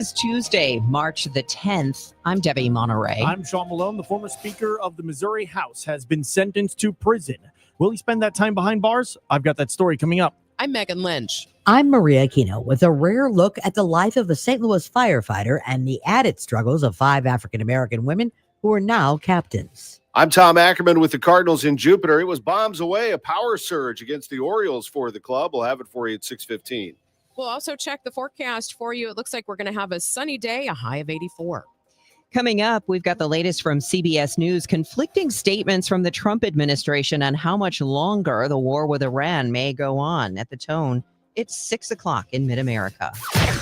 It's Tuesday, March the 10th. I'm Debbie Monterrey. I'm Sean Malone. The former Speaker of the Missouri House has been sentenced to prison. Will he spend that time behind bars? I've got that story coming up. I'm Megan Lynch. I'm Maria Aquino with a rare look at the life of a St. Louis firefighter and the added struggles of 5 African-American women who are now captains. I'm Tom Ackerman with the Cardinals in Jupiter. It was bombs away, a power surge against the Orioles for the club. We'll have it for you at 6:15. We'll also check the forecast for you. It looks like we're going to have a sunny day, a high of 84. Coming up, we've got the latest from CBS News, conflicting statements from the Trump administration on how much longer the war with Iran may go on. At the tone, it's 6 o'clock in mid-America.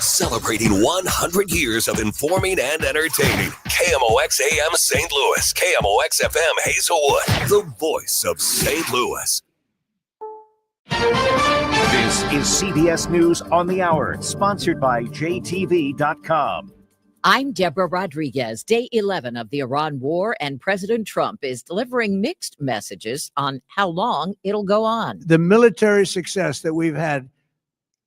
Celebrating 100 years of informing and entertaining. KMOX AM St. Louis, KMOX FM Hazelwood, the voice of St. Louis. This is CBS News on the Hour, sponsored by JTV.com. I'm Deborah Rodriguez. Day 11 of the Iran war, and President Trump is delivering mixed messages on how long it'll go on. The military success that we've had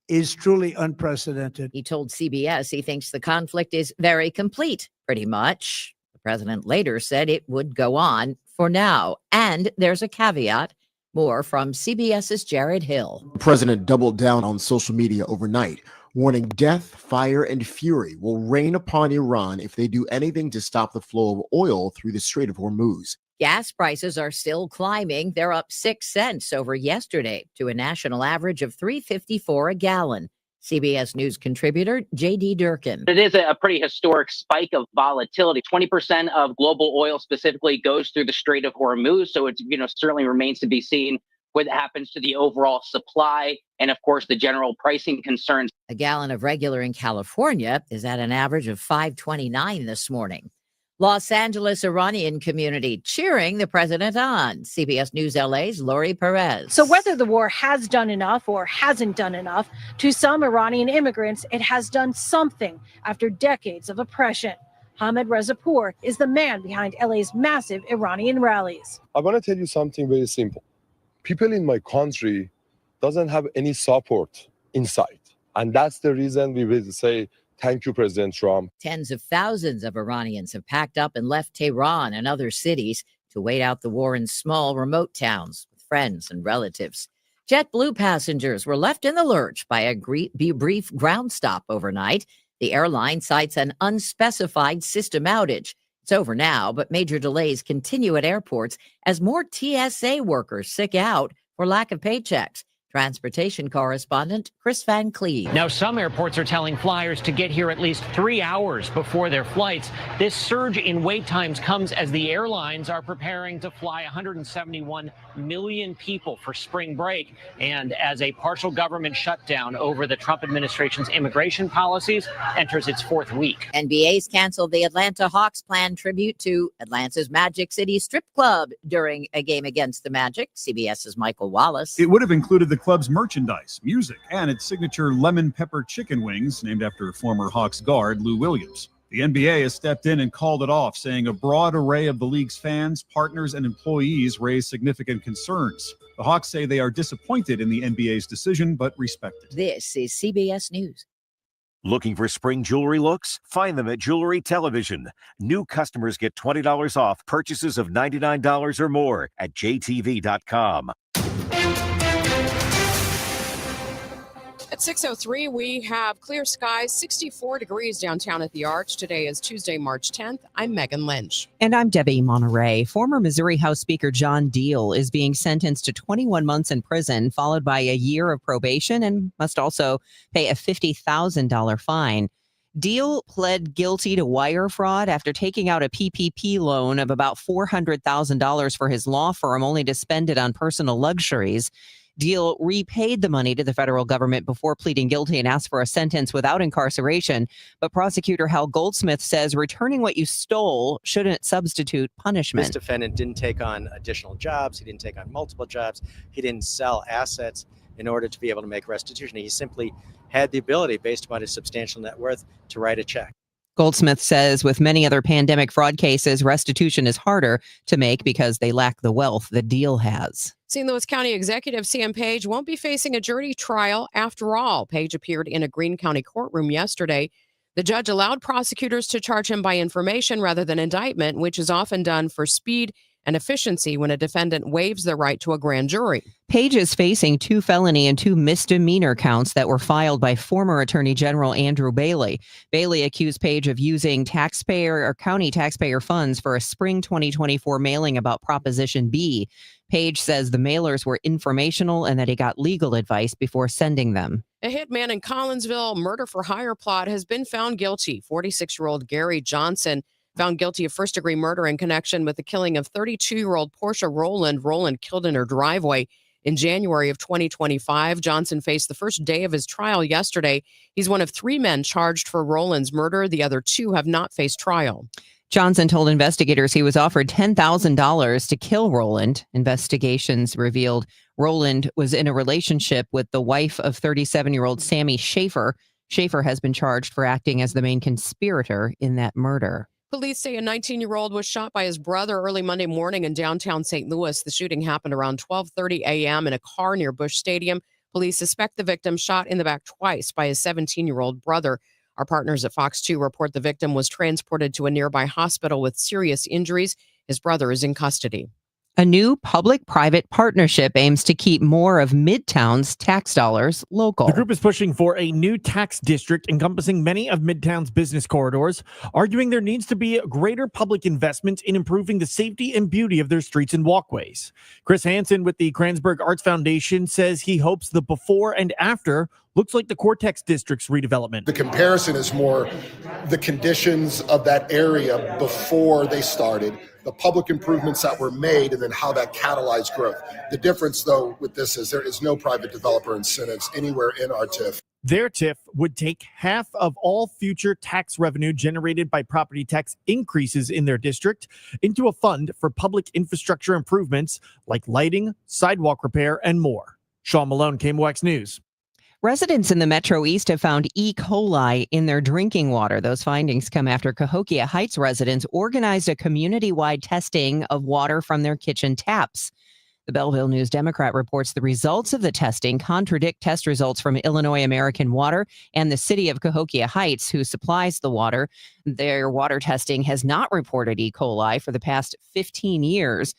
is truly unprecedented. He told CBS he thinks the conflict is very complete, pretty much. The president later said it would go on for now. And there's a caveat. More from CBS's Jared Hill. The president doubled down on social media overnight, warning death, fire, and fury will rain upon Iran if they do anything to stop the flow of oil through the Strait of Hormuz. Gas prices are still climbing. They're up 6 cents over yesterday to a national average of $3.54 a gallon. CBS News contributor J.D. Durkin. It is a pretty historic spike of volatility. 20% of global oil specifically goes through the Strait of Hormuz. So it certainly remains to be seen what happens to the overall supply and, of course, the general pricing concerns. A gallon of regular in California is at an average of $5.29 this morning. Los Angeles Iranian community cheering the president on. CBS News LA's Lori Perez. So whether the war has done enough or hasn't done enough, to some Iranian immigrants, it has done something after decades of oppression. Hamed Rezapour is the man behind LA's massive Iranian rallies. I want to tell you something very simple. People in my country doesn't have any support inside. And that's the reason we will say, thank you, President Trump. Tens of thousands of Iranians have packed up and left Tehran and other cities to wait out the war in small, remote towns with friends and relatives. JetBlue passengers were left in the lurch by a brief ground stop overnight. The airline cites an unspecified system outage. It's over now, but major delays continue at airports as more TSA workers sick out for lack of paychecks. Transportation correspondent Chris Van Cleve. Now, some airports are telling flyers to get here at least 3 hours before their flights. This surge in wait times comes as the airlines are preparing to fly 171 million people for spring break, and as a partial government shutdown over the Trump administration's immigration policies enters its 4th week. NBA's canceled the Atlanta Hawks planned tribute to Atlanta's Magic City Strip Club during a game against the Magic. CBS's Michael Wallace. It would have included the club's merchandise, music, and its signature lemon pepper chicken wings, named after former Hawks guard Lou Williams. The NBA has stepped in and called it off, saying a broad array of the league's fans, partners, and employees raised significant concerns. The Hawks say they are disappointed in the NBA's decision, but respect it. This is CBS News. Looking for spring jewelry looks? Find them at Jewelry Television. New customers get $20 off purchases of $99 or more at JTV.com. At 6:03, we have clear skies, 64 degrees downtown at the Arch. Today is Tuesday, March 10th. I'm Megan Lynch. And I'm Debbie Monterrey. Former Missouri House Speaker John Deal is being sentenced to 21 months in prison, followed by a year of probation, and must also pay a $50,000 fine. Deal pled guilty to wire fraud after taking out a PPP loan of about $400,000 for his law firm, only to spend it on personal luxuries. Deal repaid the money to the federal government before pleading guilty and asked for a sentence without incarceration. But prosecutor Hal Goldsmith says returning what you stole shouldn't substitute punishment. This defendant didn't take on additional jobs. He didn't take on multiple jobs. He didn't sell assets in order to be able to make restitution. He simply had the ability, based upon his substantial net worth, to write a check. Goldsmith says with many other pandemic fraud cases, restitution is harder to make because they lack the wealth the Deal has. St. Louis County Executive Sam Page won't be facing a jury trial after all. Page appeared in a Greene County courtroom yesterday. The judge allowed prosecutors to charge him by information rather than indictment, which is often done for speed and efficiency when a defendant waives their right to a grand jury. Page is facing 2 felony and 2 misdemeanor counts that were filed by former Attorney General Andrew Bailey. Bailey accused Page of using taxpayer or county taxpayer funds for a spring 2024 mailing about Proposition B. Page says the mailers were informational and that he got legal advice before sending them. A hitman in Collinsville murder for hire plot has been found guilty. 46-year-old Gary Johnson found guilty of first-degree murder in connection with the killing of 32-year-old Portia Rowland. Rowland killed in her driveway in January of 2025. Johnson faced the first day of his trial yesterday. He's one of 3 men charged for Rowland's murder. The other 2 have not faced trial. Johnson told investigators he was offered $10,000 to kill Rowland. Investigations revealed Rowland was in a relationship with the wife of 37-year-old Sammy Schaefer. Schaefer has been charged for acting as the main conspirator in that murder. Police say a 19-year-old was shot by his brother early Monday morning in downtown St. Louis. The shooting happened around 12:30 a.m. in a car near Busch Stadium. Police suspect the victim shot in the back twice by his 17-year-old brother. Our partners at Fox 2 report the victim was transported to a nearby hospital with serious injuries. His brother is in custody. A new public-private partnership aims to keep more of Midtown's tax dollars local. The group is pushing for a new tax district encompassing many of Midtown's business corridors, arguing there needs to be greater public investment in improving the safety and beauty of their streets and walkways. Chris Hansen with the Kranzberg Arts Foundation says he hopes the before and after looks like the Cortex District's redevelopment. The comparison is more the conditions of that area before they started, the public improvements that were made, and then how that catalyzed growth. The difference, though, with this is there is no private developer incentives anywhere in our TIF. Their TIF would take half of all future tax revenue generated by property tax increases in their district into a fund for public infrastructure improvements like lighting, sidewalk repair, and more. Sean Malone, KMOX News. Residents in the Metro East have found E. coli in their drinking water. Those findings come after Cahokia Heights residents organized a community-wide testing of water from their kitchen taps. The Belleville News Democrat reports the results of the testing contradict test results from Illinois American Water and the city of Cahokia Heights, who supplies the water. Their water testing has not reported E. coli for the past 15 years.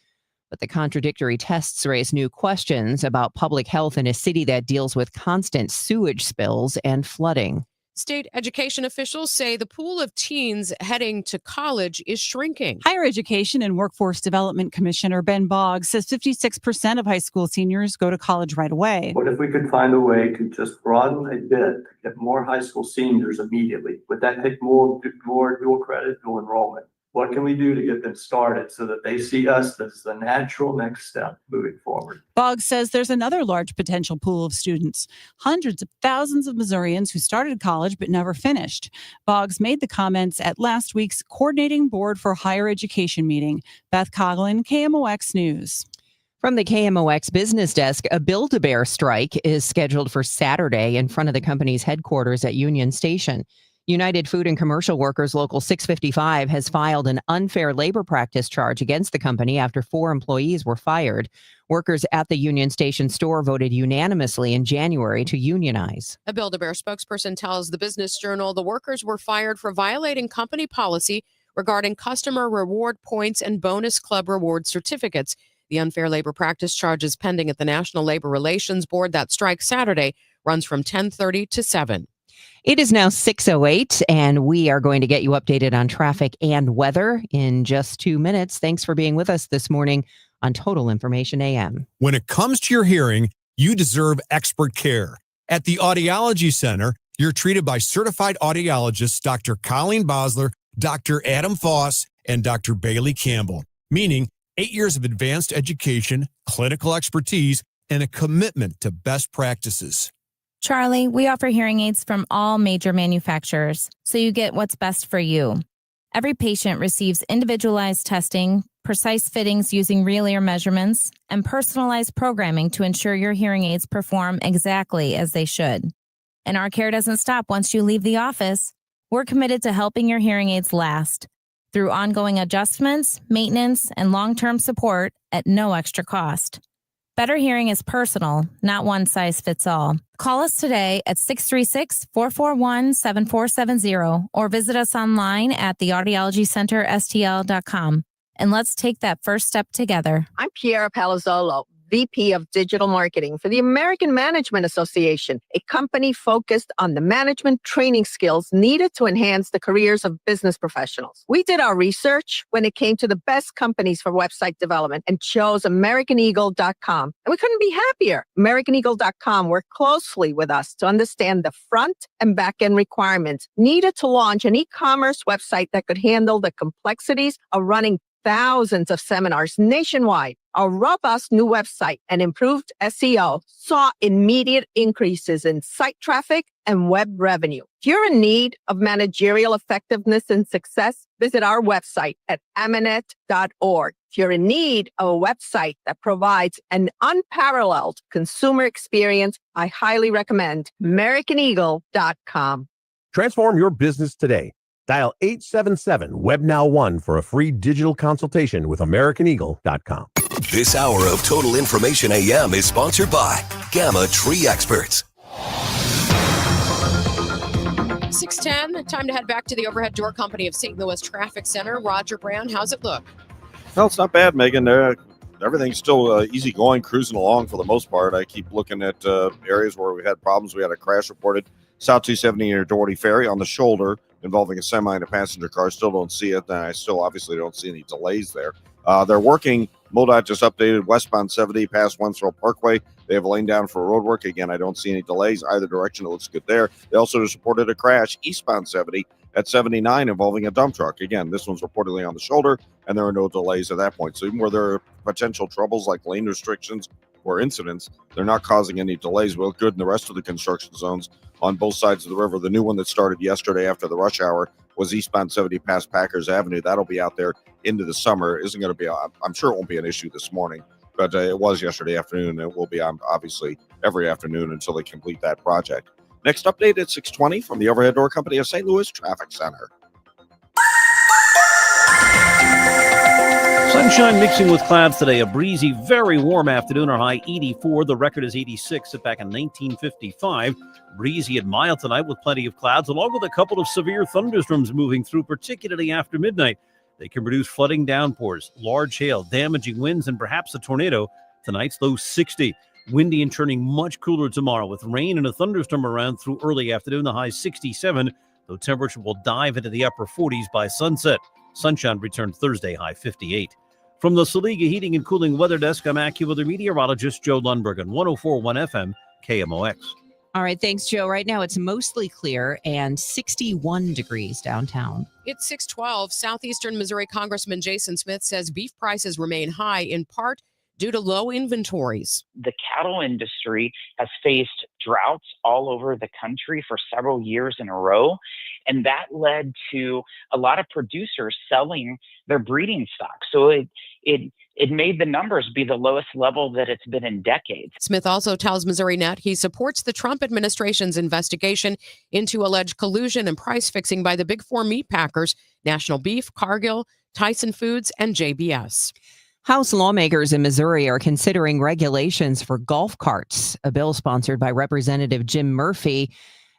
But the contradictory tests raise new questions about public health in a city that deals with constant sewage spills and flooding. State education officials say the pool of teens heading to college is shrinking. Higher Education and Workforce Development Commissioner Ben Boggs says 56% of high school seniors go to college right away. What if we could find a way to just broaden a bit to get more high school seniors immediately? Would that take more dual credit, dual enrollment? What can we do to get them started so that they see us as the natural next step moving forward? Boggs says there's another large potential pool of students, hundreds of thousands of Missourians who started college but never finished. Boggs made the comments at last week's Coordinating Board for Higher Education meeting. Beth Coughlin, KMOX News. From the KMOX business desk, a Build-A-Bear strike is scheduled for Saturday in front of the company's headquarters at Union Station. United Food and Commercial Workers Local 655 has filed an unfair labor practice charge against the company after 4 employees were fired. Workers at the Union Station store voted unanimously in January to unionize. A Build-A-Bear spokesperson tells the Business Journal the workers were fired for violating company policy regarding customer reward points and bonus club reward certificates. The unfair labor practice charge is pending at the National Labor Relations Board. That strike Saturday runs from 10:30 to 7. It is now 6:08, and we are going to get you updated on traffic and weather in just 2 minutes. Thanks for being with us this morning on Total Information AM. When it comes to your hearing, you deserve expert care. At the Audiology Center, you're treated by certified audiologists Dr. Colleen Bosler, Dr. Adam Foss, and Dr. Bailey Campbell, meaning 8 years of advanced education, clinical expertise, and a commitment to best practices. Charlie, we offer hearing aids from all major manufacturers, so you get what's best for you. Every patient receives individualized testing, precise fittings using real ear measurements, and personalized programming to ensure your hearing aids perform exactly as they should. And our care doesn't stop once you leave the office. We're committed to helping your hearing aids last through ongoing adjustments, maintenance, and long-term support at no extra cost. Better hearing is personal, not one size fits all. Call us today at 636-441-7470 or visit us online at theaudiologycenterstl.com. And let's take that first step together. I'm Piera Palazzolo, VP of Digital Marketing for the American Management Association, a company focused on the management training skills needed to enhance the careers of business professionals. We did our research when it came to the best companies for website development and chose AmericanEagle.com. And we couldn't be happier. AmericanEagle.com worked closely with us to understand the front and back end requirements needed to launch an e-commerce website that could handle the complexities of running thousands of seminars nationwide. Our robust new website and improved SEO saw immediate increases in site traffic and web revenue. If you're in need of managerial effectiveness and success, visit our website at amanet.org. If you're in need of a website that provides an unparalleled consumer experience, I highly recommend AmericanEagle.com. Transform your business today. Dial 877-WEB-NOW-1 for a free digital consultation with AmericanEagle.com. This hour of Total Information AM is sponsored by Gamma Tree Experts. 6:10, time to head back to the Overhead Door Company of St. Louis Traffic Center. Roger Brown, how's it look? Well, it's not bad, Megan. Everything's still easy going, cruising along for the most part. I keep looking at areas where we had problems. We had a crash reported South 270 near Doherty Ferry on the shoulder involving a semi and a passenger car. Still don't see it. And I still obviously don't see any delays there. They're working. MoDOT just updated westbound 70 past Wentworth Parkway. They have a lane down for road work. Again, I don't see any delays either direction. It looks good there. They also just reported a crash eastbound 70 at 79 involving a dump truck. Again, this one's reportedly on the shoulder, and there are no delays at that point. So even where there are potential troubles like lane restrictions or incidents, they're not causing any delays. Well, good in the rest of the construction zones on both sides of the river. The new one that started yesterday after the rush hour was eastbound 70 past Packers Avenue. That'll be out there into the summer. Isn't going to be, I'm sure it won't be an issue this morning, but it was yesterday afternoon. It will be obviously every afternoon until they complete that project. Next update at 6:20 from the Overhead Door Company of St. Louis Traffic Center. Sunshine mixing with clouds today. A breezy, very warm afternoon. Our high 84. The record is 86. Set back in 1955. Breezy and mild tonight with plenty of clouds, along with a couple of severe thunderstorms moving through, particularly after midnight. They can produce flooding downpours, large hail, damaging winds, and perhaps a tornado. Tonight's low 60. Windy and turning much cooler tomorrow with rain and a thunderstorm around through early afternoon. The high 67, though temperature will dive into the upper 40s by sunset. Sunshine returned Thursday, high 58. From the Saliga Heating and Cooling Weather Desk, I'm AccuWeather meteorologist Joe Lundberg on 104.1 FM KMOX. All right, thanks, Joe. Right now it's mostly clear and 61 degrees downtown. It's 6:12. Southeastern Missouri Congressman Jason Smith says beef prices remain high in part due to low inventories. The cattle industry has faced droughts all over the country for several years in a row, and that led to a lot of producers selling their breeding stock. So it made the numbers be the lowest level that it's been in decades. Smith also tells Missouri Net he supports the Trump administration's investigation into alleged collusion and price fixing by the big four meat packers, National Beef, Cargill, Tyson Foods, and JBS. House lawmakers in Missouri are considering regulations for golf carts. A bill sponsored by Representative Jim Murphy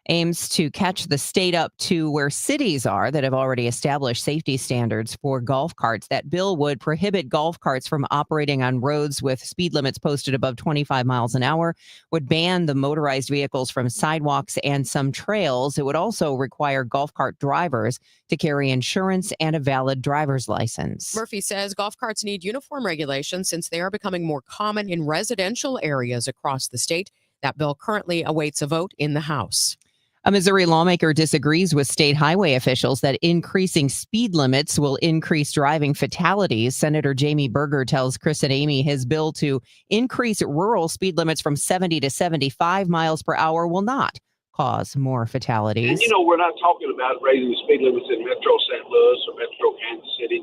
aims to catch the state up to where cities are that have already established safety standards for golf carts. That bill would prohibit golf carts from operating on roads with speed limits posted above 25 miles an hour, would ban the motorized vehicles from sidewalks and some trails. It would also require golf cart drivers to carry insurance and a valid driver's license. Murphy says golf carts need uniform regulations since they are becoming more common in residential areas across the state. That bill currently awaits a vote in the House. A Missouri lawmaker disagrees with state highway officials that increasing speed limits will increase driving fatalities. Senator Jamie Berger tells Chris and Amy his bill to increase rural speed limits from 70 to 75 miles per hour will not cause more fatalities. And, we're not talking about raising the speed limits in Metro St. Louis or Metro Kansas City.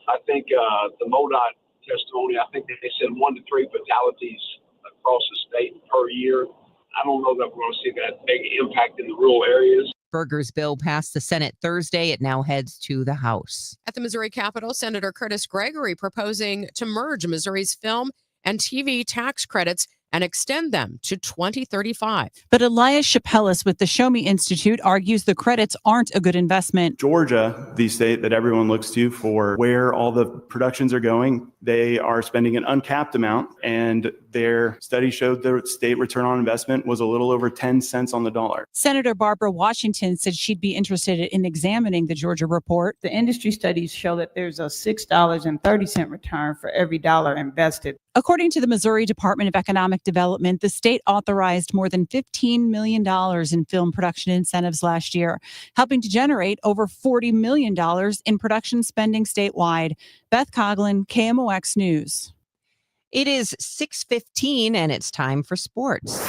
I think the MoDOT testimony, I think they said 1 to 3 fatalities across the state per year. I don't know that we're going to see that big impact in the rural areas. Berger's bill passed the Senate Thursday. It now heads to the House. At the Missouri Capitol, Senator Curtis Gregory proposing to merge Missouri's film and TV tax credits and extend them to 2035. But Elias Chapelis with the Show Me Institute argues the credits aren't a good investment. Georgia, the state that everyone looks to for where all the productions are going, they are spending an uncapped amount, and their study showed their state return on investment was a little over 10 cents on the dollar. Senator Barbara Washington said she'd be interested in examining the Georgia report. The industry studies show that there's a $6.30 return for every dollar invested. According to the Missouri Department of Economic Development, the state authorized more than $15 million in film production incentives last year, helping to generate over $40 million in production spending statewide. Beth Coughlin, KMOX News. It is 6:15 and it's time for sports.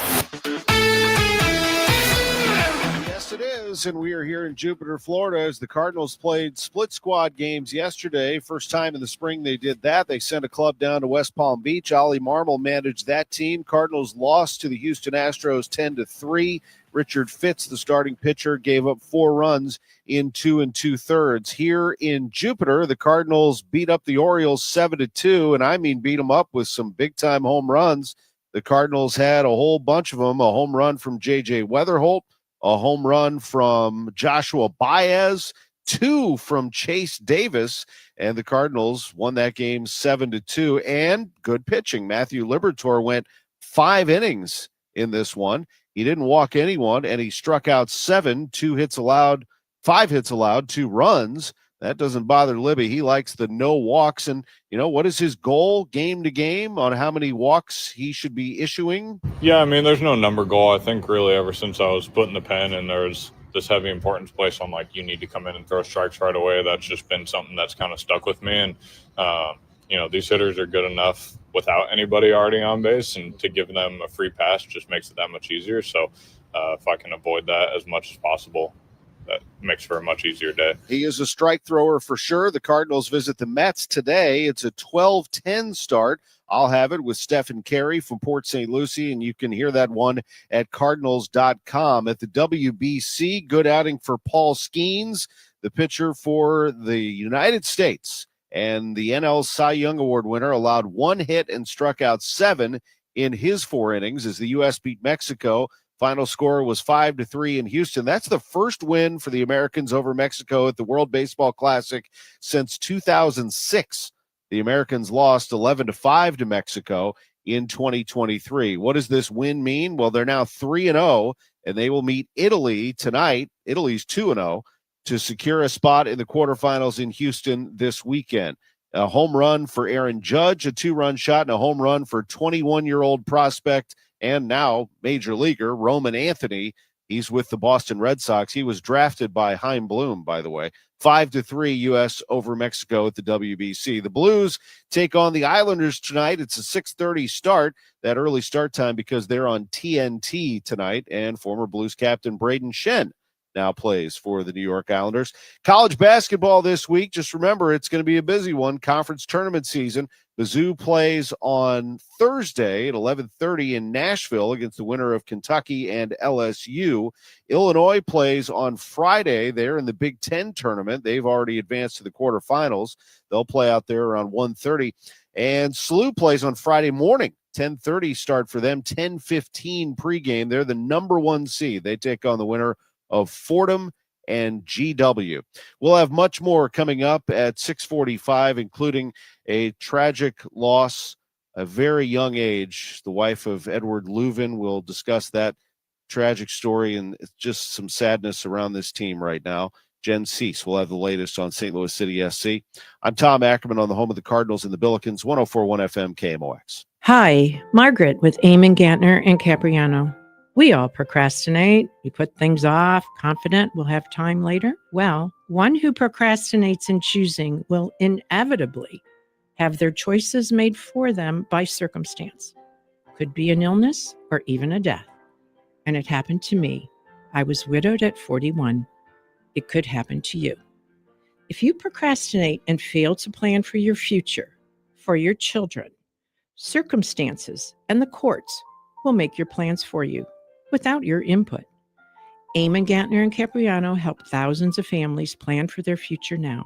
Yes, it is. And we are here in Jupiter, Florida, as the Cardinals played split squad games yesterday. First time in the spring they did that. They sent a club down to West Palm Beach. Ollie Marmol managed that team. Cardinals lost to the Houston Astros 10-3. Richard Fitz, the starting pitcher, gave up 4 runs in 2 2/3. Here in Jupiter, the Cardinals beat up the Orioles 7-2, and I mean beat them up with some big-time home runs. The Cardinals had a whole bunch of them, a home run from J.J. Weatherholt, a home run from Joshua Baez, 2 from Chase Davis, and the Cardinals won that game 7-2, and good pitching. Matthew Liberatore went 5 innings in this one. He didn't walk anyone, and he struck out 7, 5 hits allowed, 2 runs. That doesn't bother Libby. He likes the no walks. And, what is his goal game to game on how many walks he should be issuing? Yeah, I mean, there's no number goal. I think really ever since I was put in the pen and there's this heavy importance placed on, you need to come in and throw strikes right away, that's just been something that's kind of stuck with me. And, these hitters are good enough without anybody already on base, and to give them a free pass just makes it that much easier. So if I can avoid that as much as possible, that makes for a much easier day. He is a strike thrower for sure. The Cardinals visit the Mets today. It's a 12-10 start. I'll have it with Stephen Carey from Port St. Lucie, and you can hear that one at Cardinals.com. At the WBC, good outing for Paul Skeens, the pitcher for the United States. And the NL Cy Young Award winner allowed 1 hit and struck out 7 in his 4 innings as the U.S. beat Mexico. Final score was 5-3 in Houston. That's the first win for the Americans over Mexico at the World Baseball Classic since 2006. The Americans lost 11-5 to Mexico in 2023. What does this win mean? Well, they're now 3-0, and they will meet Italy tonight. Italy's 2-0. To secure a spot in the quarterfinals in Houston this weekend. A home run for Aaron Judge, a 2-run shot, and a home run for 21-year-old prospect and now major leaguer Roman Anthony. He's with the Boston Red Sox. He was drafted by Chaim Bloom, by the way. 5-3 U.S. over Mexico at the WBC. The Blues take on the Islanders tonight. It's a 6:30 start, that early start time because they're on TNT tonight, and former Blues captain Braden Shen now plays for the New York Islanders. College basketball this week. Just remember, it's going to be a busy one. Conference tournament season. Mizzou plays on Thursday at 11:30 in Nashville against the winner of Kentucky and LSU. Illinois plays on Friday. They're in the Big Ten tournament. They've already advanced to the quarterfinals. They'll play out there around 1:30. And SLU plays on Friday morning. 10:30 start for them. 10:15 pregame. They're the number 1 seed. They take on the winner of Fordham and GW. We'll have much more coming up at 6:45, including a tragic loss, a very young age. The wife of Edward Leuven will discuss that tragic story, and it's just some sadness around this team right now. Jen Cease will have the latest on St. Louis City SC. I'm Tom Ackerman on the home of the Cardinals and the Billikens, 104.1 FM KMOX. Hi, Margaret with Eamon Gantner and Capriano. We all procrastinate. We put things off, confident we'll have time later. Well, one who procrastinates in choosing will inevitably have their choices made for them by circumstance. Could be an illness or even a death. And it happened to me. I was widowed at 41. It could happen to you. If you procrastinate and fail to plan for your future, for your children, circumstances and the courts will make your plans for you without your input. Eamon Gantner and Capriano help thousands of families plan for their future now.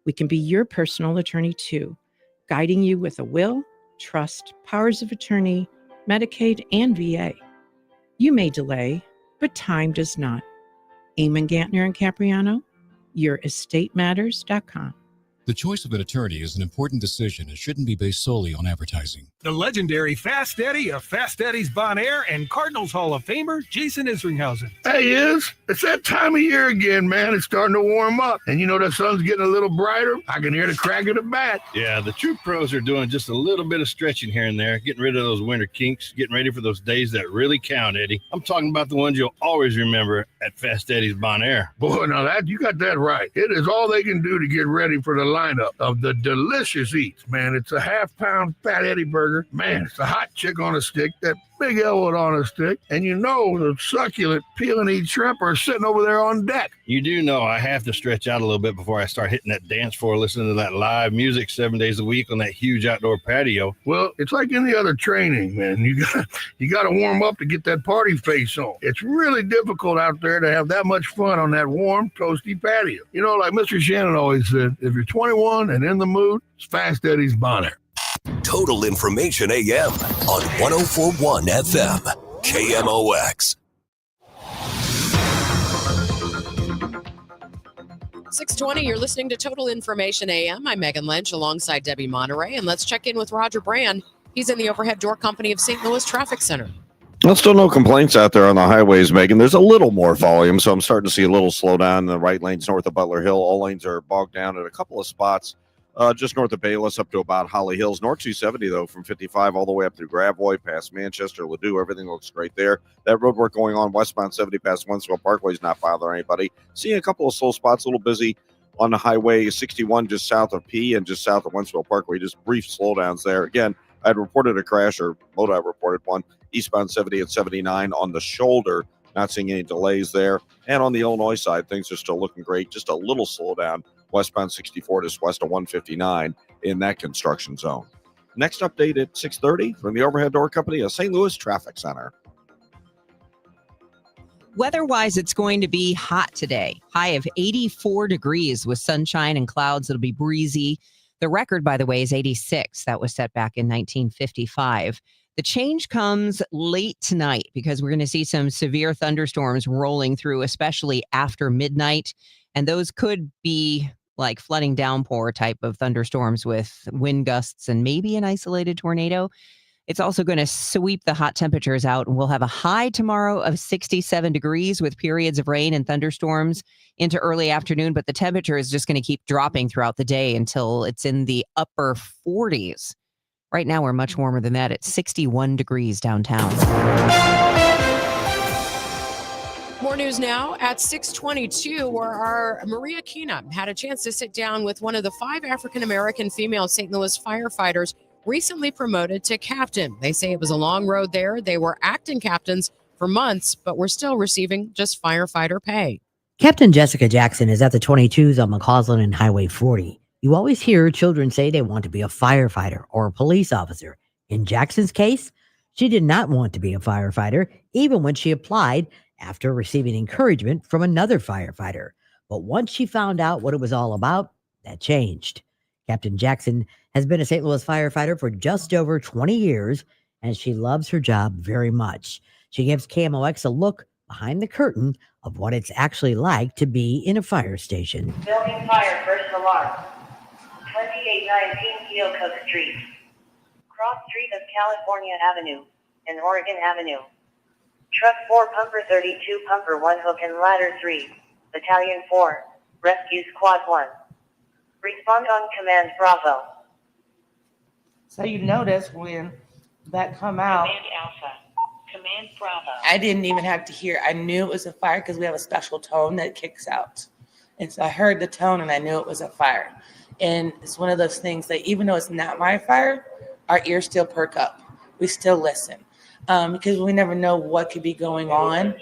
We can be your personal attorney too, guiding you with a will, trust, powers of attorney, Medicaid, and VA. You may delay, but time does not. Eamon Gantner and Capriano, yourestateMatters.com. The choice of an attorney is an important decision and shouldn't be based solely on advertising. The legendary Fast Eddie of Fast Eddie's Bon Air and Cardinals Hall of Famer Jason Isringhausen. Hey, it's that time of year again, man. It's starting to warm up. And you know the sun's getting a little brighter. I can hear the crack of the bat. Yeah, the true pros are doing just a little bit of stretching here and there, getting rid of those winter kinks, getting ready for those days that really count, Eddie. I'm talking about the ones you'll always remember at Fast Eddie's Bon Air. Boy, now that you got that right. It is all they can do to get ready for the lineup of the delicious eats, man. It's a half-pound Fat Eddie burger. Man, it's a hot chick on a stick, that big Elwood on a stick, and you know the succulent peel and eat shrimp are sitting over there on deck. You do know I have to stretch out a little bit before I start hitting that dance floor, listening to that live music 7 days a week on that huge outdoor patio. Well, it's like any other training, man. You got to warm up to get that party face on. It's really difficult out there to have that much fun on that warm, toasty patio. You know, like Mr. Shannon always said, if you're 21 and in the mood, it's Fast Eddie's Bon Air. Total Information AM on 104.1 FM, KMOX. 620, you're listening to Total Information AM. I'm Megan Lynch alongside Debbie Monterrey, and let's check in with Roger Brand. He's in the Overhead Door Company of St. Louis Traffic Center. Well, still no complaints out there on the highways, Megan. There's a little more volume, so I'm starting to see a little slowdown in the right lanes north of Butler Hill. All lanes are bogged down at a couple of spots. Just north of Bayless up to about Holly Hills. North 270, though, from 55 all the way up through Gravois, past Manchester, Ladue. Everything looks great there. That road work going on westbound 70 past Wentzville Parkway is not bothering anybody. Seeing a couple of slow spots, a little busy on the highway 61 just south of P and just south of Wentzville Parkway. Just brief slowdowns there. Again, I had reported a crash, or MoDOT reported one, eastbound 70 and 79 on the shoulder. Not seeing any delays there. And on the Illinois side, things are still looking great. Just a little slowdown. Westbound 64 just west of 159 in that construction zone. Next update at 6:30 from the Overhead Door Company of St. Louis Traffic Center. Weather-wise, it's going to be hot today. High of 84 degrees with sunshine and clouds. It'll be breezy. The record, by the way, is 86. That was set back in 1955. The change comes late tonight because we're going to see some severe thunderstorms rolling through, especially after midnight. And those could be like flooding downpour type of thunderstorms with wind gusts and maybe an isolated tornado. It's also going to sweep the hot temperatures out, and we'll have a high tomorrow of 67 degrees with periods of rain and thunderstorms into early afternoon. But the temperature is just going to keep dropping throughout the day until it's in the upper 40s. Right now, we're much warmer than that. It's 61 degrees downtown. More news now at 6:22, where our Maria Kina had a chance to sit down with one of the 5 African-American female St. Louis firefighters recently promoted to captain. They say it was a long road there. They were acting captains for months, but were still receiving just firefighter pay. Captain Jessica Jackson is at the 22s on McCausland and Highway 40. You always hear children say they want to be a firefighter or a police officer. In Jackson's case, she did not want to be a firefighter, even when she applied after receiving encouragement from another firefighter. But once she found out what it was all about, that changed. Captain Jackson has been a St. Louis firefighter for just over 20 years, and she loves her job very much. She gives KMOX a look behind the curtain of what it's actually like to be in a fire station. Building fire, first alarm. 2819 Keokuk Street. Cross Street of California Avenue and Oregon Avenue. Truck 4 Pumper 32 Pumper 1 Hook and Ladder 3. Battalion 4. Rescue Squad 1. Respond on command Bravo. So you notice when that come out. Command Alpha. Command Bravo. I didn't even have to hear. I knew it was a fire because we have a special tone that kicks out. And so I heard the tone and I knew it was a fire. And it's one of those things that even though it's not my fire, our ears still perk up. We still listen because we never know what could be going on.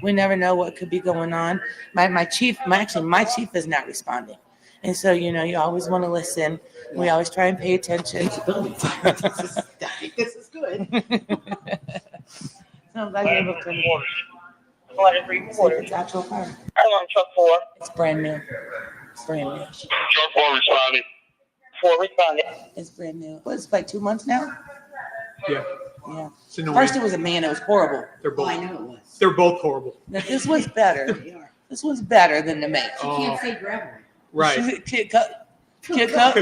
We never know what could be going on. My chief is not responding. And so, you know, you always want to listen. We always try and pay attention. This is good. So I'm glad you're able to. It's actual fire. I'm on truck 4. It's brand new. It's brand new. Truck 4 responding. 4 responded. It's brand new. What, it's like 2 months now? Yeah. Yeah. It's annoying. First it was a man. It was horrible. They're both. Oh, I know it was. They're both horrible. Now, this one's better. This one's better than the man. You can't say gravel. Right. Kid cut. Kid cut.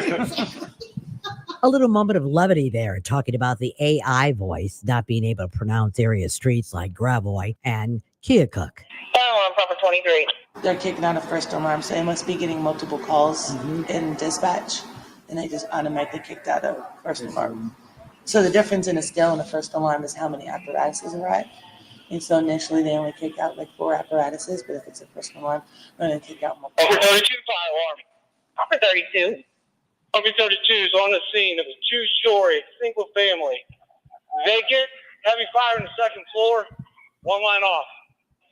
A little moment of levity there, talking about the AI voice not being able to pronounce area streets like Gravois and Keokuk. Proper 23. They're kicking out a first alarm, so they must be getting multiple calls in dispatch, and they just automatically kicked out a first alarm. So the difference in a scale and a first alarm is how many apparatuses arrive. And so initially they only kick out like 4 apparatuses, but if it's a first alarm, they're going to kick out multiple. Over 32 fire alarm. Proper 32. Over 32 is on the scene of a 2-story single family. Vacant, heavy fire on the second floor, 1 line off.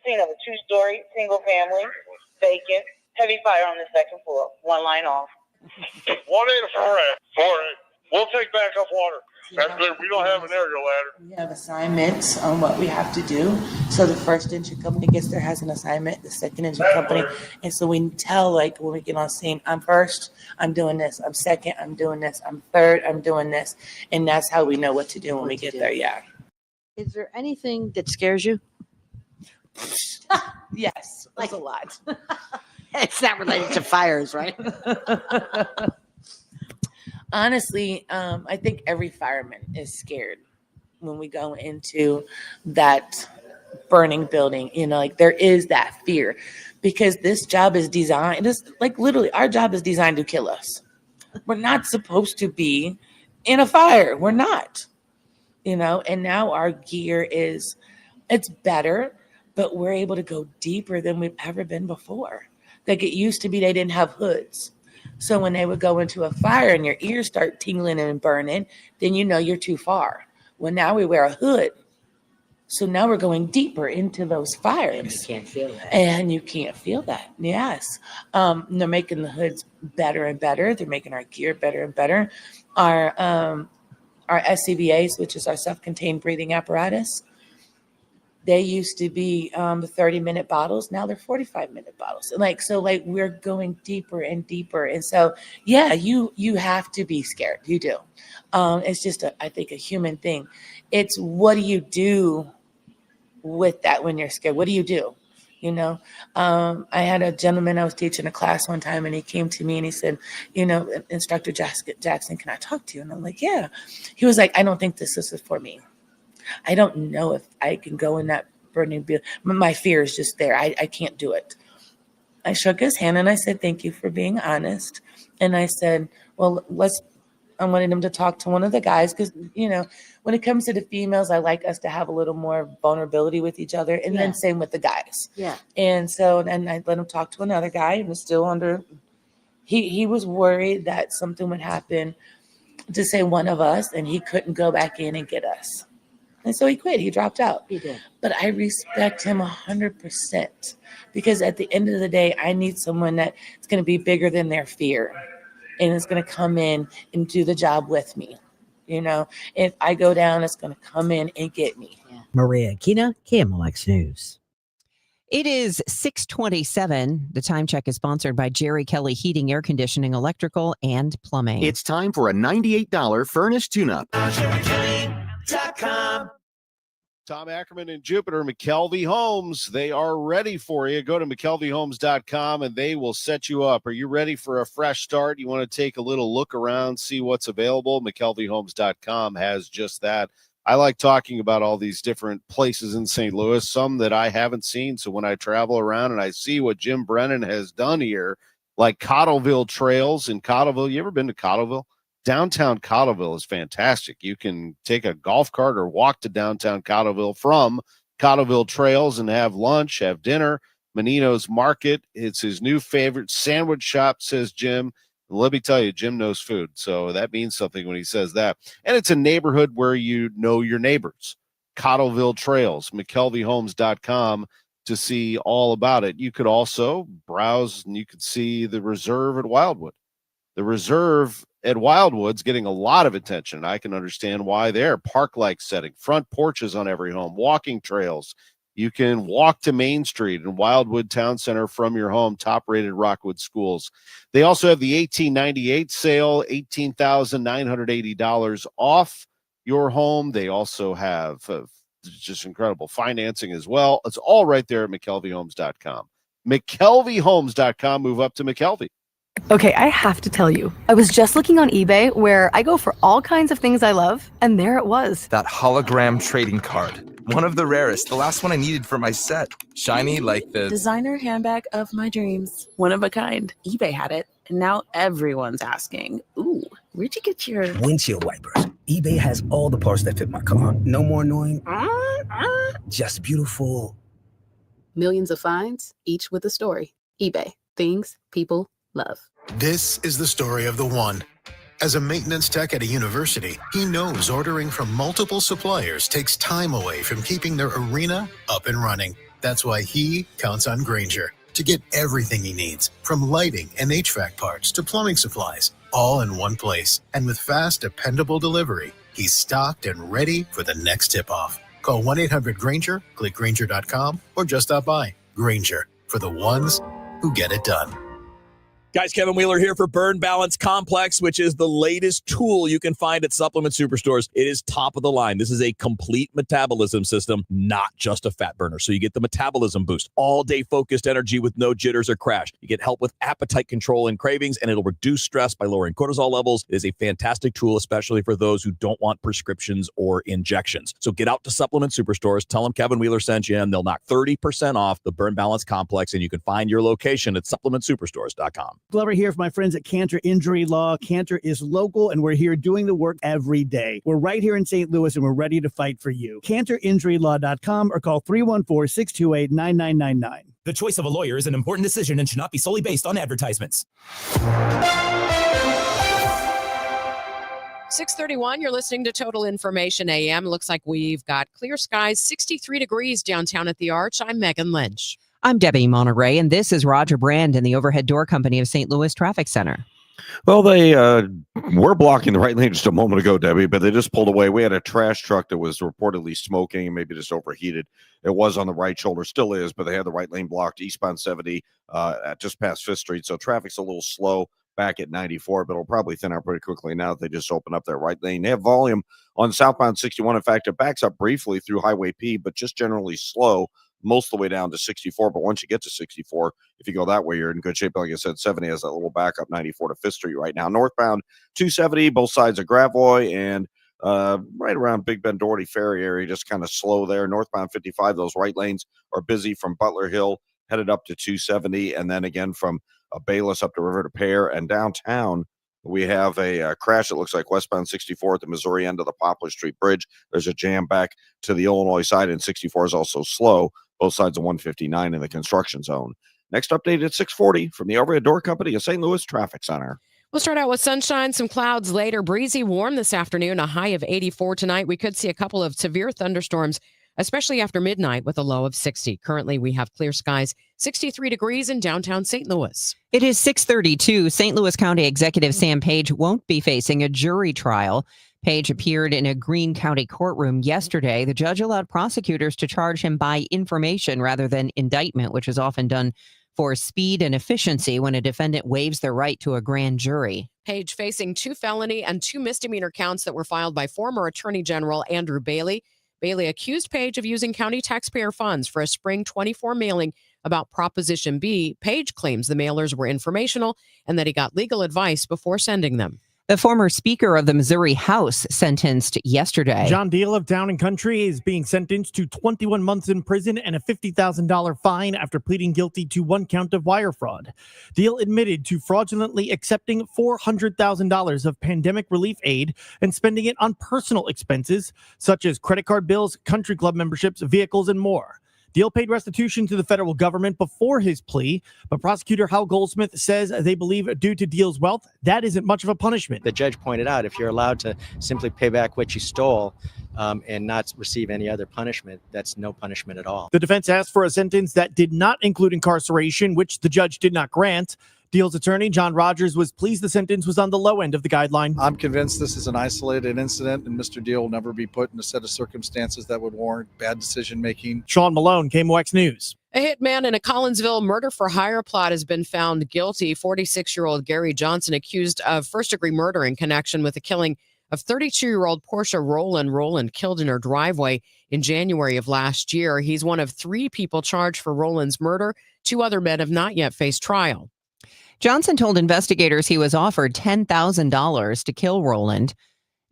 Scene of a 2-story single family, vacant, heavy fire on the second floor, 1 line off. 1-8 to 4-8. 4-8. We'll take backup water. That's good. We don't have an aerial ladder. We have assignments on what we have to do. So the first engine company gets there, has an assignment, the second engine company. And so we tell, like, when we get on scene, I'm first, I'm doing this. I'm second, I'm doing this. I'm third, I'm doing this. And that's how we know what to do when we get there. Yeah. Is there anything that scares you? Yes, like a lot. It's not related to fires, right? Honestly, I think every fireman is scared when we go into that burning building. You know, like there is that fear because this job is designed, it's like literally our job is designed to kill us. We're not supposed to be in a fire. We're not, you know, and now our gear it's better, but we're able to go deeper than we've ever been before. Like it used to be, they didn't have hoods. So when they would go into a fire and your ears start tingling and burning, then you know you're too far. Well, now we wear a hood. So now we're going deeper into those fires. And you can't feel that. And you can't feel that. Yes. They're making the hoods better and better. They're making our gear better and better. Our SCBAs, which is our self-contained breathing apparatus, they used to be the 30-minute bottles. Now they're 45-minute bottles. So we're going deeper and deeper. And so, yeah, you have to be scared. You do. It's just, I think, a human thing. It's what do you do with that when you're scared? What do you do? You know, I had a gentleman, I was teaching a class one time, and he came to me and he said, you know, Instructor Jackson, can I talk to you? And I'm like, yeah. He was like, I don't think this is for me. I don't know if I can go in that burning building. My fear is just there. I can't do it. I shook his hand and I said, thank you for being honest. And I said, well, I wanted him to talk to one of the guys because, you know, when it comes to the females, I like us to have a little more vulnerability with each other. And then same with the guys. Yeah. And so, and I let him talk to another guy who was still under, he was worried that something would happen to say one of us and he couldn't go back in and get us. And so he quit. He dropped out. He did. But I respect him 100% because at the end of the day, I need someone that is going to be bigger than their fear and is going to come in and do the job with me. You know, if I go down, it's going to come in and get me. Yeah. Maria Aquina, KMOX News. It is 6:27. The time check is sponsored by Jerry Kelly Heating, Air Conditioning, Electrical, and Plumbing. It's time for a $98 furnace tune-up. Tom Ackerman and Jupiter, McKelvey Homes, they are ready for you. Go to McKelveyHomes.com and they will set you up. Are you ready for a fresh start? You want to take a little look around, see what's available? McKelveyHomes.com has just that. I like talking about all these different places in St. Louis, some that I haven't seen. So when I travel around and I see what Jim Brennan has done here, like Cottleville Trails in Cottleville. You ever been to Cottleville? Downtown Cottleville is fantastic. You can take a golf cart or walk to downtown Cottleville from Cottleville Trails and have lunch, have dinner. Menino's Market, it's his new favorite sandwich shop, says Jim. Let me tell you, Jim knows food, so that means something when he says that. And it's a neighborhood where you know your neighbors. Cottleville Trails, McKelveyHomes.com to see all about it. You could also browse and you could see the reserve at Wildwood. The reserve at Wildwood's getting a lot of attention. I can understand why there. Park-like setting, front porches on every home, walking trails, You can walk to Main Street and Wildwood Town Center from your home, top-rated Rockwood schools. They also have the 1898 sale, $18,980 off your home. They also have just incredible financing as well. It's all right there at McKelveyHomes.com. McKelveyHomes.com. Move up to McKelvey. Okay, I have to tell you, I was just looking on eBay where I go for all kinds of things I love, and there it was. That hologram trading card. One of the rarest. The last one I needed for my set. Shiny like the designer handbag of my dreams. One of a kind. eBay had it, and now everyone's asking, ooh, where'd you get your windshield wipers? eBay has all the parts that fit my car. No more annoying. Just beautiful. Millions of finds, each with a story. eBay. Things people love. This is the story of the one. As a maintenance tech at a university, he knows ordering from multiple suppliers takes time away from keeping their arena up and running. That's why he counts on Grainger to get everything he needs, from lighting and HVAC parts to plumbing supplies, all in one place. And with fast, dependable delivery, he's stocked and ready for the next tip-off. Call 1-800-GRAINGER, click Grainger.com, or just stop by. Grainger, for the ones who get it done. Guys, Kevin Wheeler here for Burn Balance Complex, which is the latest tool you can find at supplement superstores. It is top of the line. This is a complete metabolism system, not just a fat burner. So you get the metabolism boost, all-day focused energy with no jitters or crash. You get help with appetite control and cravings, and it'll reduce stress by lowering cortisol levels. It is a fantastic tool, especially for those who don't want prescriptions or injections. So get out to supplement superstores, tell them Kevin Wheeler sent you, and they'll knock 30% off the Burn Balance Complex, and you can find your location at supplementsuperstores.com. Glover here for my friends at Cantor Injury Law. Cantor is local, and we're here doing the work every day. We're right here in St. Louis, and we're ready to fight for you. CantorInjuryLaw.com or call 314-628-9999. The choice of a lawyer is an important decision and should not be solely based on advertisements. 6:31, you're listening to Total Information AM. Looks like we've got clear skies, 63 degrees downtown at the Arch. I'm Megan Lynch. I'm Debbie Monterrey, and this is Roger Brand in the Overhead Door Company of St. Louis Traffic Center. Well, they were blocking the right lane just a moment ago, Debbie, but they just pulled away. We had a trash truck that was reportedly smoking and maybe just overheated. It was on the right shoulder, still is, but they had the right lane blocked eastbound 70 just past 5th Street. So traffic's a little slow back at 94, but it'll probably thin out pretty quickly now that they just open up that right lane. They have volume on southbound 61. In fact, it backs up briefly through Highway P, but just generally slow most of the way down to 64. But once you get to 64, if you go that way, you're in good shape. Like I said, 70 has that little backup 94 to 5th Street right now. Northbound 270, both sides of Gravois, and right around Big Bend Doherty Ferry area, just kind of slow there. Northbound 55, those right lanes are busy from Butler Hill headed up to 270, and then again from Bayless up to River to Pear. And downtown, we have a crash. It looks like westbound 64 at the Missouri end of the Poplar Street Bridge. There's a jam back to the Illinois side, and 64 is also slow, both sides of 159 in the construction zone. Next update at 6:40 from the Overhead Door Company of St. Louis Traffic Center. We'll start out with sunshine, some clouds later. Breezy, warm this afternoon, a high of 84 tonight. We could see a couple of severe thunderstorms, especially after midnight, with a low of 60. Currently, we have clear skies, 63 degrees in downtown St. Louis. It is 6:32. St. Louis County Executive Sam Page won't be facing a jury trial. Page appeared in a Greene County courtroom yesterday. The judge allowed prosecutors to charge him by information rather than indictment, which is often done for speed and efficiency when a defendant waives their right to a grand jury. Page facing 2 felony and 2 misdemeanor counts that were filed by former Attorney General Andrew Bailey. Bailey accused Page of using county taxpayer funds for a spring 24 mailing about Proposition B. Page claims the mailers were informational and that he got legal advice before sending them. The former Speaker of the Missouri House sentenced yesterday. John Deal of Town and Country is being sentenced to 21 months in prison and a $50,000 fine after pleading guilty to 1 count of wire fraud. Deal admitted to fraudulently accepting $400,000 of pandemic relief aid and spending it on personal expenses, such as credit card bills, country club memberships, vehicles, and more. Deal paid restitution to the federal government before his plea, but prosecutor Hal Goldsmith says they believe due to Deal's wealth, that isn't much of a punishment. The judge pointed out if you're allowed to simply pay back what you stole and not receive any other punishment, that's no punishment at all. The defense asked for a sentence that did not include incarceration, which the judge did not grant. Deal's attorney, John Rogers, was pleased the sentence was on the low end of the guideline. I'm convinced this is an isolated incident, and Mr. Deal will never be put in a set of circumstances that would warrant bad decision-making. Sean Malone, KMOX News. A hitman in a Collinsville murder-for-hire plot has been found guilty. 46-year-old Gary Johnson accused of first-degree murder in connection with the killing of 32-year-old Portia Rowland. Rowland killed in her driveway in January of last year. He's one of 3 people charged for Rowland's murder. 2 other men have not yet faced trial. Johnson told investigators he was offered $10,000 to kill Rowland.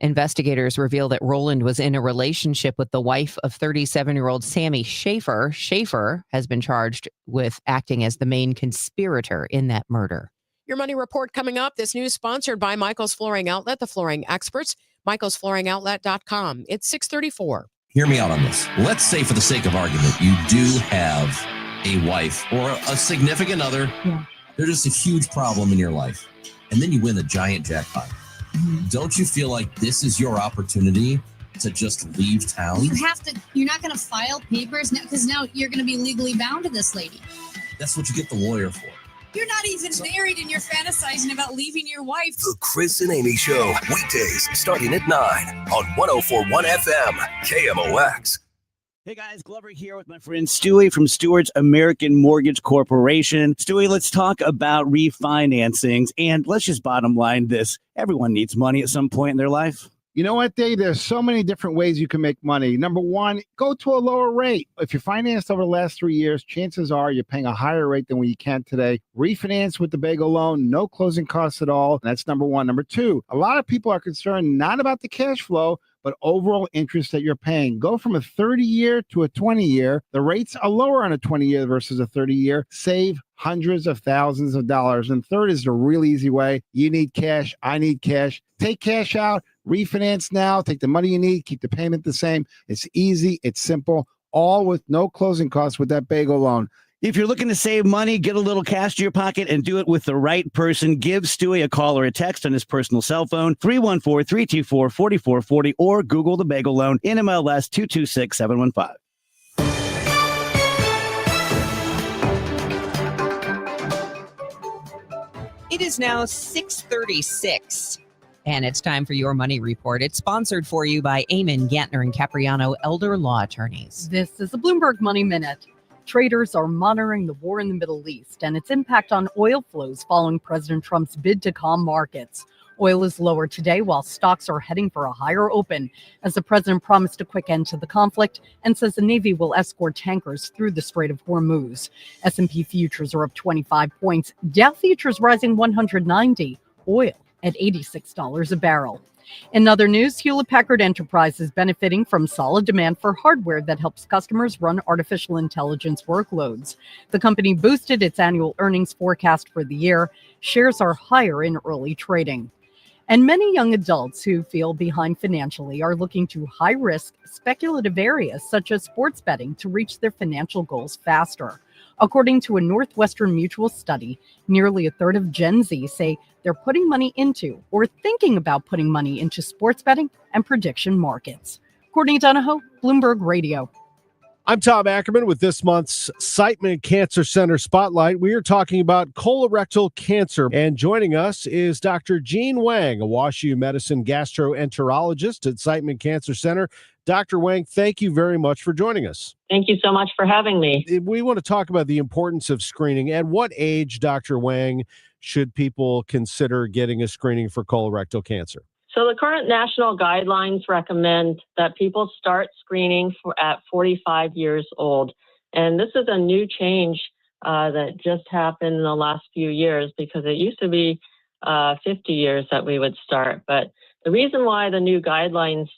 Investigators reveal that Rowland was in a relationship with the wife of 37-year-old Sammy Schaefer. Schaefer has been charged with acting as the main conspirator in that murder. Your money report coming up. This news sponsored by Michael's Flooring Outlet, the flooring experts, michaelsflooringoutlet.com. It's 6:34. Hear me out on this. Let's say, for the sake of argument, you do have a wife or a significant other. Yeah. There's just a huge problem in your life. And then you win a giant jackpot. Mm-hmm. Don't you feel like this is your opportunity to just leave town? You're not going to file papers now because now you're going to be legally bound to this lady. That's what you get the lawyer for. You're not even married and you're fantasizing about leaving your wife. The Chris and Amy Show, weekdays starting at 9 on 104.1 FM, KMOX. Hey guys, Glover here with my friend Stewie from Stewart's American Mortgage Corporation. Stewie, let's talk about refinancings, and let's just bottom line this. Everyone needs money at some point in their life. You know what, Dave? There's so many different ways you can make money. Number one, go to a lower rate. If you're financed over the last 3 years, chances are you're paying a higher rate than what you can today. Refinance with the bagel loan, no closing costs at all. That's number one. Number two, a lot of people are concerned not about the cash flow, but overall interest that you're paying. Go from a 30-year to a 20-year. The rates are lower on a 20-year versus a 30-year. Save hundreds of thousands of dollars. And third is the really easy way. You need cash. I need cash. Take cash out. Refinance now. Take the money you need. Keep the payment the same. It's easy. It's simple. All with no closing costs with that bagel loan. If you're looking to save money, get a little cash to your pocket, and do it with the right person, give Stewie a call or a text on his personal cell phone, 314-324-4440, or Google the bagel loan, NMLS 226715. It is now 6:36. And it's time for your money report. It's sponsored for you by Eamon, Gantner, and Capriano Elder Law Attorneys. This is a Bloomberg Money Minute. Traders are monitoring the war in the Middle East and its impact on oil flows following President Trump's bid to calm markets. Oil is lower today while stocks are heading for a higher open as the president promised a quick end to the conflict and says the Navy will escort tankers through the Strait of Hormuz. S&P futures are up 25 points. Dow futures rising 190. Oil at $86 a barrel. In other news, Hewlett-Packard Enterprise is benefiting from solid demand for hardware that helps customers run artificial intelligence workloads. The company boosted its annual earnings forecast for the year. Shares are higher in early trading. And many young adults who feel behind financially are looking to high-risk, speculative areas such as sports betting to reach their financial goals faster. According to a Northwestern Mutual study, nearly a third of Gen Z say they're putting money into or thinking about putting money into sports betting and prediction markets. Courtney Donahoe, Bloomberg Radio. I'm Tom Ackerman with this month's Siteman Cancer Center Spotlight. We are talking about colorectal cancer, and joining us is Dr. Jean Wang, a WashU Medicine gastroenterologist at Siteman Cancer Center. Dr. Wang, thank you very much for joining us. Thank you so much for having me. We want to talk about the importance of screening. At what age, Dr. Wang, should people consider getting a screening for colorectal cancer? So the current national guidelines recommend that people start screening at 45 years old. And this is a new change that just happened in the last few years because it used to be 50 years that we would start. But the reason why the new guidelines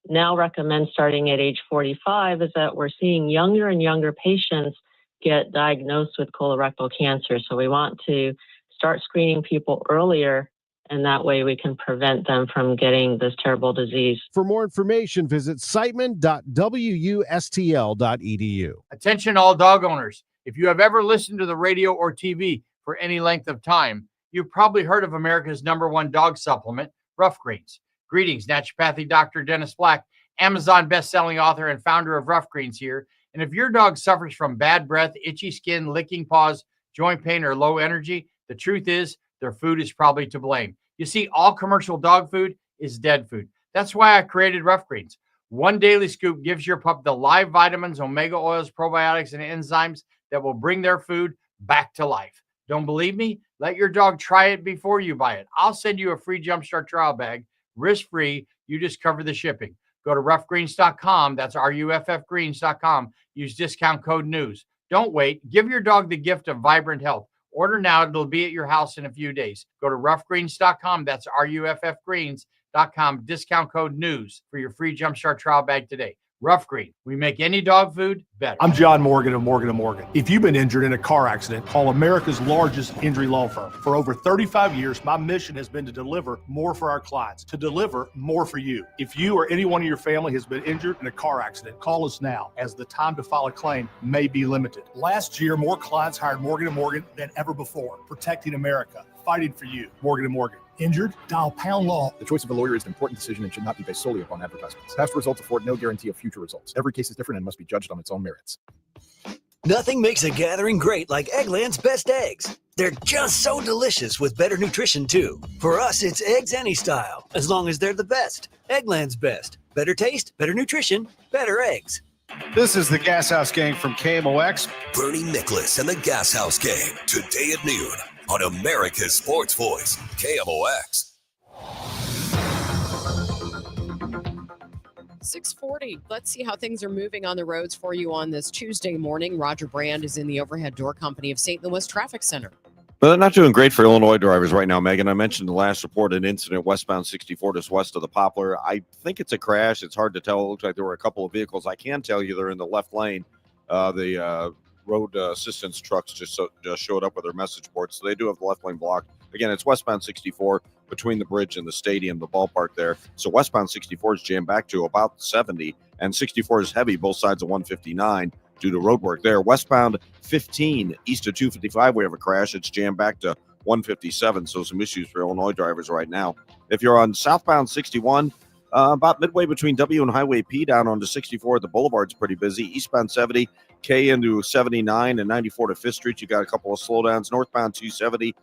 now recommend starting at age 45 is that we're seeing younger and younger patients get diagnosed with colorectal cancer. So we want to start screening people earlier, and that way we can prevent them from getting this terrible disease. For more information, visit siteman.wustl.edu. Attention all dog owners. If you have ever listened to the radio or TV for any length of time, you've probably heard of America's #1 dog supplement, Rough Greens. Greetings, naturopathic Dr. Dennis Black, Amazon best-selling author and founder of Rough Greens here. And if your dog suffers from bad breath, itchy skin, licking paws, joint pain, or low energy, The truth is, their food is probably to blame. You see, all commercial dog food is dead food. That's why I created Rough Greens. One daily scoop gives your pup the live vitamins, omega oils, probiotics, and enzymes that will bring their food back to life. Don't believe me? Let your dog try it before you buy it. I'll send you a free Jumpstart trial bag, risk-free. You just cover the shipping. Go to roughgreens.com. That's ruffgreens.com. Use discount code NEWS. Don't wait. Give your dog the gift of vibrant health. Order now. It'll be at your house in a few days. Go to roughgreens.com. That's ruffgreens.com. Discount code NEWS for your free Jumpstart trial bag today. Rough Green. We make any dog food better. I'm John Morgan of Morgan & Morgan. If you've been injured in a car accident, call America's largest injury law firm. For over 35 years, my mission has been to deliver more for our clients, to deliver more for you. If you or anyone in your family has been injured in a car accident, call us now, as the time to file a claim may be limited. Last year, more clients hired Morgan & Morgan than ever before, protecting America, fighting for you. Morgan & Morgan. Injured? Dial pound law. The choice of a lawyer is an important decision and should not be based solely upon advertisements. Past results afford no guarantee of future results. Every case is different and must be judged on its own merits. Nothing makes a gathering great like Eggland's best eggs. They're just so delicious with better nutrition, too. For us, it's eggs any style, as long as they're the best. Eggland's best. Better taste, better nutrition, better eggs. This is the Gas House Gang from KMOX. Bernie Nicholas and the Gas House Gang, today at noon on America's Sports Voice, KMOX. 6:40. Let's see how things are moving on the roads for you on this Tuesday morning. Roger Brand is in the overhead door company of St. Louis Traffic Center. Well, they're not doing great for Illinois drivers right now, Megan. I mentioned the last reported incident westbound 64 just west of the Poplar. I think it's a crash. It's hard to tell. It looks like there were a couple of vehicles. I can tell you they're in the left lane. The road assistance trucks just showed up with their message boards, so they do have the left lane blocked. Again, it's westbound 64 between the bridge and the stadium, the ballpark there. So westbound 64 is jammed back to about 70, and 64 is heavy both sides of 159 due to road work there. Westbound 15 east of 255, we have a crash. It's jammed back to 157, so some issues for Illinois drivers right now. If you're on southbound 61, about midway between W and Highway P down onto 64, the boulevard's pretty busy. Eastbound 70, K into 79 and 94 to 5th Street, you got a couple of slowdowns. Northbound 270,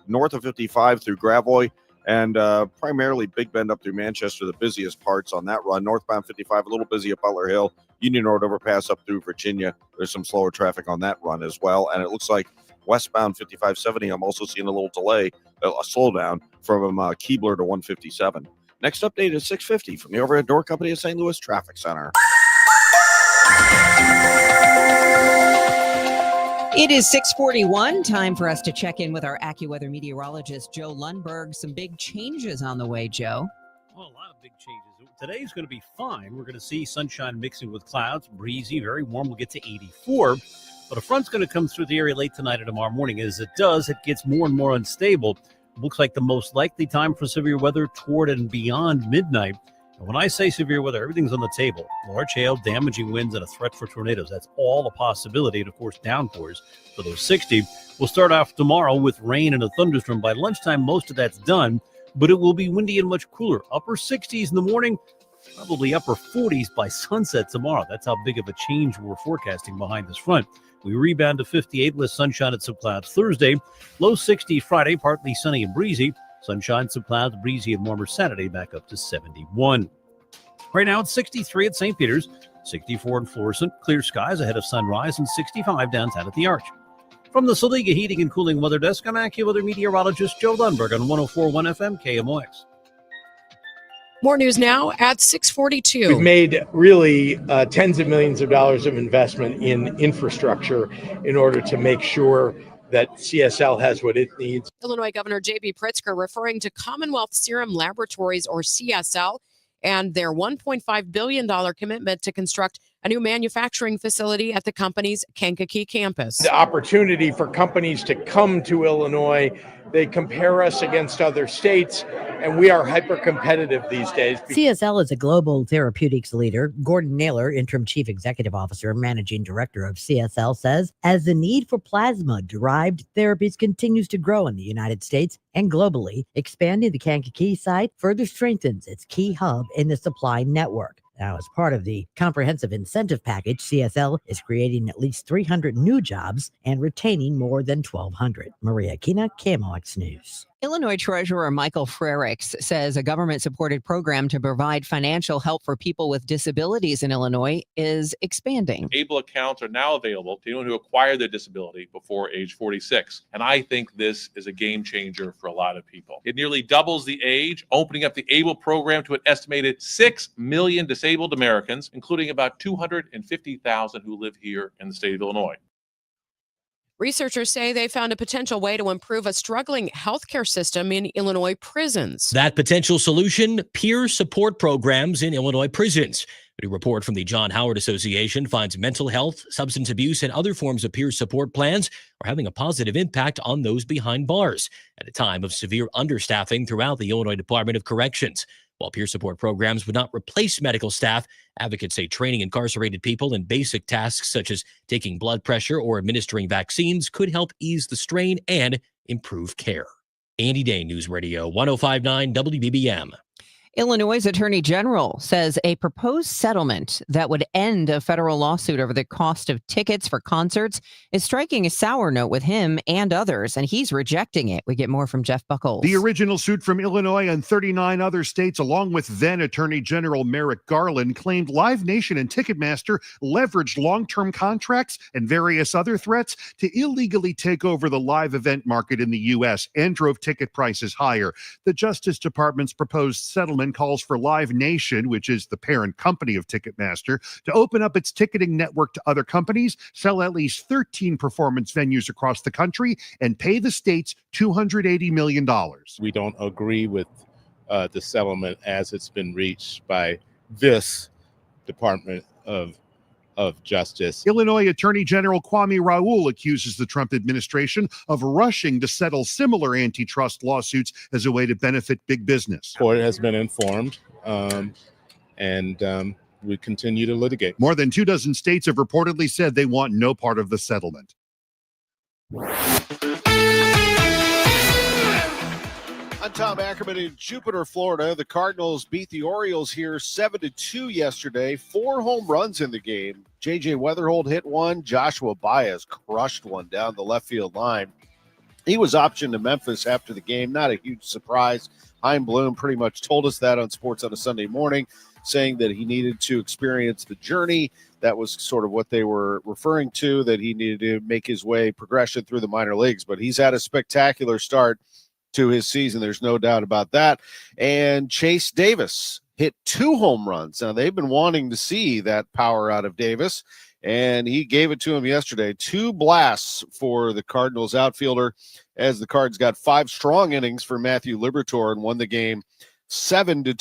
north of 55 through Gravois, and primarily Big Bend up through Manchester, the busiest parts on that run. Northbound 55, a little busy at Butler Hill. Union Road overpass up through Virginia. There's some slower traffic on that run as well. And it looks like westbound 5570, I'm also seeing a little delay, a slowdown from Keebler to 157. Next update is 6:50 from the overhead door company of St. Louis Traffic Center. It is 6:41. Time for us to check in with our AccuWeather meteorologist, Joe Lundberg. Some big changes on the way, Joe. Well, a lot of big changes. Today's going to be fine. We're going to see sunshine mixing with clouds, breezy, very warm. We'll get to 84. But a front's going to come through the area late tonight or tomorrow morning. As it does, it gets more and more unstable. Looks like the most likely time for severe weather toward and beyond midnight. And when I say severe weather, everything's on the table. Large hail, damaging winds, and a threat for tornadoes. That's all a possibility. And, of course, downpours for those 60. We'll start off tomorrow with rain and a thunderstorm. By lunchtime, most of that's done, but it will be windy and much cooler. Upper 60s in the morning, probably upper 40s by sunset tomorrow. That's how big of a change we're forecasting behind this front. We rebound to 58 with sunshine and some clouds Thursday. Low 60s Friday, partly sunny and breezy. Sunshine, some clouds, breezy and warmer Saturday, back up to 71. Right now it's 63 at St. Peter's, 64 in Florissant, clear skies ahead of sunrise, and 65 downtown at the Arch. From the Saliga Heating and Cooling Weather Desk, I'm AccuWeather meteorologist Joe Lundberg on 104.1 FM KMOX. More news now at 6:42. We've made really tens of millions of dollars of investment in infrastructure in order to make sure that CSL has what it needs. Illinois Governor J.B. Pritzker referring to Commonwealth Serum Laboratories, or CSL, and their $1.5 billion commitment to construct a new manufacturing facility at the company's Kankakee campus. The opportunity for companies to come to Illinois, they compare us against other states, and we are hyper-competitive these days. CSL is a global therapeutics leader. Gordon Naylor, Interim Chief Executive Officer and Managing Director of CSL, says, as the need for plasma-derived therapies continues to grow in the United States and globally, expanding the Kankakee site further strengthens its key hub in the supply network. Now, as part of the comprehensive incentive package, CSL is creating at least 300 new jobs and retaining more than 1,200. Maria Kina, KMOX News. Illinois Treasurer Michael Frericks says a government-supported program to provide financial help for people with disabilities in Illinois is expanding. ABLE accounts are now available to anyone who acquired their disability before age 46. And I think this is a game changer for a lot of people. It nearly doubles the age, opening up the ABLE program to an estimated 6 million disabled Americans, including about 250,000 who live here in the state of Illinois. Researchers say they found a potential way to improve a struggling healthcare system in Illinois prisons. That potential solution, peer support programs in Illinois prisons. A new report from the John Howard Association finds mental health, substance abuse, and other forms of peer support plans are having a positive impact on those behind bars at a time of severe understaffing throughout the Illinois Department of Corrections. While peer support programs would not replace medical staff, advocates say training incarcerated people in basic tasks such as taking blood pressure or administering vaccines could help ease the strain and improve care. Andy Day, News Radio 105.9 WBBM. Illinois' Attorney General says a proposed settlement that would end a federal lawsuit over the cost of tickets for concerts is striking a sour note with him and others, and he's rejecting it. We get more from Jeff Buckles. The original suit from Illinois and 39 other states, along with then Attorney General Merrick Garland, claimed Live Nation and Ticketmaster leveraged long-term contracts and various other threats to illegally take over the live event market in the U.S. and drove ticket prices higher. The Justice Department's proposed settlement calls for Live Nation, which is the parent company of Ticketmaster, to open up its ticketing network to other companies, sell at least 13 performance venues across the country, and pay the states $280 million. We don't agree with the settlement as it's been reached by this Department of Justice. Illinois Attorney General Kwame Raoul accuses the Trump administration of rushing to settle similar antitrust lawsuits as a way to benefit big business. Court has been informed, and we continue to litigate. More than 24 states have reportedly said they want no part of the settlement. I'm Tom Ackerman in Jupiter, Florida. The Cardinals beat the Orioles here 7-2 yesterday. 4 home runs in the game. J.J. Weatherhold hit one. Joshua Baez crushed one down the left field line. He was optioned to Memphis after the game. Not a huge surprise. Chaim Bloom pretty much told us that on Sports on a Sunday Morning, saying that he needed to experience the journey. That was sort of what they were referring to, that he needed to make his way progression through the minor leagues. But he's had a spectacular start to his season. There's no doubt about that. And Chase Davis hit 2 home runs. Now, they've been wanting to see that power out of Davis, and he gave it to him yesterday. 2 blasts for the Cardinals outfielder as the Cards got 5 strong innings for Matthew Liberatore and won the game 7-2.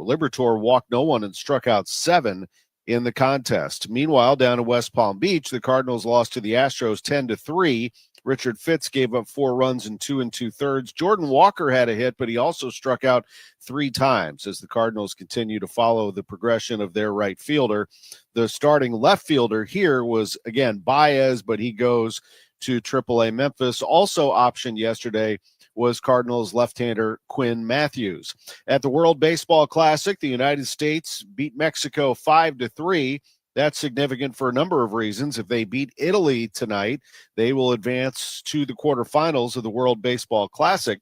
Liberatore walked no one and struck out 7 in the contest. Meanwhile, down in West Palm Beach, the Cardinals lost to the Astros 10-3. Richard Fitz gave up 4 runs in 2 2/3. Jordan Walker had a hit, but he also struck out 3 times as the Cardinals continue to follow the progression of their right fielder. The starting left fielder here was, again, Baez, but he goes to AAA Memphis. Also optioned yesterday was Cardinals left-hander Quinn Matthews. At the World Baseball Classic, the United States beat Mexico 5-3. That's significant for a number of reasons. If they beat Italy tonight, they will advance to the quarterfinals of the World Baseball Classic.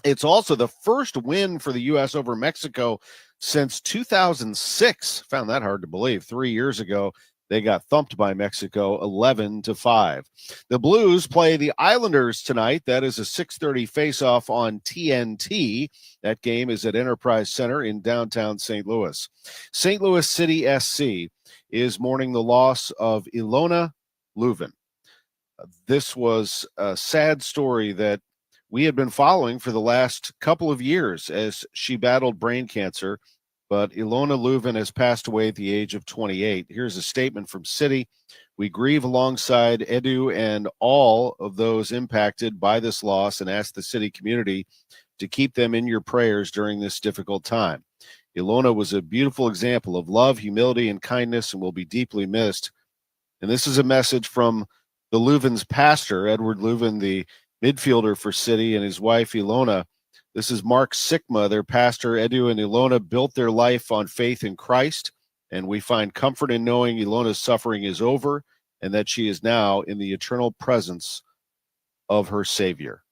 It's also the first win for the U.S. over Mexico since 2006. Found that hard to believe. 3 years ago, they got thumped by Mexico 11-5. The Blues play the Islanders tonight. That is a 6:30 face-off on TNT. That game is at Enterprise Center in downtown St. Louis. St. Louis City SC is mourning the loss of Ilona Leuven. This was a sad story that we had been following for the last couple of years as she battled brain cancer, but Ilona Leuven has passed away at the age of 28. Here's a statement from City. We grieve alongside Edu and all of those impacted by this loss and ask the City community to keep them in your prayers during this difficult time. Ilona was a beautiful example of love, humility, and kindness and will be deeply missed. And this is a message from the Leuven's pastor, Edward Leuven, the midfielder for City, and his wife, Ilona. This is Mark Sikma, their pastor. Edu and Ilona built their life on faith in Christ. And we find comfort in knowing Ilona's suffering is over and that she is now in the eternal presence of her Savior.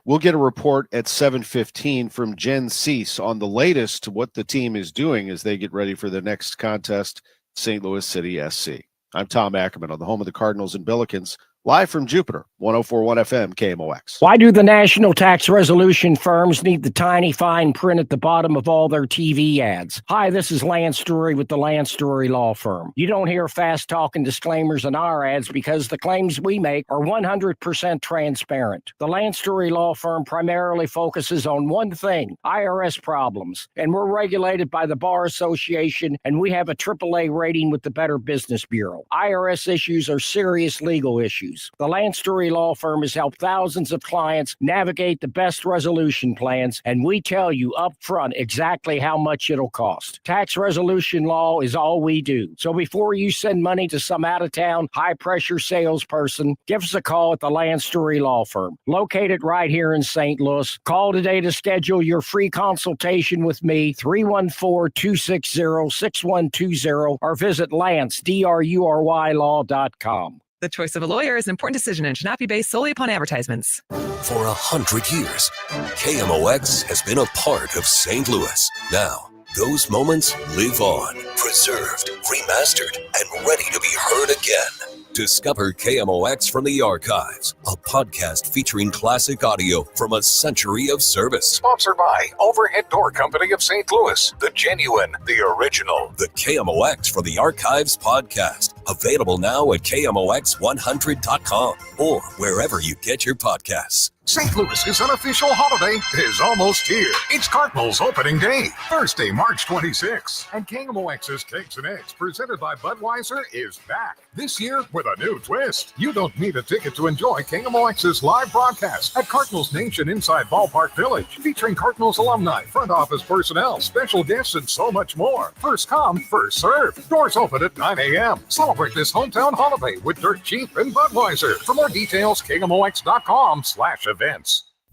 We'll get a report at 7:15 from Jen Cease on the latest, what the team is doing as they get ready for the next contest, St. Louis City SC. I'm Tom Ackerman on the home of the Cardinals and Billikens, live from Jupiter, 104.1 FM KMOX. Why do the national tax resolution firms need the tiny fine print at the bottom of all their TV ads? Hi, this is Lance Story with the Lance Story Law Firm. You don't hear fast-talking disclaimers in our ads because the claims we make are 100% transparent. The Lance Story Law Firm primarily focuses on one thing, IRS problems, and we're regulated by the Bar Association, and we have a AAA rating with the Better Business Bureau. IRS issues are serious legal issues. The Lance Story Law Firm has helped thousands of clients navigate the best resolution plans, and we tell you up front exactly how much it'll cost. Tax resolution law is all we do. So before you send money to some out-of-town, high-pressure salesperson, give us a call at the Lance Story Law Firm, located right here in St. Louis. Call today to schedule your free consultation with me, 314-260-6120, or visit LanceDruryLaw.com. The choice of a lawyer is an important decision and should not be based solely upon advertisements. For 100 years, KMOX has been a part of St. Louis. Now, those moments live on, preserved, remastered, and ready to be heard again. Discover KMOX from the Archives, a podcast featuring classic audio from a century of service. Sponsored by Overhead Door Company of St. Louis, the genuine, the original. The KMOX from the Archives podcast, available now at KMOX100.com or wherever you get your podcasts. St. Louis's unofficial holiday is almost here. It's Cardinals opening day, Thursday, March 26th. And KMOX's Cakes and Eggs, presented by Budweiser, is back. This year with a new twist. You don't need a ticket to enjoy KMOX's live broadcast at Cardinals Nation inside Ballpark Village, featuring Cardinals alumni, front office personnel, special guests, and so much more. First come, first serve. Doors open at 9 a.m. Celebrate this hometown holiday with Dirt Cheap and Budweiser. For more details, KMOX.com/events.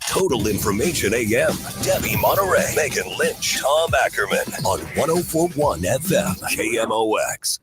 Total Information AM, Debbie Monterrey, Megan Lynch, Tom Ackerman on 104.1 FM KMOX.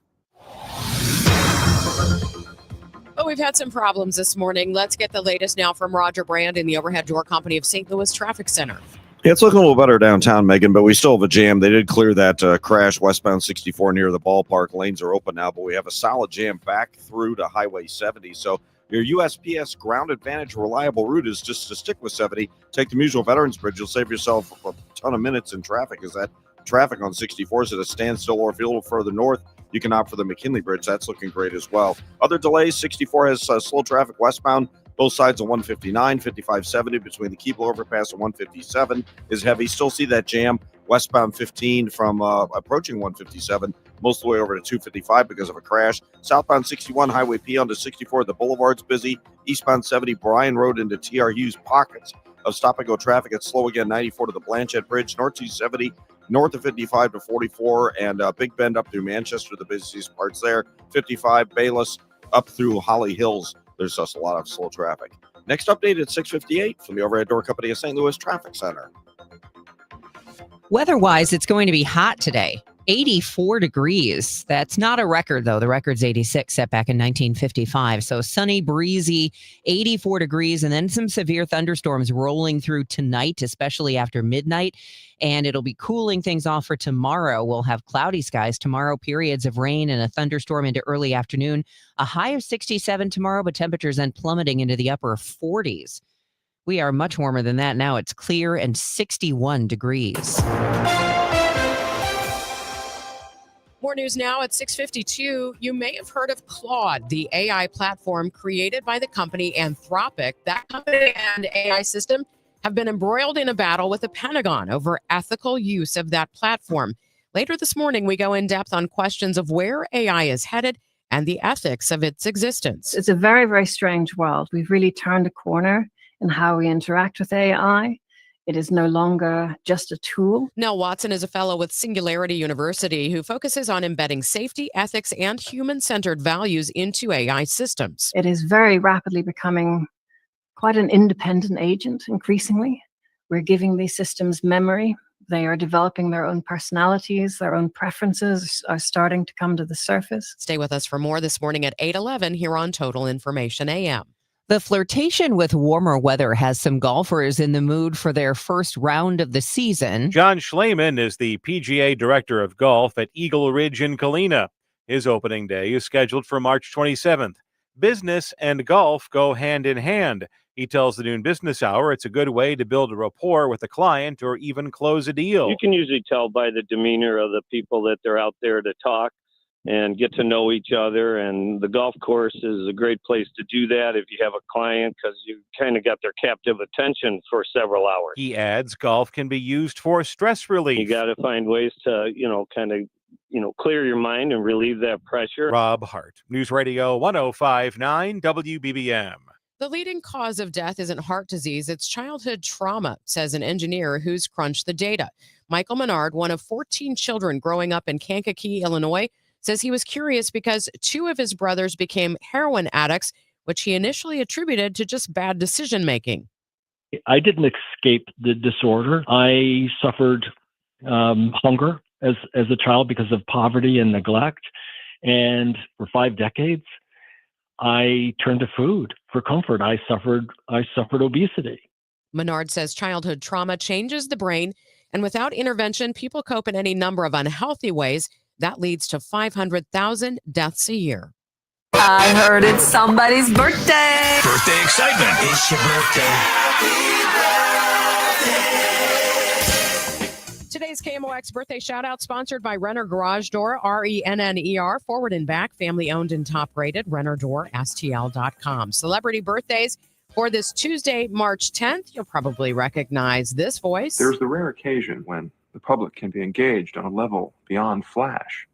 Oh, we've had some problems this morning. Let's get the latest now from Roger Brand in the Overhead Door Company of St. Louis Traffic Center. Yeah, it's looking a little better downtown, Megan, but we still have a jam. They did clear that crash westbound 64 near the ballpark. Lanes are open now, but we have a solid jam back through to Highway 70. So your USPS Ground Advantage reliable route is just to stick with 70. Take the Musial Veterans Bridge. You'll save yourself a ton of minutes in traffic. Is that traffic on 64 is at a standstill, or if you're a little further north, you can opt for the McKinley Bridge. That's looking great as well. Other delays, 64 has slow traffic westbound. Both sides of 159, 5570 between the Keebler overpass and 157 is heavy. Still see that jam westbound 15 from approaching 157 most of the way over to 255 because of a crash. Southbound 61 Highway P onto 64. The boulevard's busy. Eastbound 70 Bryan Road into TR Hughes pockets of stop-and-go traffic. It's slow again 94 to the Blanchette Bridge. North 270 north of 55 to 44 and Big Bend up through Manchester, the busiest parts there. 55 Bayless up through Holly Hills. There's just a lot of slow traffic. Next update at 6:58 from the Overhead Door Company of St. Louis Traffic Center. Weather-wise, it's going to be hot today. 84 degrees. That's not a record, though. The record's 86, set back in 1955. So sunny, breezy, 84 degrees, and then some severe thunderstorms rolling through tonight, especially after midnight. And it'll be cooling things off for tomorrow. We'll have cloudy skies tomorrow, periods of rain and a thunderstorm into early afternoon. A high of 67 tomorrow, but temperatures then plummeting into the upper 40s. We are much warmer than that now. It's clear and 61 degrees. More news now at 6:52. You may have heard of Claude, the AI platform created by the company Anthropic. That company and AI system have been embroiled in a battle with the Pentagon over ethical use of that platform. Later this morning, we go in depth on questions of where AI is headed and the ethics of its existence. It's a very, very strange world. We've really turned a corner in how we interact with AI. It is no longer just a tool. Nell Watson is a fellow with Singularity University who focuses on embedding safety, ethics, and human-centered values into AI systems. It is very rapidly becoming quite an independent agent, increasingly. We're giving these systems memory. They are developing their own personalities, their own preferences are starting to come to the surface. Stay with us for more this morning at 8:11 here on Total Information AM. The flirtation with warmer weather has some golfers in the mood for their first round of the season. John Schleman is the PGA Director of Golf at Eagle Ridge in Colina. His opening day is scheduled for March 27th. Business and golf go hand in hand. He tells the Noon Business Hour it's a good way to build a rapport with a client or even close a deal. You can usually tell by the demeanor of the people that they're out there to talk and get to know each other. And the golf course is a great place to do that if you have a client, because you kind of got their captive attention for several hours. He adds golf can be used for stress relief. You got to find ways to, clear your mind and relieve that pressure. Rob Hart, News Radio 105.9 WBBM. The leading cause of death isn't heart disease, it's childhood trauma, says an engineer who's crunched the data. Michael Menard, one of 14 children growing up in Kankakee, Illinois, says he was curious because 2 of his brothers became heroin addicts, which he initially attributed to just bad decision making. I didn't escape the disorder. I suffered hunger as a child because of poverty and neglect. And for 5 decades, I turned to food for comfort. I suffered obesity. Menard says childhood trauma changes the brain, and without intervention, people cope in any number of unhealthy ways. That leads to 500,000 deaths a year. I heard it's somebody's birthday. Birthday excitement. It's your birthday. Today's KMOX birthday shout out sponsored by Renner Garage Door, RENNER, forward and back, family owned and top rated, RennerDoorSTL.com. Celebrity birthdays for this Tuesday, March 10th. You'll probably recognize this voice. There's the rare occasion when the public can be engaged on a level beyond flash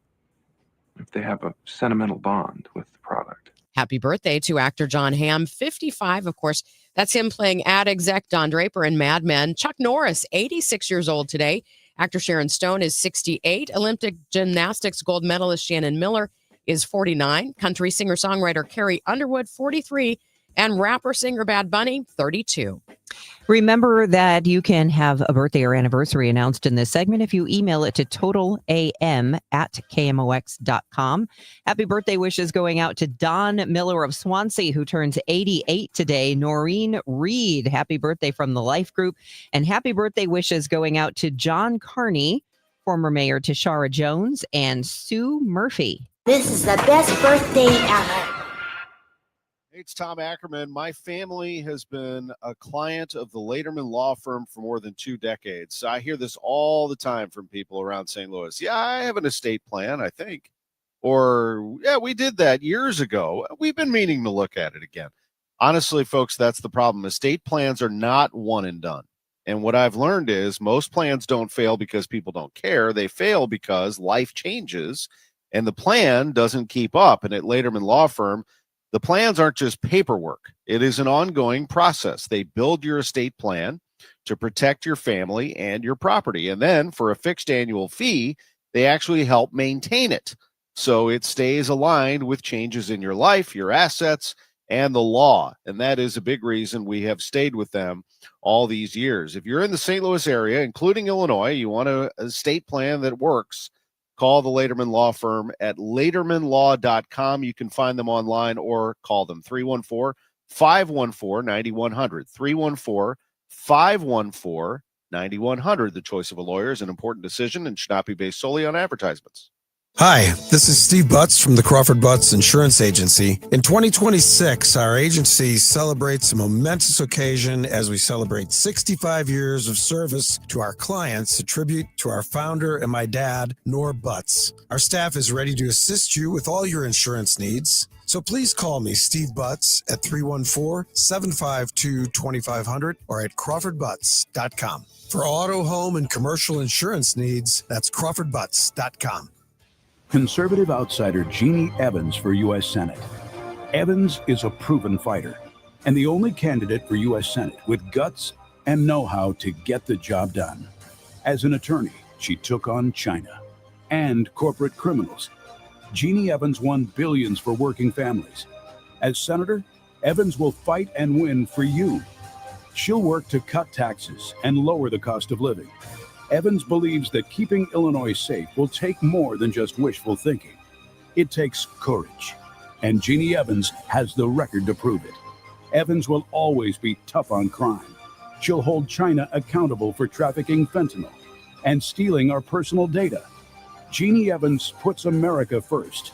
if they have a sentimental bond with the product. Happy birthday to actor John Hamm, 55. Of course, that's him playing ad exec Don Draper in Mad Men. Chuck Norris, 86 years old today. Actor Sharon Stone is 68. Olympic gymnastics gold medalist Shannon Miller is 49. Country singer-songwriter Carrie Underwood, 43. And rapper-singer Bad Bunny, 32. Remember that you can have a birthday or anniversary announced in this segment if you email it to totalam@kmox.com. Happy birthday wishes going out to Don Miller of Swansea, who turns 88 today. Noreen Reed, happy birthday from the Life Group. And happy birthday wishes going out to John Carney, former Mayor Tashara Jones, and Sue Murphy. This is the best birthday ever. It's Tom Ackerman. My family has been a client of the Laterman Law Firm for more than 2 decades. I hear this all the time from people around St. Louis. Yeah, I have an estate plan, I think. Or, yeah, we did that years ago. We've been meaning to look at it again. Honestly, folks, that's the problem. Estate plans are not one and done. And what I've learned is most plans don't fail because people don't care. They fail because life changes and the plan doesn't keep up. And at Laterman Law Firm, the plans aren't just paperwork. It is an ongoing process. They build your estate plan to protect your family and your property. And then for a fixed annual fee, they actually help maintain it. So it stays aligned with changes in your life, your assets, and the law. And that is a big reason we have stayed with them all these years. If you're in the St. Louis area, including Illinois, you want an estate plan that works, call the Laterman Law Firm at latermanlaw.com. You can find them online or call them 314-514-9100. 314-514-9100. The choice of a lawyer is an important decision and should not be based solely on advertisements. Hi, this is Steve Butts from the Crawford Butts Insurance Agency. In 2026, our agency celebrates a momentous occasion as we celebrate 65 years of service to our clients, a tribute to our founder and my dad, Nor Butts. Our staff is ready to assist you with all your insurance needs. So please call me, Steve Butts, at 314-752-2500 or at crawfordbutts.com. For auto, home, and commercial insurance needs, that's crawfordbutts.com. Conservative outsider Jeannie Evans for U.S. Senate. Evans is a proven fighter and the only candidate for U.S. Senate with guts and know-how to get the job done. As an attorney, she took on China and corporate criminals. Jeannie Evans won billions for working families. As senator, Evans will fight and win for you. She'll work to cut taxes and lower the cost of living. Evans believes that keeping Illinois safe will take more than just wishful thinking. It takes courage, and Jeannie Evans has the record to prove it. Evans will always be tough on crime. She'll hold China accountable for trafficking fentanyl and stealing our personal data. Jeannie Evans puts America first.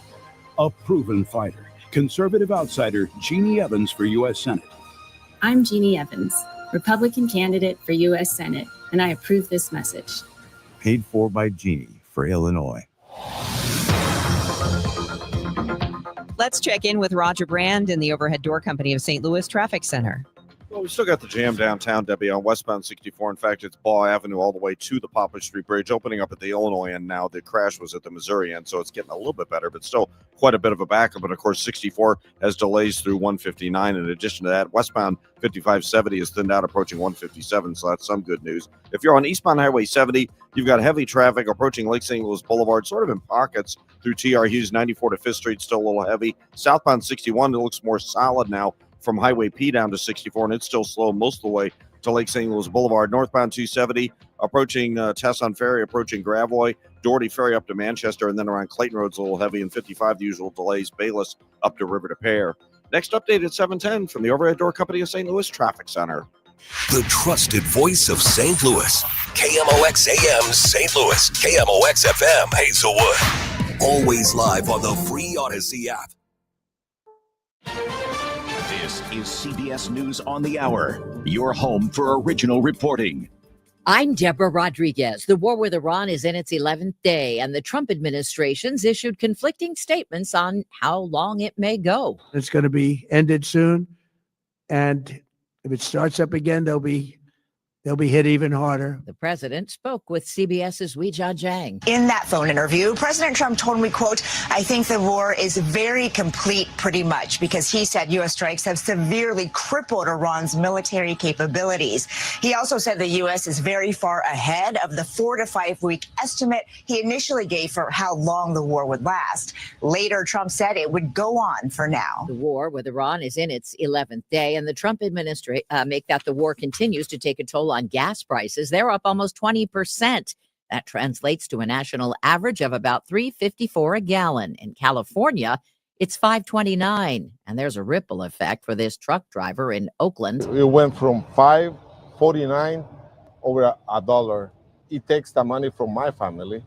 A proven fighter. Conservative outsider Jeannie Evans for U.S. Senate. I'm Jeannie Evans, Republican candidate for U.S. Senate, and I approve this message. Paid for by Jeannie for Illinois. Let's check in with Roger Brand in the Overhead Door Company of St. Louis Traffic Center. Well, we still got the jam downtown, Debbie, on westbound 64. In fact, it's Ball Avenue all the way to the Poplar Street Bridge, opening up at the Illinois end now. The crash was at the Missouri end, so it's getting a little bit better, but still quite a bit of a backup. But, of course, 64 has delays through 159. In addition to that, westbound 5570 is thinned out approaching 157, so that's some good news. If you're on eastbound Highway 70, you've got heavy traffic approaching Lake St. Louis Boulevard, sort of in pockets through T.R. Hughes. 94 to 5th Street, still a little heavy. Southbound 61, it looks more solid now from Highway P down to 64, and it's still slow most of the way to Lake St. Louis Boulevard. Northbound 270, approaching Tesson Ferry, approaching Gravois, Doherty Ferry up to Manchester, and then around Clayton Road's a little heavy, and 55, the usual delays, Bayless up to River to Pear. Next update at 7:10 from the Overhead Door Company of St. Louis Traffic Center. The trusted voice of St. Louis. KMOX AM St. Louis. KMOX FM Hazelwood. Always live on the free Odyssey app. This is CBS News on the Hour, your home for original reporting. I'm Deborah Rodriguez. The war with Iran is in its 11th day, and the Trump administration's issued conflicting statements on how long it may go. It's going to be ended soon, and if it starts up again, they'll be hit even harder. The president spoke with CBS's Weijia Jiang. In that phone interview, President Trump told me, quote, "I think the war is very complete pretty much," because he said U.S. strikes have severely crippled Iran's military capabilities. He also said the U.S. is very far ahead of the 4 to 5 week estimate he initially gave for how long the war would last. Later, Trump said it would go on for now. The war with Iran is in its 11th day, and the Trump administration make that the war continues to take a toll on gas prices. They're up almost 20%. That translates to a national average of about $3.54 a gallon. In California, it's $5.29, and there's a ripple effect for this truck driver in Oakland. It went from $5.49 over $1. It takes the money from my family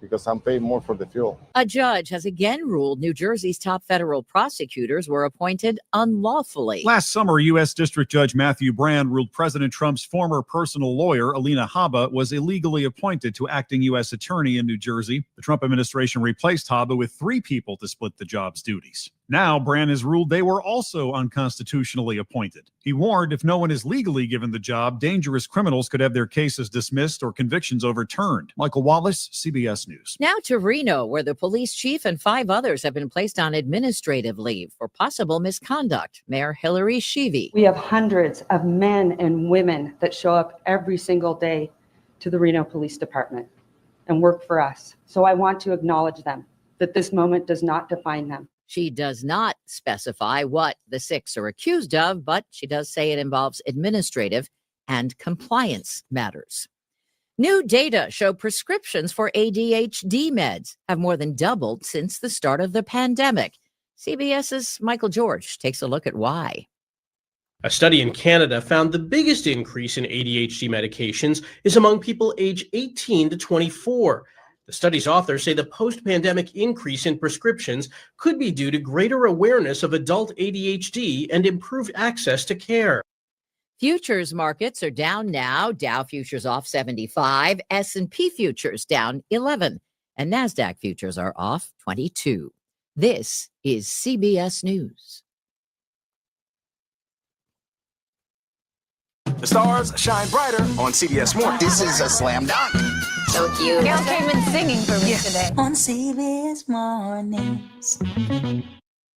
because I'm paying more for the fuel. A judge has again ruled New Jersey's top federal prosecutors were appointed unlawfully. Last summer, U.S. District Judge Matthew Brand ruled President Trump's former personal lawyer, Alina Habba, was illegally appointed to acting U.S. attorney in New Jersey. The Trump administration replaced Habba with 3 people to split the job's duties. Now, Brand has ruled they were also unconstitutionally appointed. He warned if no one is legally given the job, dangerous criminals could have their cases dismissed or convictions overturned. Michael Wallace, CBS News. Now to Reno, where the police chief and 5 others have been placed on administrative leave for possible misconduct. Mayor Hillary Sheevy. We have hundreds of men and women that show up every single day to the Reno Police Department and work for us. So I want to acknowledge them, that this moment does not define them. She does not specify what the 6 are accused of, but she does say it involves administrative and compliance matters. New data show prescriptions for ADHD meds have more than doubled since the start of the pandemic. CBS's Michael George takes a look at why. A study in Canada found the biggest increase in ADHD medications is among people age 18 to 24. The study's authors say the post-pandemic increase in prescriptions could be due to greater awareness of adult ADHD and improved access to care. Futures markets are down now. Dow futures off 75, S&P futures down 11, and NASDAQ futures are off 22. This is CBS News. The stars shine brighter on CBS Mornings. This is a slam dunk. So cute. Gail came in singing for me today. On CBS Mornings.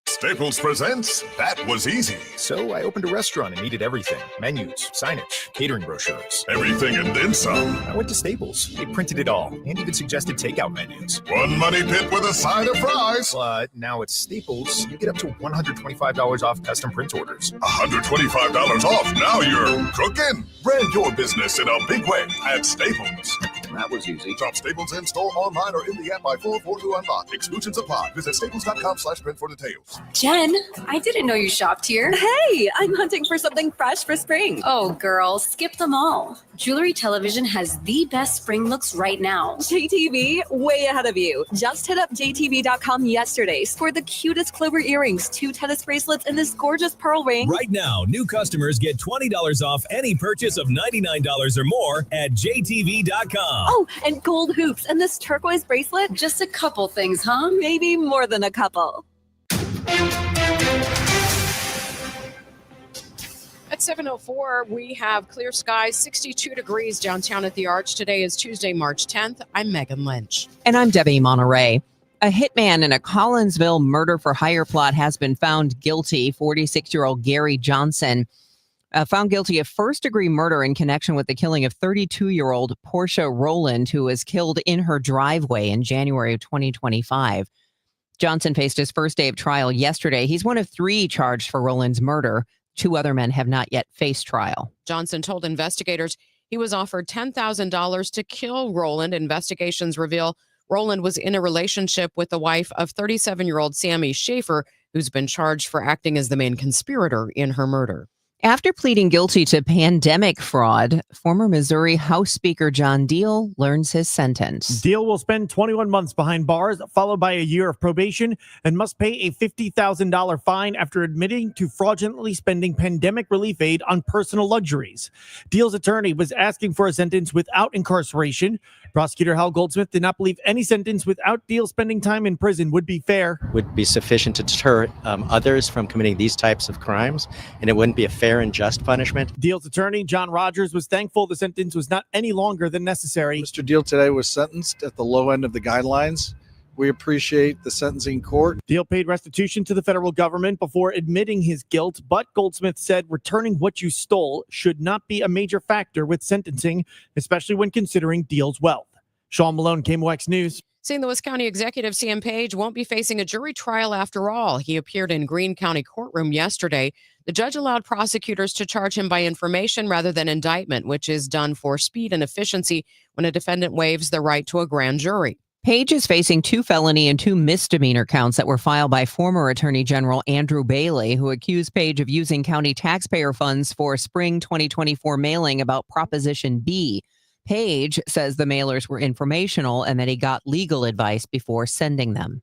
Staples presents That Was Easy. So I opened a restaurant and needed everything. Menus, signage, catering brochures. Everything and then some. I went to Staples. They printed it all and even suggested takeout menus. One money pit with a side of fries. But now at Staples, you get up to $125 off custom print orders. $125 off. Now you're cooking. Brand your business in a big way at Staples. That was easy. Shop Staples in store, online, or in the app by 442 Unlock. Exclusions apply. Visit staples.com/print for details. Jen, I didn't know you shopped here. Hey, I'm hunting for something fresh for spring. Oh, girl, skip them all. Jewelry Television has the best spring looks right now. JTV, way ahead of you. Just hit up JTV.com yesterday. Scored the cutest clover earrings, 2 tennis bracelets, and this gorgeous pearl ring. Right now, new customers get $20 off any purchase of $99 or more at JTV.com. Oh, and gold hoops and this turquoise bracelet. Just a couple things, huh? Maybe more than a couple. At 7:04, we have clear skies, 62 degrees downtown at the Arch. Today is Tuesday, March 10th. I'm Megan Lynch. And I'm Debbie Monterrey. A hitman in a Collinsville murder for hire plot has been found guilty. 46-year-old Gary Johnson found guilty of first-degree murder in connection with the killing of 32-year-old Portia Rowland, who was killed in her driveway in January of 2025. Johnson faced his first day of trial yesterday. He's one of 3 charged for Rowland's murder. 2 other men have not yet faced trial. Johnson told investigators he was offered $10,000 to kill Rowland. Investigations reveal Rowland was in a relationship with the wife of 37-year-old Sammy Schaefer, who's been charged for acting as the main conspirator in her murder. After pleading guilty to pandemic fraud, former Missouri House Speaker John Deal learns his sentence. Deal will spend 21 months behind bars, followed by a year of probation, and must pay a $50,000 fine after admitting to fraudulently spending pandemic relief aid on personal luxuries. Deal's attorney was asking for a sentence without incarceration. Prosecutor Hal Goldsmith did not believe any sentence without Deal spending time in prison would be fair. Would be sufficient to deter others from committing these types of crimes, and it wouldn't be a fair and just punishment. Deal's attorney, John Rogers, was thankful the sentence was not any longer than necessary. Mr. Deal today was sentenced at the low end of the guidelines. We appreciate the sentencing court. Deal paid restitution to the federal government before admitting his guilt, but Goldsmith said returning what you stole should not be a major factor with sentencing, especially when considering Deal's wealth. Sean Malone, KMOX News. St. Louis County Executive Sam Page won't be facing a jury trial after all. He appeared in Greene County courtroom yesterday. The judge allowed prosecutors to charge him by information rather than indictment, which is done for speed and efficiency when a defendant waives the right to a grand jury. Page is facing 2 felony and 2 misdemeanor counts that were filed by former Attorney General Andrew Bailey, who accused Page of using county taxpayer funds for spring 2024 mailing about Proposition B. Page says the mailers were informational and that he got legal advice before sending them.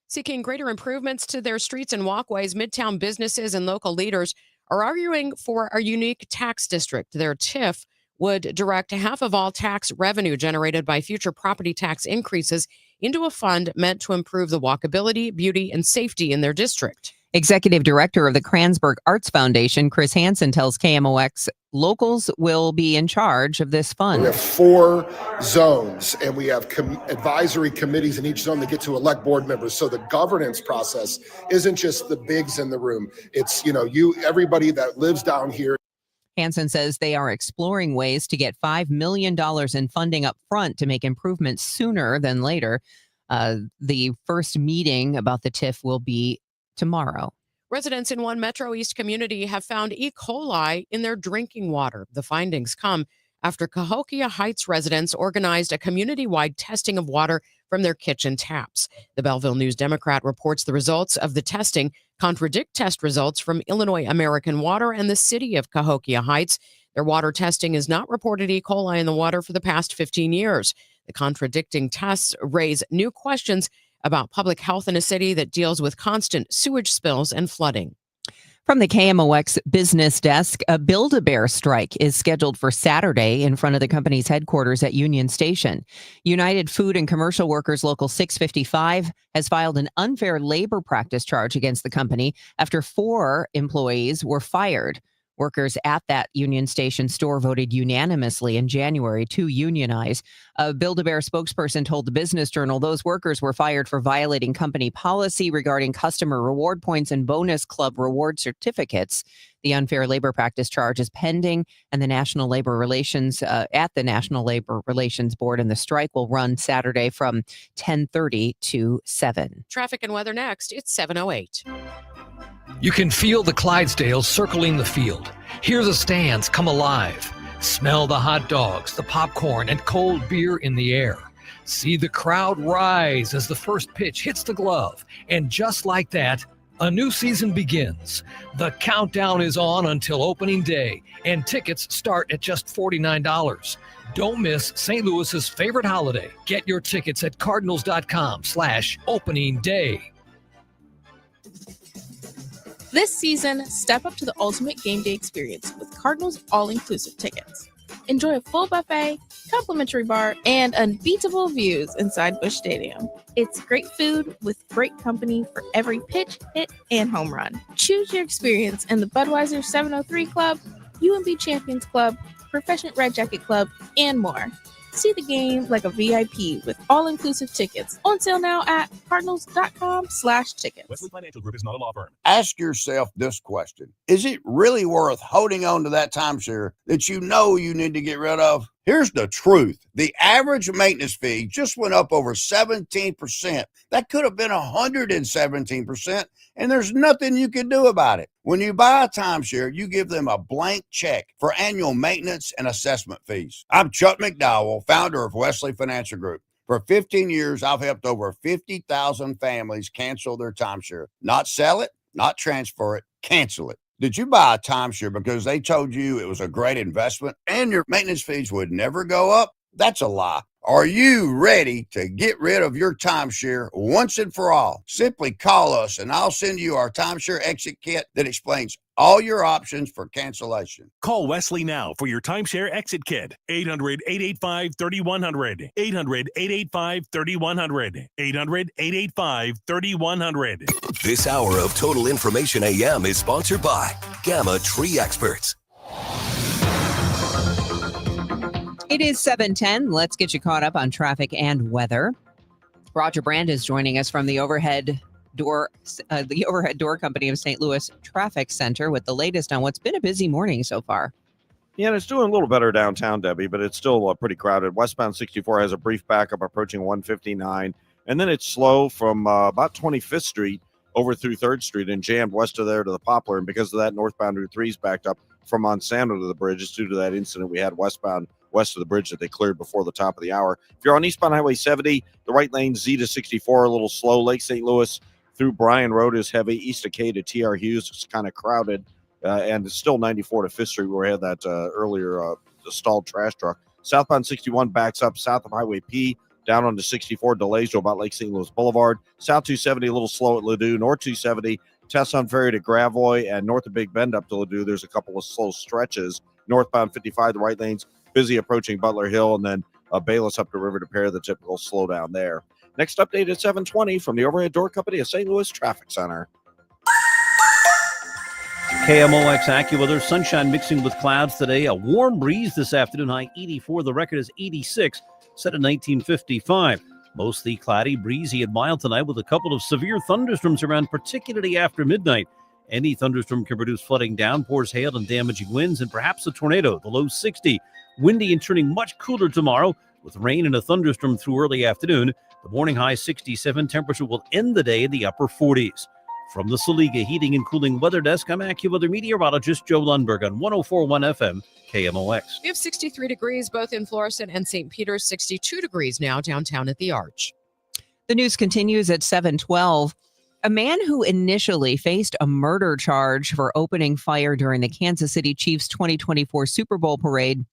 Seeking greater improvements to their streets and walkways, Midtown businesses and local leaders are arguing for a unique tax district. Their TIF would direct half of all tax revenue generated by future property tax increases into a fund meant to improve the walkability, beauty, and safety in their district. Executive Director of the Kranzberg Arts Foundation, Chris Hansen, tells KMOX locals will be in charge of this fund. We have 4 zones, and we have advisory committees in each zone that get to elect board members. So the governance process isn't just the bigs in the room. It's, everybody that lives down here. Hansen says they are exploring ways to get $5 million in funding up front to make improvements sooner than later. The first meeting about the TIF will be tomorrow. Residents in one Metro East community have found E. coli in their drinking water. The findings come after Cahokia Heights residents organized a community-wide testing of water from their kitchen taps. The Belleville News-Democrat reports the results of the testing contradict test results from Illinois American Water and the city of Cahokia Heights. Their water testing has not reported E. coli in the water for the past 15 years. The contradicting tests raise new questions about public health in a city that deals with constant sewage spills and flooding. From the KMOX business desk, a Build-A-Bear strike is scheduled for Saturday in front of the company's headquarters at Union Station. United Food and Commercial Workers Local 655 has filed an unfair labor practice charge against the company after 4 employees were fired. Workers at that Union Station store voted unanimously in January to unionize. A Build-A-Bear spokesperson told the Business Journal those workers were fired for violating company policy regarding customer reward points and bonus club reward certificates. The unfair labor practice charge is pending, and the National Labor Relations at the National Labor Relations Board, and the strike will run Saturday from 10:30 to 7. Traffic and weather next. It's 7:08. You can feel the Clydesdales circling the field. Hear the stands come alive. Smell the hot dogs, the popcorn, and cold beer in the air. See the crowd rise as the first pitch hits the glove. And just like that, a new season begins. The countdown is on until opening day, and tickets start at just $49. Don't miss St. Louis's favorite holiday. Get your tickets at cardinals.com/opening day. This season, step up to the ultimate game day experience with Cardinals all-inclusive tickets. Enjoy a full buffet, complimentary bar, and unbeatable views inside Busch Stadium. It's great food with great company for every pitch, hit, and home run. Choose your experience in the Budweiser 703 Club, UMB Champions Club, Professional Red Jacket Club, and more. See the game like a VIP with all-inclusive tickets. On sale now at cardinals.com/tickets. Wesley Financial Group is not a law firm. Ask yourself this question. Is it really worth holding on to that timeshare that you know you need to get rid of? Here's the truth. The average maintenance fee just went up over 17%. That could have been 117%, and there's nothing you can do about it. When you buy a timeshare, you give them a blank check for annual maintenance and assessment fees. I'm Chuck McDowell, founder of Wesley Financial Group. For 15 years, I've helped over 50,000 families cancel their timeshare. Not sell it, not transfer it, cancel it. Did you buy a timeshare because they told you it was a great investment and your maintenance fees would never go up? That's a lie. Are you ready to get rid of your timeshare once and for all? Simply call us and I'll send you our timeshare exit kit that explains all your options for cancellation. Call Wesley now for your timeshare exit kit. 800-885-3100. 800-885-3100. 800-885-3100. This hour of Total Information AM is sponsored by Gamma Tree Experts. It is 7:10. Let's get you caught up on traffic and weather. Roger Brand is joining us from the overhead door company of St. Louis Traffic Center with the latest on what's been a busy morning so far. Yeah, and it's doing a little better downtown, Debbie, but it's still pretty crowded. Westbound 64 has a brief backup approaching 159, and then it's slow from about 25th Street over through 3rd Street and jammed west of there to the Poplar, and because of that, northbound Route 3 is backed up from Monsanto to the bridge. It's due to that incident we had westbound west of the bridge that they cleared before the top of the hour. If you're on eastbound Highway 70, the right lane Z to 64 a little slow. Lake St. Louis through Bryan Road is heavy. East of K to TR Hughes is kind of crowded, and it's still 94 to 5th Street where we had that earlier stalled trash truck. Southbound 61 backs up south of Highway P down onto 64, delays to about Lake St. Louis Boulevard. South 270 a little slow at Ladue. North 270 Tesson Ferry to Gravois, and north of Big Bend up to Ladue. There's a couple of slow stretches. Northbound 55, the right lane's busy approaching Butler Hill, and then Bayless up to River to Pear, the typical slowdown there. Next update at 7:20 from the Overhead Door Company of St. Louis Traffic Center. KMOX AccuWeather, sunshine mixing with clouds today. A warm breeze this afternoon, high 84. The record is 86, set in 1955. Mostly cloudy, breezy, and mild tonight with a couple of severe thunderstorms around, particularly after midnight. Any thunderstorm can produce flooding, downpours, hail, and damaging winds, and perhaps a tornado. The low 60. Windy and turning much cooler tomorrow with rain and a thunderstorm through early afternoon. The morning high 67. Temperature will end the day in the upper 40s. From the Saliga Heating and Cooling Weather Desk, I'm AccuWeather meteorologist Joe Lundberg on 104.1 FM KMOX. We have 63 degrees both in Florissant and St. Peter's, 62 degrees now downtown at the Arch. The news continues at 7:12. A man who initially faced a murder charge for opening fire during the Kansas City Chiefs 2024 Super Bowl parade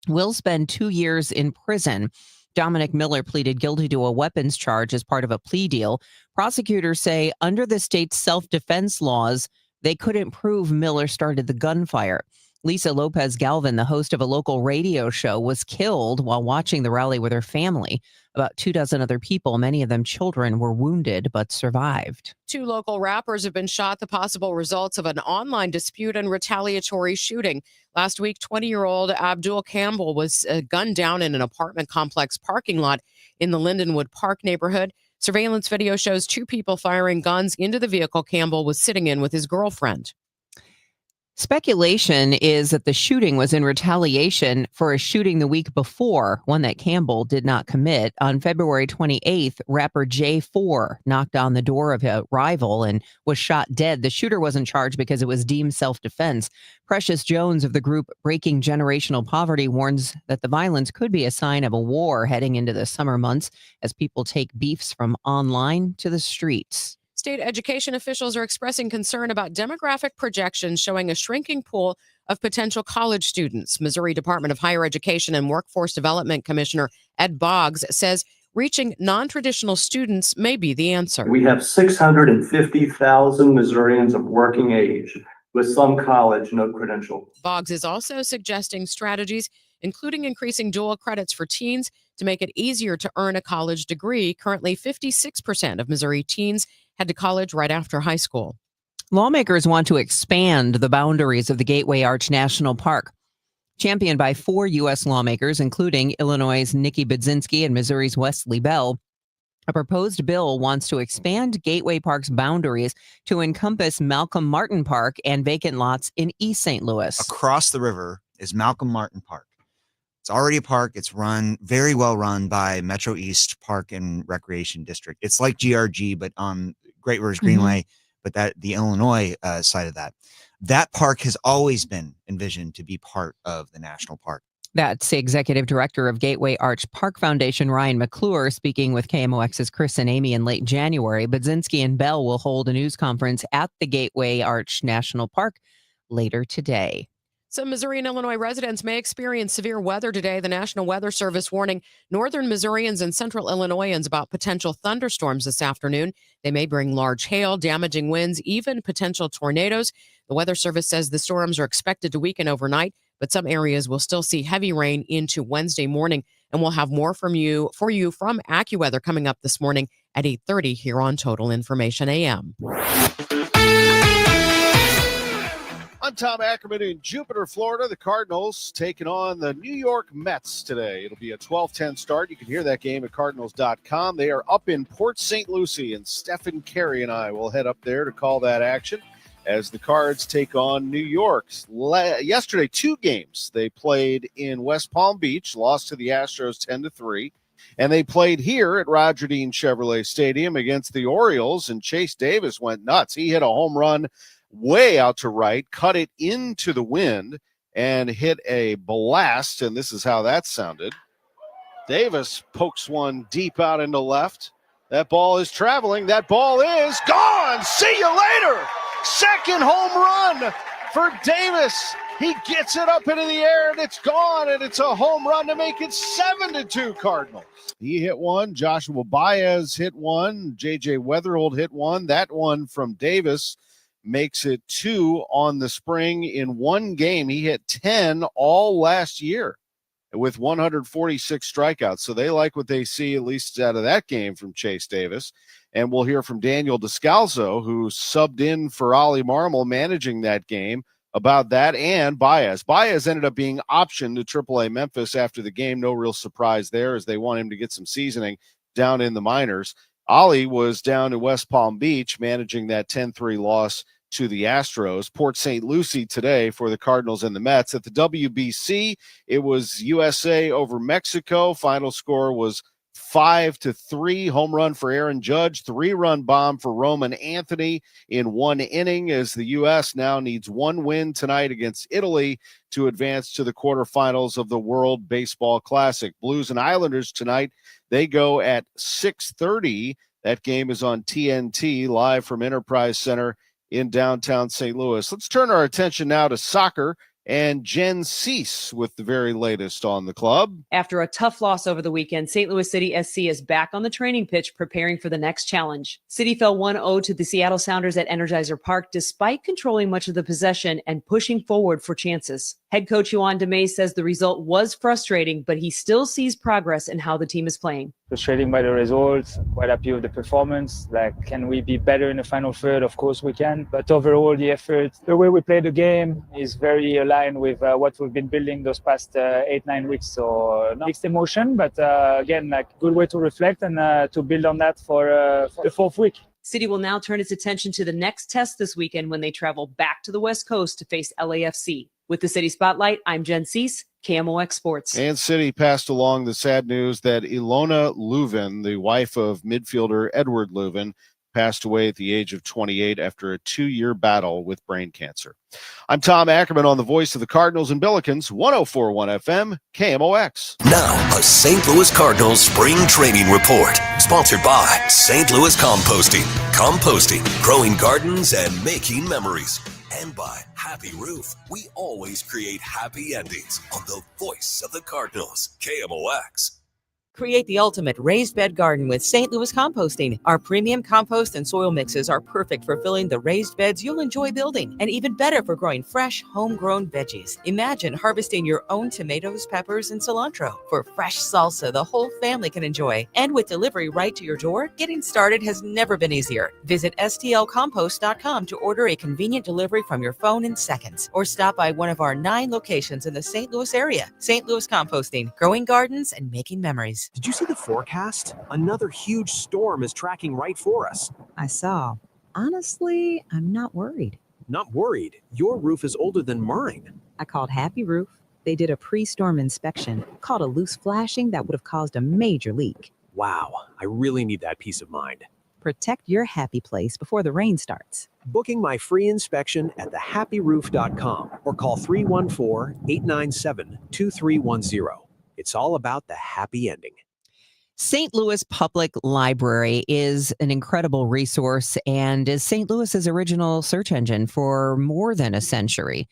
will spend 2 years in prison. Dominic Miller pleaded guilty to a weapons charge as part of a plea deal. Prosecutors say under the state's self-defense laws, they couldn't prove Miller started the gunfire. Lisa Lopez Galvin, the host of a local radio show, was killed while watching the rally with her family. About 24 other people, many of them children, were wounded but survived. 2 local rappers have been shot, the possible results of an online dispute and retaliatory shooting. Last week, 20-year-old Abdul Campbell was gunned down in an apartment complex parking lot in the Lindenwood Park neighborhood. Surveillance video shows 2 people firing guns into the vehicle Campbell was sitting in with his girlfriend. Speculation is that the shooting was in retaliation for a shooting the week before, one that Campbell did not commit. On February 28th, rapper J4 knocked on the door of a rival and was shot dead. The shooter wasn't charged because it was deemed self-defense. Precious Jones of the group Breaking Generational Poverty warns that the violence could be a sign of a war heading into the summer months as people take beefs from online to the streets. State education officials are expressing concern about demographic projections showing a shrinking pool of potential college students. Missouri Department of Higher Education and Workforce Development Commissioner Ed Boggs says reaching non-traditional students may be the answer. We have 650,000 Missourians of working age with some college, no credential. Boggs is also suggesting strategies, including increasing dual credits for teens to make it easier to earn a college degree. Currently, 56% of Missouri teens head to college right after high school. Lawmakers want to expand the boundaries of the Gateway Arch National Park. Championed by 4 U.S. lawmakers, including Illinois' Nikki Budzinski and Missouri's Wesley Bell, a proposed bill wants to expand Gateway Park's boundaries to encompass Malcolm Martin Park and vacant lots in East St. Louis. Across the river is Malcolm Martin Park. It's already a park. It's run very well run by Metro East Park and Recreation District. It's like GRG, but on Great Rivers Greenway, but that the Illinois side of that. That park has always been envisioned to be part of the national park. That's the executive director of Gateway Arch Park Foundation, Ryan McClure, speaking with KMOX's Chris and Amy in late January. Budzinski and Bell will hold a news conference at the Gateway Arch National Park later today. Some Missouri and Illinois residents may experience severe weather today. The National Weather Service warning northern Missourians and central Illinoisans about potential thunderstorms this afternoon. They may bring large hail, damaging winds, even potential tornadoes. The Weather Service says the storms are expected to weaken overnight, but some areas will still see heavy rain into Wednesday morning. And we'll have more for you from AccuWeather coming up this morning at 8:30 here on Total Information AM. I'm Tom Ackerman in Jupiter, Florida. The Cardinals taking on the New York Mets today. It'll be a 12:10 start. You can hear that game at Cardinals.com. They are up in Port St. Lucie, and Stephen Carey and I will head up there to call that action as the Cards take on New York. Yesterday, 2 games. They played in West Palm Beach, lost to the Astros 10-3. And they played here at Roger Dean Chevrolet Stadium against the Orioles, and Chase Davis went nuts. He hit a home run way out to right, cut it into the wind, and hit a blast, and this is how that sounded. Davis pokes one deep out into left. That ball is traveling. That ball is gone. See you later. Second home run for Davis. He gets it up into the air, and it's gone, and it's a home run to make it 7-2 Cardinals. He hit one. Joshua Baez hit one. J.J. Weatherhold hit one. That one from Davis makes it 2 on the spring in one game. He hit 10 all last year with 146 strikeouts. So they like what they see, at least out of that game, from Chase Davis. And we'll hear from Daniel Descalzo, who subbed in for Ollie Marmol managing that game, about that, and Baez. Baez ended up being optioned to AAA Memphis after the game. No real surprise there, as they want him to get some seasoning down in the minors. Ollie was down in West Palm Beach managing that 10-3 loss to the Astros. Port St. Lucie today for the Cardinals and the Mets. At the WBC, it was USA over Mexico. Final score was 5-3. Home run for Aaron Judge, 3-run bomb for Roman Anthony in one inning, as the U.S. now needs one win tonight against Italy to advance to the quarterfinals of the World Baseball Classic. Blues and Islanders tonight, they go at 6:30. That game is on TNT, live from Enterprise Center in downtown St. Louis. Let's turn our attention now to soccer and Jen Cease with the very latest on the club. After a tough loss over the weekend, St. Louis City SC is back on the training pitch preparing for the next challenge. City fell 1-0 to the Seattle Sounders at Energizer Park despite controlling much of the possession and pushing forward for chances. Head coach Juan DeMay says the result was frustrating, but he still sees progress in how the team is playing. Frustrating by the results, quite happy with the performance. Can we be better in the final third? Of course we can. But overall, the effort, the way we play the game is very aligned with what we've been building those past 8-9 weeks. So mixed emotion, but again, good way to reflect and to build on that for the fourth week. City will now turn its attention to the next test this weekend when they travel back to the West Coast to face LAFC. With the City Spotlight, I'm Jen Cease, KMOX Sports. And City passed along the sad news that Ilona Leuven, the wife of midfielder Edward Leuven, passed away at the age of 28 after a 2-year battle with brain cancer. I'm Tom Ackerman on the voice of the Cardinals and Billikens, 104.1 FM, KMOX. Now, a St. Louis Cardinals spring training report. Sponsored by St. Louis Composting. Composting, growing gardens and making memories. And by Happy Roof. We always create happy endings on the voice of the Cardinals, KMOX. Create the ultimate raised bed garden with St. Louis Composting. Our premium compost and soil mixes are perfect for filling the raised beds you'll enjoy building, and even better for growing fresh, homegrown veggies. Imagine harvesting your own tomatoes, peppers, and cilantro for fresh salsa the whole family can enjoy. And with delivery right to your door, getting started has never been easier. Visit stlcompost.com to order a convenient delivery from your phone in seconds, or stop by one of our 9 locations in the St. Louis area. St. Louis Composting, growing gardens and making memories. Did you see the forecast? Another huge storm is tracking right for us. I saw. Honestly, I'm not worried. Not worried. Your roof is older than mine. I called Happy Roof. They did a pre-storm inspection, caught a loose flashing that would have caused a major leak. Wow, I really need that peace of mind. Protect your happy place before the rain starts. Booking my free inspection at thehappyroof.com or call 314-897-2310. It's all about the happy ending. St. Louis Public Library is an incredible resource and is St. Louis's original search engine for more than a century.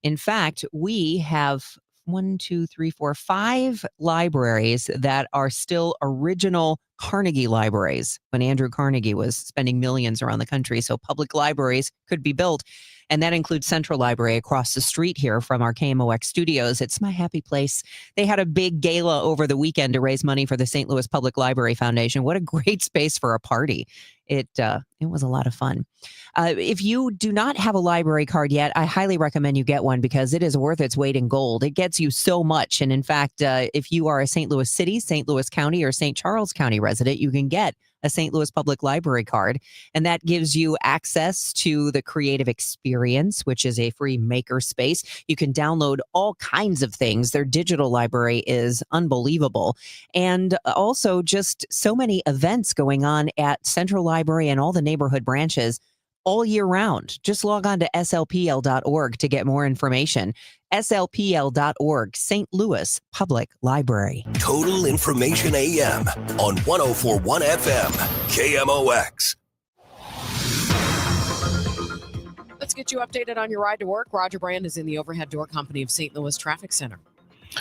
In fact, we have 5 libraries that are still original Carnegie libraries when Andrew Carnegie was spending millions around the country so public libraries could be built. And that includes Central Library across the street here from our KMOX studios. It's my happy place. They had a big gala over the weekend to raise money for the St. Louis Public Library Foundation. What a great space for a party. It was a lot of fun. If you do not have a library card yet, I highly recommend you get one because it is worth its weight in gold. It gets you so much. And in fact, if you are a St. Louis City, St. Louis County, or St. Charles County resident, you can get a St. Louis Public Library card. And that gives you access to the Creative Experience, which is a free maker space. You can download all kinds of things. Their digital library is unbelievable. And also just so many events going on at Central Library and all the neighborhood branches all year round. Just log on to slpl.org to get more information. slpl.org, St. Louis Public Library. Total Information AM on 104.1 FM, KMOX. Let's get you updated on your ride to work. Roger Brand is in the overhead door company of St. Louis Traffic Center.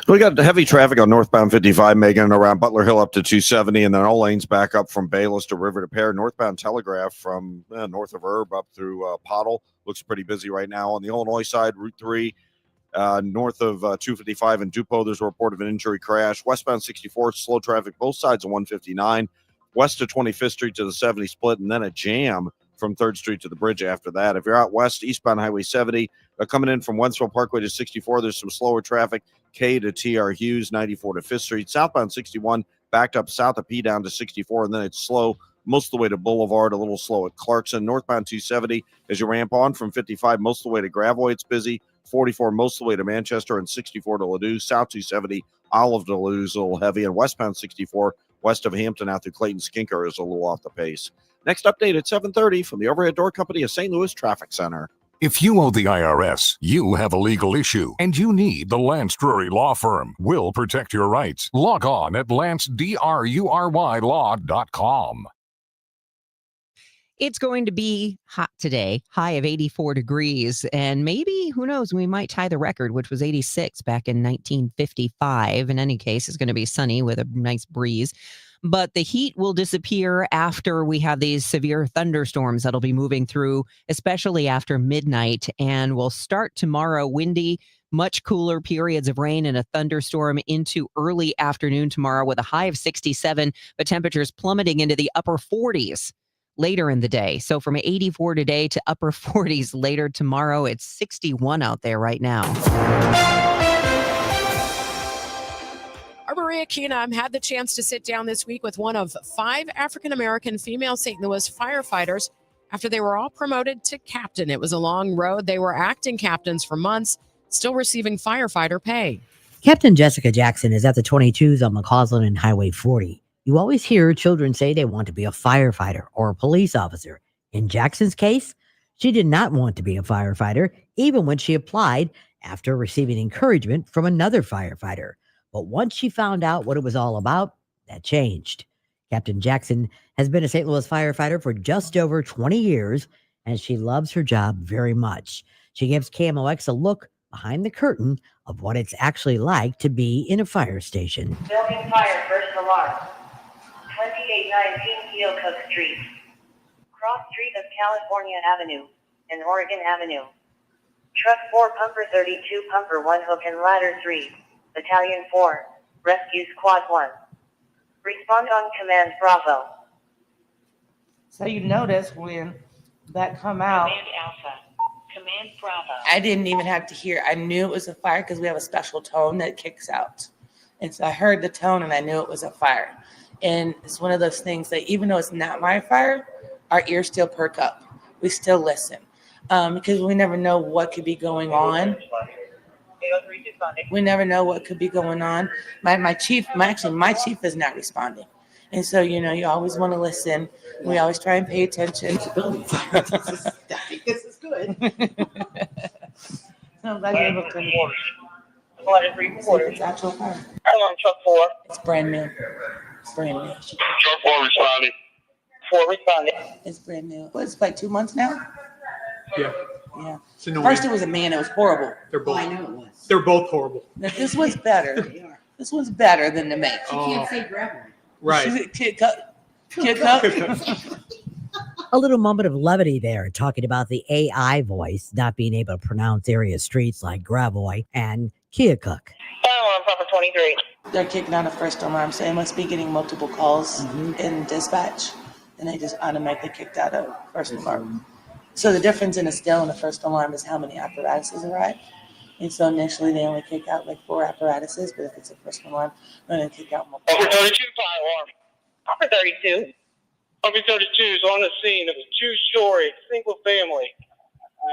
We got heavy traffic on northbound 55, Megan, around Butler Hill up to 270, and then all lanes back up from Bayless to River to Pear. Northbound Telegraph from north of Herb up through Pottle looks pretty busy right now. On the Illinois side, Route 3, north of 255 and Dupo, there's a report of an injury crash. Westbound 64, slow traffic both sides of 159. West of 25th Street to the 70 split, and then a jam from 3rd Street to the bridge after that. If you're out west, eastbound Highway 70, coming in from Wentzville Parkway to 64, there's some slower traffic. K to TR Hughes, 94 to 5th Street. Southbound 61, backed up south of P down to 64, and then it's slow most of the way to Boulevard, a little slow at Clarkson. Northbound 270, as you ramp on from 55, most of the way to Gravois, it's busy. 44, most of the way to Manchester, and 64 to Ladue. South 270, Olive to Ladue is a little heavy, and westbound 64, west of Hampton out through Clayton Skinker is a little off the pace. Next update at 7:30 from the Overhead Door Company of St. Louis Traffic Center. If you owe the IRS, you have a legal issue, and you need the Lance Drury Law Firm. We'll protect your rights. Log on at lancedrurylaw.com. It's going to be hot today, high of 84 degrees, and maybe, who knows, we might tie the record, which was 86 back in 1955. In any case, it's going to be sunny with a nice breeze. But the heat will disappear after we have these severe thunderstorms that'll be moving through, especially after midnight. And we'll start tomorrow windy, much cooler periods of rain and a thunderstorm into early afternoon tomorrow with a high of 67, but temperatures plummeting into the upper 40s later in the day. So from 84 today to upper 40s later tomorrow. It's 61 out there right now. Our Maria Keenum had the chance to sit down this week with one of 5 African-American female St. Louis firefighters after they were all promoted to captain. It was a long road. They were acting captains for months, still receiving firefighter pay. Captain Jessica Jackson is at the 22s on McCausland and Highway 40. You always hear children say they want to be a firefighter or a police officer. In Jackson's case, she did not want to be a firefighter, even when she applied after receiving encouragement from another firefighter. But once she found out what it was all about, that changed. Captain Jackson has been a St. Louis firefighter for just over 20 years, and she loves her job very much. She gives KMOX a look behind the curtain of what it's actually like to be in a fire station. Building fire, first alarm. 2819 Keokuk Street. Cross Street of California Avenue and Oregon Avenue. Truck 4 Pumper 32 Pumper 1 Hook and Ladder 3. Battalion 4. Rescue Squad 1. Respond on command Bravo. So you notice when that come out. Command Alpha. Command Bravo. I didn't even have to hear. I knew it was a fire because we have a special tone that kicks out. And so I heard the tone and I knew it was a fire. And it's one of those things that even though it's not my fire, our ears still perk up. We still listen because we never know what could be going on. We never know what could be going on. My chief is not responding. And so, you always want to listen. We always try and pay attention. This is good. So I'm glad you're able to. Ladder 3 quarters. It's actual fire. Alarm truck 4. It's brand new. It's brand new. Truck 4 responding. 4 responding. It's brand new. Well, it's like 2 months now. Yeah. Yeah. It's annoying. First it was a man. It was horrible. They're both. I know it was. They're both horrible. Now, this one's better. This one's better than the man. She can't say gravel. Right. Kid cup. A little moment of levity there, talking about the AI voice not being able to pronounce area streets like Gravois and Keokuk. Alarm Pumper 23. They're kicking out a first alarm, so they must be getting multiple calls in dispatch, and they just automatically kicked out a first alarm. So the difference in a still and a first alarm is how many apparatuses arrive. And so initially they only kick out like 4 apparatuses, but if it's a first alarm, they're going to kick out multiple. Pumper 32 fire alarm. Pumper 32. Pumper 32 is on the scene of a 2-story single family.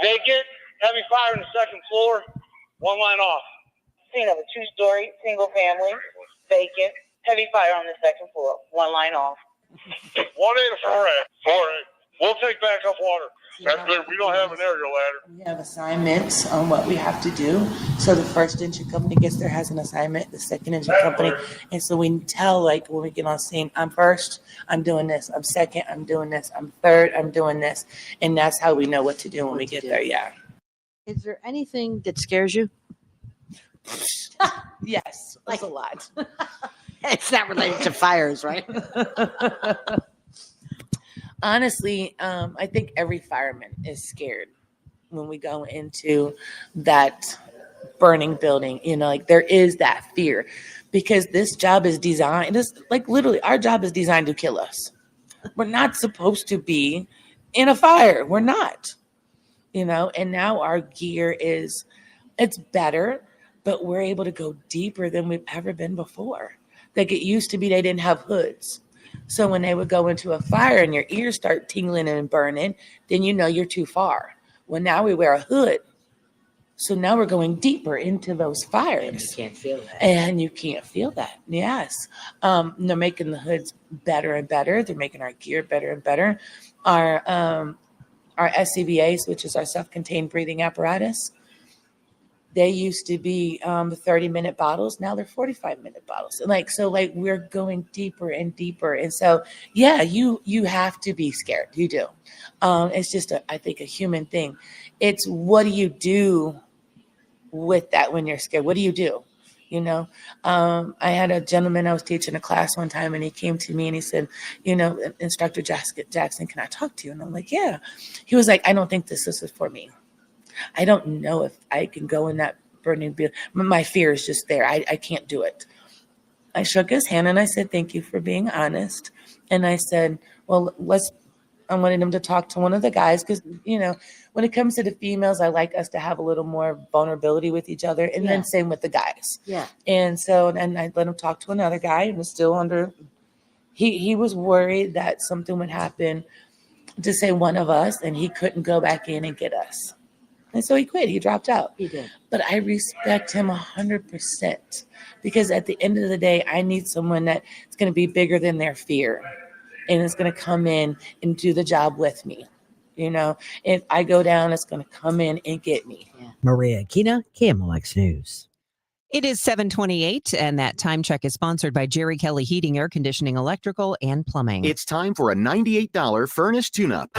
Vacant, heavy fire on the second floor, 1 line off. Scene of a 2-story single family. Vacant, heavy fire on the second floor, 1 line off. 1-8 4-8. 4-8. We'll take backup water. That's good. We don't have an aerial ladder. We have assignments on what we have to do. So the first engine company gets there, has an assignment, the second engine company. And so we tell, like, when we get on scene, I'm first, I'm doing this. I'm second, I'm doing this. I'm third, I'm doing this. And that's how we know what to do when we get there. Yeah. Is there anything that scares you? Yes, that's a lot. It's not related to fires, right? Honestly, I think every fireman is scared when we go into that burning building. Like there is that fear because this job is designed. It's like literally our job is designed to kill us. We're not supposed to be in a fire. We're not, and now our gear it's better, but we're able to go deeper than we've ever been before. Like it used to be, they didn't have hoods. So when they would go into a fire and your ears start tingling and burning, then you're too far. Well, now we wear a hood. So now we're going deeper into those fires. And you can't feel that. And you can't feel that. Yes. They're making the hoods better and better. They're making our gear better and better. Our SCBAs, which is our self-contained breathing apparatus, they used to be 30-minute bottles. Now they're 45-minute bottles. And we're going deeper and deeper. And so, yeah, you have to be scared. You do. It's just, I think, a human thing. It's what do you do with that when you're scared? What do you do? I had a gentleman I was teaching a class one time, and he came to me and he said, Instructor Jackson, can I talk to you? And I'm like, yeah. He was like, I don't think this is for me. I don't know if I can go in that burning building. My fear is just there. I can't do it. I shook his hand and I said, thank you for being honest. And I said, well, let's I wanted him to talk to one of the guys because, when it comes to the females, I like us to have a little more vulnerability with each other. And then same with the guys. Yeah. And so, and I let him talk to another guy and was still under, he was worried that something would happen to say one of us and he couldn't go back in and get us. And so he quit. He dropped out. He did. But I respect him 100% because at the end of the day, I need someone that's going to be bigger than their fear and is going to come in and do the job with me. If I go down, it's going to come in and get me. Yeah. Maria Aquina, KMOX News. It is 7:28, and that time check is sponsored by Jerry Kelly Heating, Air Conditioning, Electrical, and Plumbing. It's time for a $98 furnace tune-up.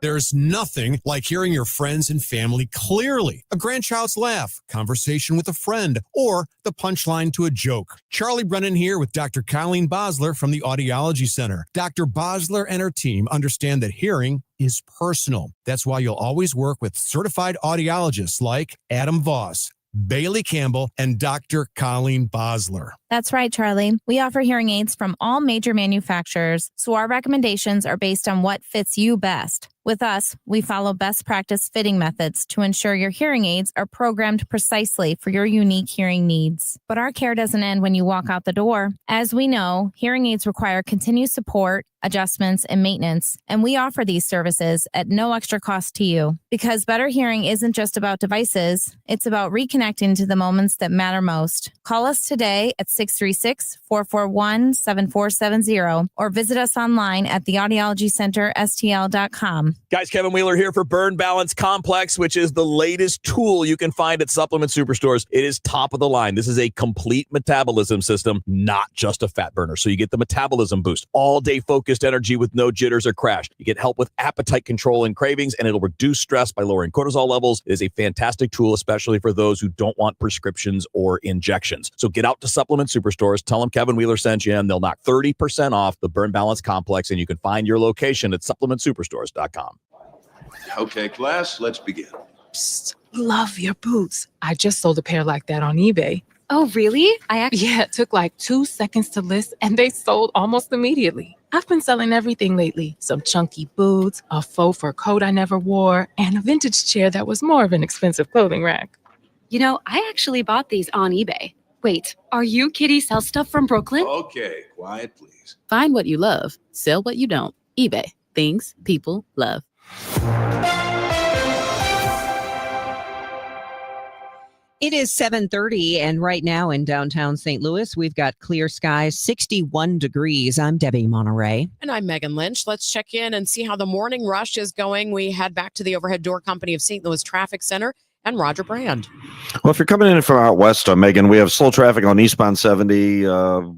There's nothing like hearing your friends and family clearly. A grandchild's laugh, conversation with a friend, or the punchline to a joke. Charlie Brennan here with Dr. Colleen Bosler from the Audiology Center. Dr. Bosler and her team understand that hearing is personal. That's why you'll always work with certified audiologists like Adam Voss, Bailey Campbell, and Dr. Colleen Bosler. That's right, Charlie. We offer hearing aids from all major manufacturers, so our recommendations are based on what fits you best. With us, we follow best practice fitting methods to ensure your hearing aids are programmed precisely for your unique hearing needs. But our care doesn't end when you walk out the door. As we know, hearing aids require continued support, adjustments, and maintenance, and we offer these services at no extra cost to you. Because better hearing isn't just about devices, it's about reconnecting to the moments that matter most. Call us today at 636-441-7470 or visit us online at theaudiologycenterstl.com. Guys, Kevin Wheeler here for Burn Balance Complex, which is the latest tool you can find at supplement superstores. It is top of the line. This is a complete metabolism system, not just a fat burner. So you get the metabolism boost, all day focused energy with no jitters or crash. You get help with appetite control and cravings, and it'll reduce stress by lowering cortisol levels. It is a fantastic tool, especially for those who don't want prescriptions or injections. So get out to supplement superstores, tell them Kevin Wheeler sent you, and they'll knock 30% off the Burn Balance Complex, and you can find your location at supplementsuperstores.com. Okay, class, let's begin. Psst, love your boots. I just sold a pair like that on eBay. Oh, really? Yeah, it took like 2 seconds to list and they sold almost immediately. I've been selling everything lately. Some chunky boots, a faux fur coat I never wore, and a vintage chair that was more of an expensive clothing rack. You know, I actually bought these on eBay. Wait, are you Kitty Sell Stuff from Brooklyn? Okay, quiet, please. Find what you love, sell what you don't. eBay, things people love. It is 7:30, and right now in downtown St. Louis, we've got clear skies, 61 degrees. I'm Debbie Monterrey. And I'm Megan Lynch. Let's check in and see how the morning rush is going. We head back to the Overhead Door Company of St. Louis Traffic Center and Roger Brand. Well, if you're coming in from out west, Megan, we have slow traffic on eastbound 70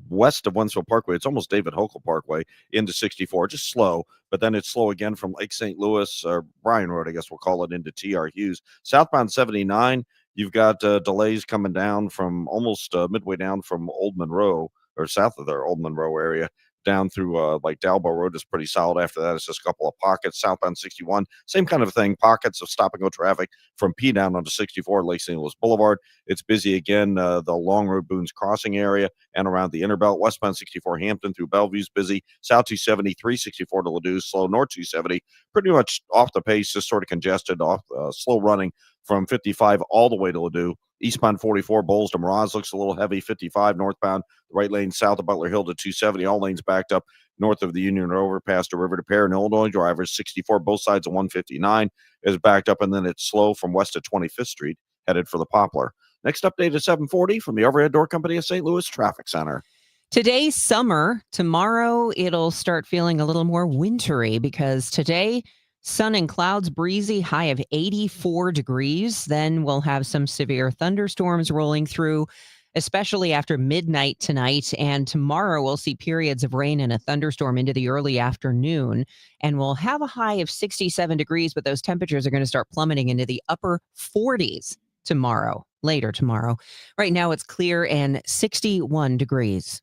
west of Wentzville Parkway. It's almost David Hochul Parkway into 64, just slow. But then it's slow again from Lake St. Louis, or Bryan Road, I guess we'll call it, into T.R. Hughes. Southbound 79, you've got delays coming down from almost midway down from Old Monroe, or south of their Old Monroe area, down through like Dalbo Road is pretty solid. After that, it's just a couple of pockets. Southbound 61, same kind of thing. Pockets of stop-and-go traffic from P down onto 64, Lake St. Louis Boulevard. It's busy again, the Long Road Boone's Crossing area and around the Interbelt. Westbound 64 Hampton through Bellevue's busy. South 270, 364 to Ladue, slow. North 270, pretty much off the pace, just sort of congested, off slow running from 55 all the way to Ladue. Eastbound 44, Bowles to Mraz looks a little heavy. 55 northbound, right lane south of Butler Hill to 270. All lanes backed up north of the Union overpass to River to Pear. And Illinois drivers 64, both sides of 159 is backed up, and then it's slow from west to 25th Street, headed for the Poplar. Next update at 7:40 from the Overhead Door Company of St. Louis Traffic Center. Today's summer. Tomorrow, it'll start feeling a little more wintry because today, sun and clouds, breezy, high of 84 degrees. Then we'll have some severe thunderstorms rolling through, especially after midnight tonight. And tomorrow we'll see periods of rain and a thunderstorm into the early afternoon. And we'll have a high of 67 degrees, but those temperatures are going to start plummeting into the upper 40s tomorrow, later tomorrow. Right now it's clear and 61 degrees.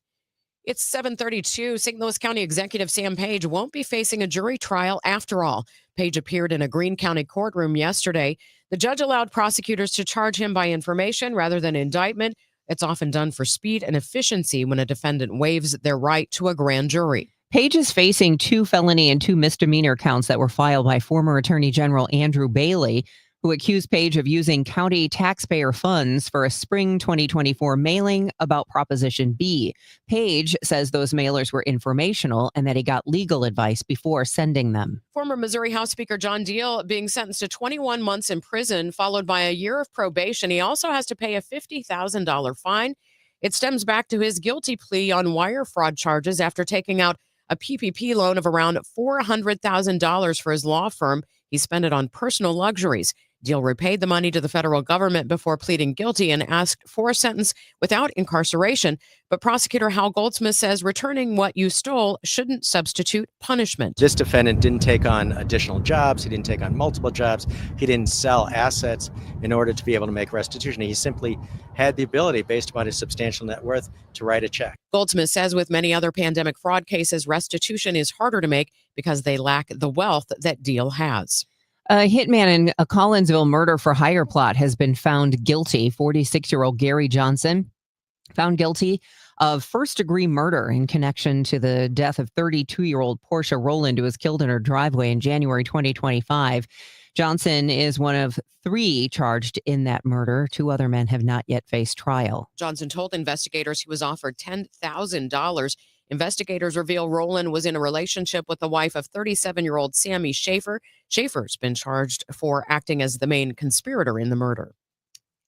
It's 7:32. St. Louis County Executive Sam Page won't be facing a jury trial after all. Page appeared in a Greene County courtroom yesterday. The judge allowed prosecutors to charge him by information rather than indictment. It's often done for speed and efficiency when a defendant waives their right to a grand jury. Page is facing 2 felony and 2 misdemeanor counts that were filed by former Attorney General Andrew Bailey, who accused Page of using county taxpayer funds for a spring 2024 mailing about Proposition B. Page says those mailers were informational and that he got legal advice before sending them. Former Missouri House Speaker John Deal being sentenced to 21 months in prison, followed by a year of probation. He also has to pay a $50,000 fine. It stems back to his guilty plea on wire fraud charges after taking out a PPP loan of around $400,000 for his law firm. He spent it on personal luxuries. Deal repaid the money to the federal government before pleading guilty and asked for a sentence without incarceration. But prosecutor Hal Goldsmith says returning what you stole shouldn't substitute punishment. This defendant didn't take on additional jobs. He didn't take on multiple jobs. He didn't sell assets in order to be able to make restitution. He simply had the ability, based upon his substantial net worth, to write a check. Goldsmith says with many other pandemic fraud cases, restitution is harder to make because they lack the wealth that Deal has. A hitman in a Collinsville murder for hire plot has been found guilty. 46-year-old Gary Johnson found guilty of first-degree murder in connection to the death of 32-year-old Portia Rowland, who was killed in her driveway in January 2025. Johnson is one of 3 charged in that murder. 2 other men have not yet faced trial. Johnson told investigators he was offered $10,000. Investigators reveal Rowland was in a relationship with the wife of 37-year-old Sammy Schaefer. Schaefer's been charged for acting as the main conspirator in the murder.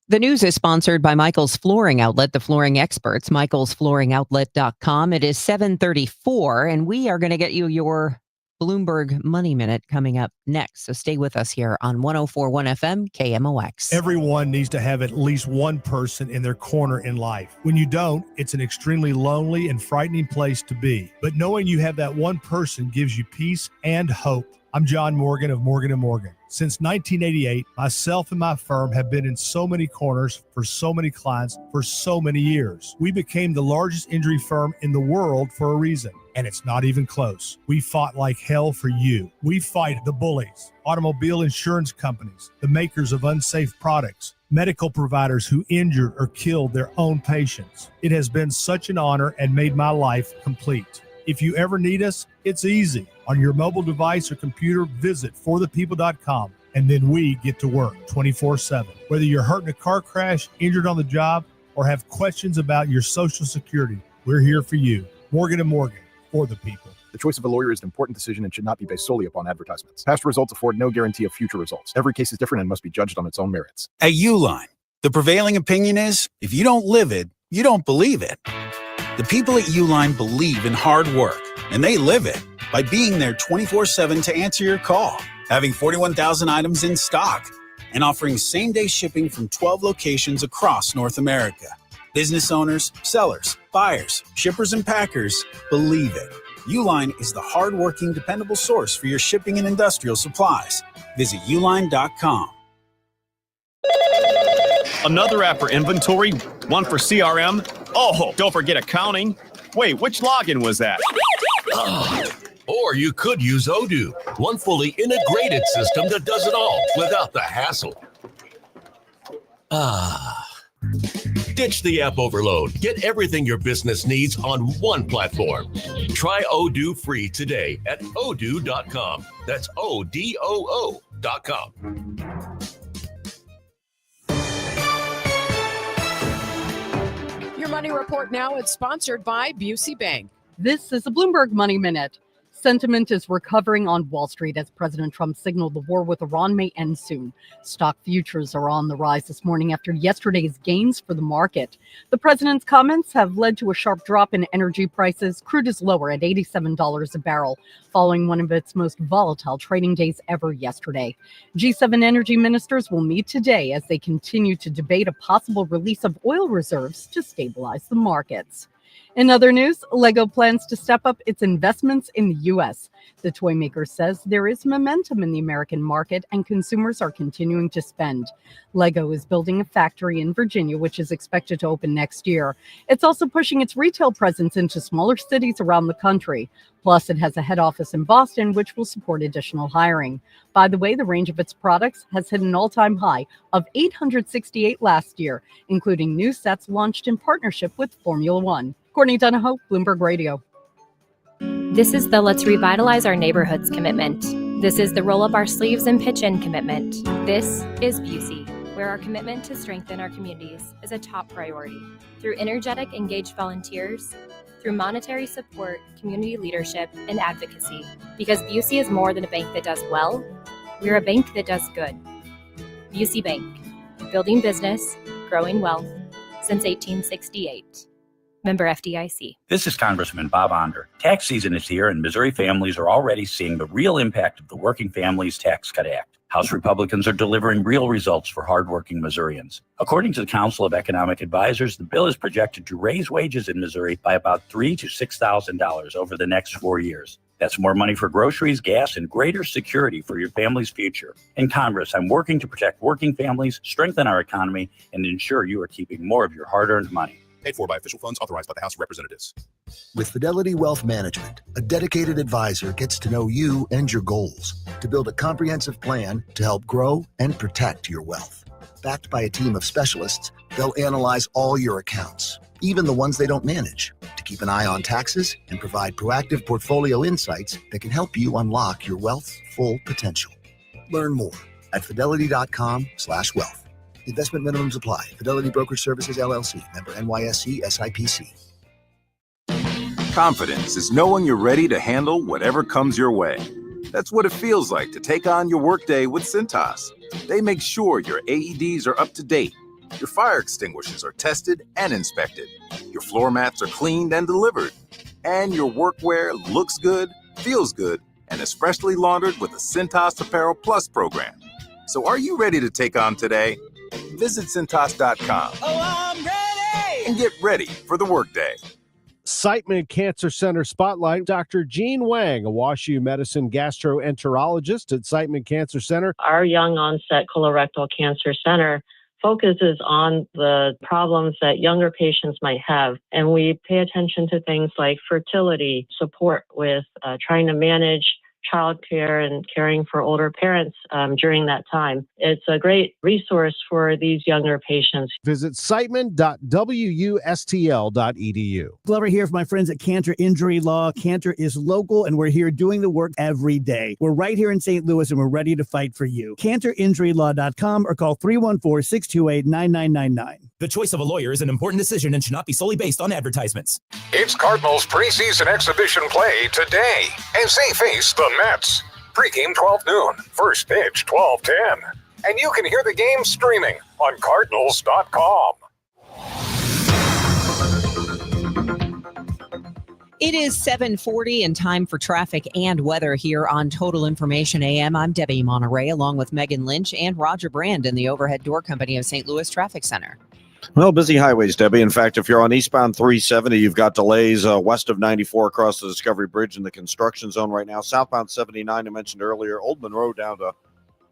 The news is sponsored by Michael's Flooring Outlet, the flooring experts, michaelsflooringoutlet.com. It is 7:34, and we are going to get you your Bloomberg Money Minute coming up next. So stay with us here on 104.1 FM KMOX. Everyone needs to have at least one person in their corner in life. When you don't, it's an extremely lonely and frightening place to be. But knowing you have that one person gives you peace and hope. I'm John Morgan of Morgan & Morgan. Since 1988, myself and my firm have been in so many corners for so many clients for so many years. We became the largest injury firm in the world for a reason, and it's not even close. We fought like hell for you. We fight the bullies, automobile insurance companies, the makers of unsafe products, medical providers who injured or killed their own patients. It has been such an honor and made my life complete. If you ever need us, it's easy. On your mobile device or computer, visit forthepeople.com, and then we get to work 24/7. Whether you're hurt in a car crash, injured on the job, or have questions about your Social Security, we're here for you. Morgan & Morgan, for the people. The choice of a lawyer is an important decision and should not be based solely upon advertisements. Past results afford no guarantee of future results. Every case is different and must be judged on its own merits. At Uline, the prevailing opinion is, if you don't live it, you don't believe it. The people at Uline believe in hard work, and they live it by being there 24/7 to answer your call, having 41,000 items in stock, and offering same-day shipping from 12 locations across North America. Business owners, sellers, buyers, shippers, and packers believe it. Uline is the hard-working, dependable source for your shipping and industrial supplies. Visit uline.com. Another app for inventory, one for CRM. Oh, don't forget accounting. Wait, which login was that? Or you could use Odoo, one fully integrated system that does it all without the hassle. Ditch the app overload. Get everything your business needs on one platform. Try Odoo free today at odoo.com. That's ODOO.com. Your Money Report now is sponsored by Busey Bank. This is a Bloomberg Money Minute. Sentiment is recovering on Wall Street as President Trump signaled the war with Iran may end soon. Stock futures are on the rise this morning after yesterday's gains for the market. The president's comments have led to a sharp drop in energy prices. Crude is lower at $87 a barrel, following one of its most volatile trading days ever yesterday. G7 energy ministers will meet today as they continue to debate a possible release of oil reserves to stabilize the markets. In other news, Lego plans to step up its investments in the U.S. The toy maker says there is momentum in the American market and consumers are continuing to spend. Lego is building a factory in Virginia, which is expected to open next year. It's also pushing its retail presence into smaller cities around the country. Plus, it has a head office in Boston, which will support additional hiring. By the way, the range of its products has hit an all-time high of 868 last year, including new sets launched in partnership with Formula One. Courtney Donahoe, Bloomberg Radio. This is the Let's Revitalize Our Neighborhoods commitment. This is the Roll Up Our Sleeves and Pitch In commitment. This is Busey, where our commitment to strengthen our communities is a top priority. Through energetic, engaged volunteers, through monetary support, community leadership, and advocacy. Because Busey is more than a bank that does well, we're a bank that does good. Busey Bank, building business, growing wealth, since 1868. Member FDIC. This is Congressman Bob Onder. Tax season is here, and Missouri families are already seeing the real impact of the Working Families Tax Cut Act. House Republicans are delivering real results for hardworking Missourians. According to the Council of Economic Advisors, the bill is projected to raise wages in Missouri by about $3,000 to $6,000 over the next 4 years. That's more money for groceries, gas, and greater security for your family's future. In Congress, I'm working to protect working families, strengthen our economy, and ensure you are keeping more of your hard-earned money. Paid for by official funds authorized by the House of Representatives. With Fidelity Wealth Management, a dedicated advisor gets to know you and your goals to build a comprehensive plan to help grow and protect your wealth. Backed by a team of specialists, they'll analyze all your accounts, even the ones they don't manage, to keep an eye on taxes and provide proactive portfolio insights that can help you unlock your wealth's full potential. Learn more at fidelity.com/wealth. Investment minimums apply. Fidelity Brokerage Services, LLC. Member NYSE SIPC. Confidence is knowing you're ready to handle whatever comes your way. That's what it feels like to take on your workday with Cintas. They make sure your AEDs are up to date, your fire extinguishers are tested and inspected, your floor mats are cleaned and delivered, and your workwear looks good, feels good, and is freshly laundered with the Cintas Apparel Plus program. So are you ready to take on today? Visit Cintas.com. Oh, I'm ready! And get ready for the workday. Siteman Cancer Center Spotlight. Dr. Jean Wang, a WashU medicine gastroenterologist at Siteman Cancer Center. Our young onset colorectal cancer center focuses on the problems that younger patients might have. And we pay attention to things like fertility, support with trying to manage childcare and caring for older parents during that time. It's a great resource for these younger patients. Visit siteman.wustl.edu. Glover here for my friends at Cantor Injury Law. Cantor is local, and we're here doing the work every day. We're right here in St. Louis, and we're ready to fight for you. CantorInjuryLaw.com or call 314-628-9999. The choice of a lawyer is an important decision and should not be solely based on advertisements. It's Cardinals preseason exhibition play today as they face the Mets. Pregame 12 noon, first pitch 12:10. And you can hear the game streaming on Cardinals.com. It is 7:40 and time for traffic and weather here on Total Information AM. I'm Debbie Monterrey along with Megan Lynch and Roger Brand in the Overhead Door Company of St. Louis Traffic Center. Well, busy highways, Debbie. In fact, if you're on eastbound 370, you've got delays west of 94 across the Discovery Bridge in the construction zone right now. Southbound 79, I mentioned earlier, Old Monroe down to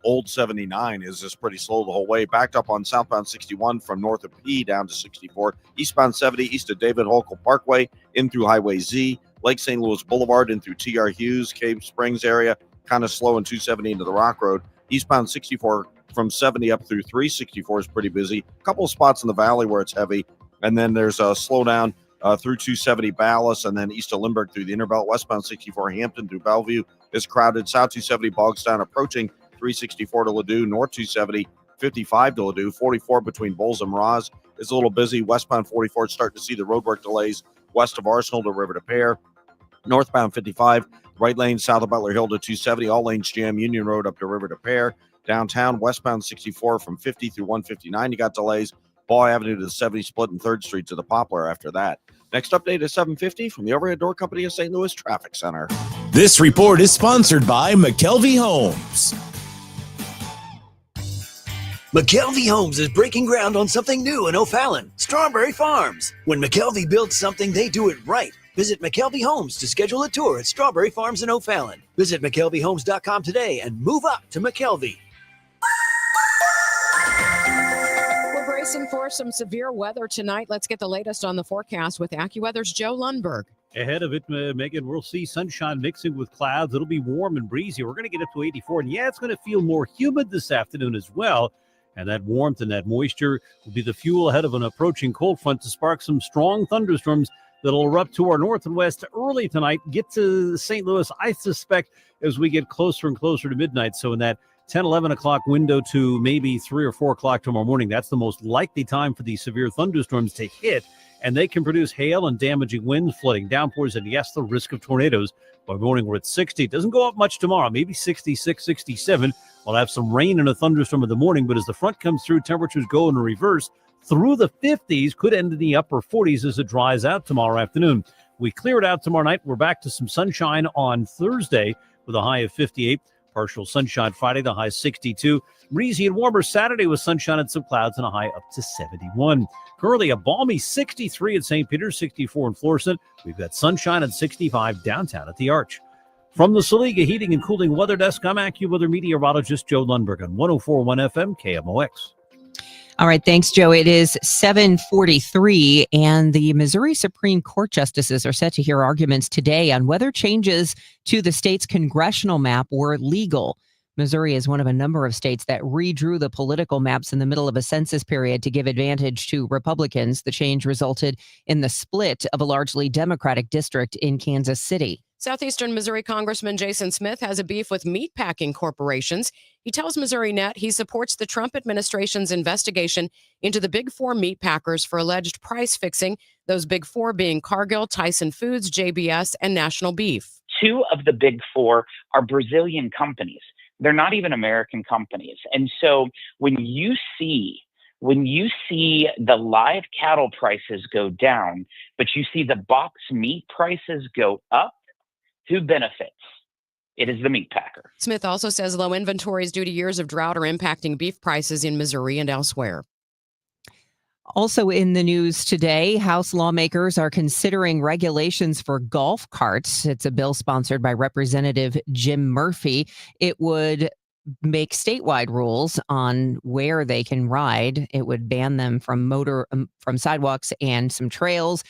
Old 79 is just pretty slow the whole way. Backed up on southbound 61 from north of P down to 64. Eastbound 70 east of David Holcomb Parkway in through Highway Z. Lake St. Louis Boulevard in through TR Hughes, Cave Springs area. Kind of slow in 270 into the Rock Road. Eastbound 64 from 70 up through 364 is pretty busy. A couple of spots in the valley where it's heavy. And then there's a slowdown through 270 Ballas and then east of Lindbergh through the Interbelt. Westbound 64 Hampton through Bellevue is crowded. South 270 Bogstown approaching 364 to Ladue. North 270 55 to Ladue. 44 between Bowles and Roz is a little busy. Westbound 44 starting to see the roadwork delays west of Arsenal to River to Pear. Northbound 55 right lane south of Butler Hill to 270. All lanes jam. Union Road up to River to Pear. Downtown, westbound 64 from 50 through 159. You got delays. Ball Avenue to the 70 split and 3rd Street to the Poplar after that. Next update is 7:50 from the Overhead Door Company of St. Louis Traffic Center. This report is sponsored by McKelvey Homes. McKelvey Homes is breaking ground on something new in O'Fallon, Strawberry Farms. When McKelvey builds something, they do it right. Visit McKelvey Homes to schedule a tour at Strawberry Farms in O'Fallon. Visit McKelveyHomes.com today and move up to McKelvey. We're bracing for some severe weather tonight. Let's get the latest on the forecast with AccuWeather's Joe Lundberg. Ahead of it, Megan, we'll see sunshine mixing with clouds. It'll be warm and breezy. We're going to get up to 84. And yeah, it's going to feel more humid this afternoon as well. And that warmth and that moisture will be the fuel ahead of an approaching cold front to spark some strong thunderstorms. that'll erupt to our north and west early tonight. Get to St. Louis, I suspect, as we get closer and closer to midnight. So in that 10, 11 o'clock window to maybe 3 or 4 o'clock tomorrow morning, that's the most likely time for these severe thunderstorms to hit. And they can produce hail and damaging winds, flooding downpours, and yes, the risk of tornadoes. By morning, we're at 60. It doesn't go up much tomorrow, maybe 66, 67. We'll have some rain and a thunderstorm in the morning, but as the front comes through, temperatures go in reverse through the 50s, could end in the upper 40s as it dries out tomorrow afternoon. We clear it out tomorrow night. We're back to some sunshine on Thursday with a high of 58. Partial sunshine Friday, the high 62. Breezy and warmer Saturday with sunshine and some clouds and a high up to 71. Currently a balmy 63 at St. Peter's, 64 in Florissant. We've got sunshine and 65 downtown at the Arch. From the Saliga Heating and Cooling Weather Desk, I'm AccuWeather meteorologist Joe Lundberg on 104.1 FM KMOX. All right, thanks, Joe. It is 7:43, and the Missouri Supreme Court justices are set to hear arguments today on whether changes to the state's congressional map were legal. Missouri is one of a number of states that redrew the political maps in the middle of a census period to give advantage to Republicans. The change resulted in the split of a largely Democratic district in Kansas City. Southeastern Missouri Congressman Jason Smith has a beef with meatpacking corporations. He tells Missouri Net he supports the Trump administration's investigation into the Big Four meatpackers for alleged price fixing, those Big Four being Cargill, Tyson Foods, JBS, and National Beef. 2 of the Big Four are Brazilian companies. They're not even American companies. And so when you see the live cattle prices go down, but you see the box meat prices go up, who benefits? It is the meat packer. Smith also says low inventories due to years of drought are impacting beef prices in Missouri and elsewhere. Also in the news today, House lawmakers are considering regulations for golf carts. It's a bill sponsored by Representative Jim Murphy. It would make statewide rules on where they can ride. It would ban them from from sidewalks and some trails,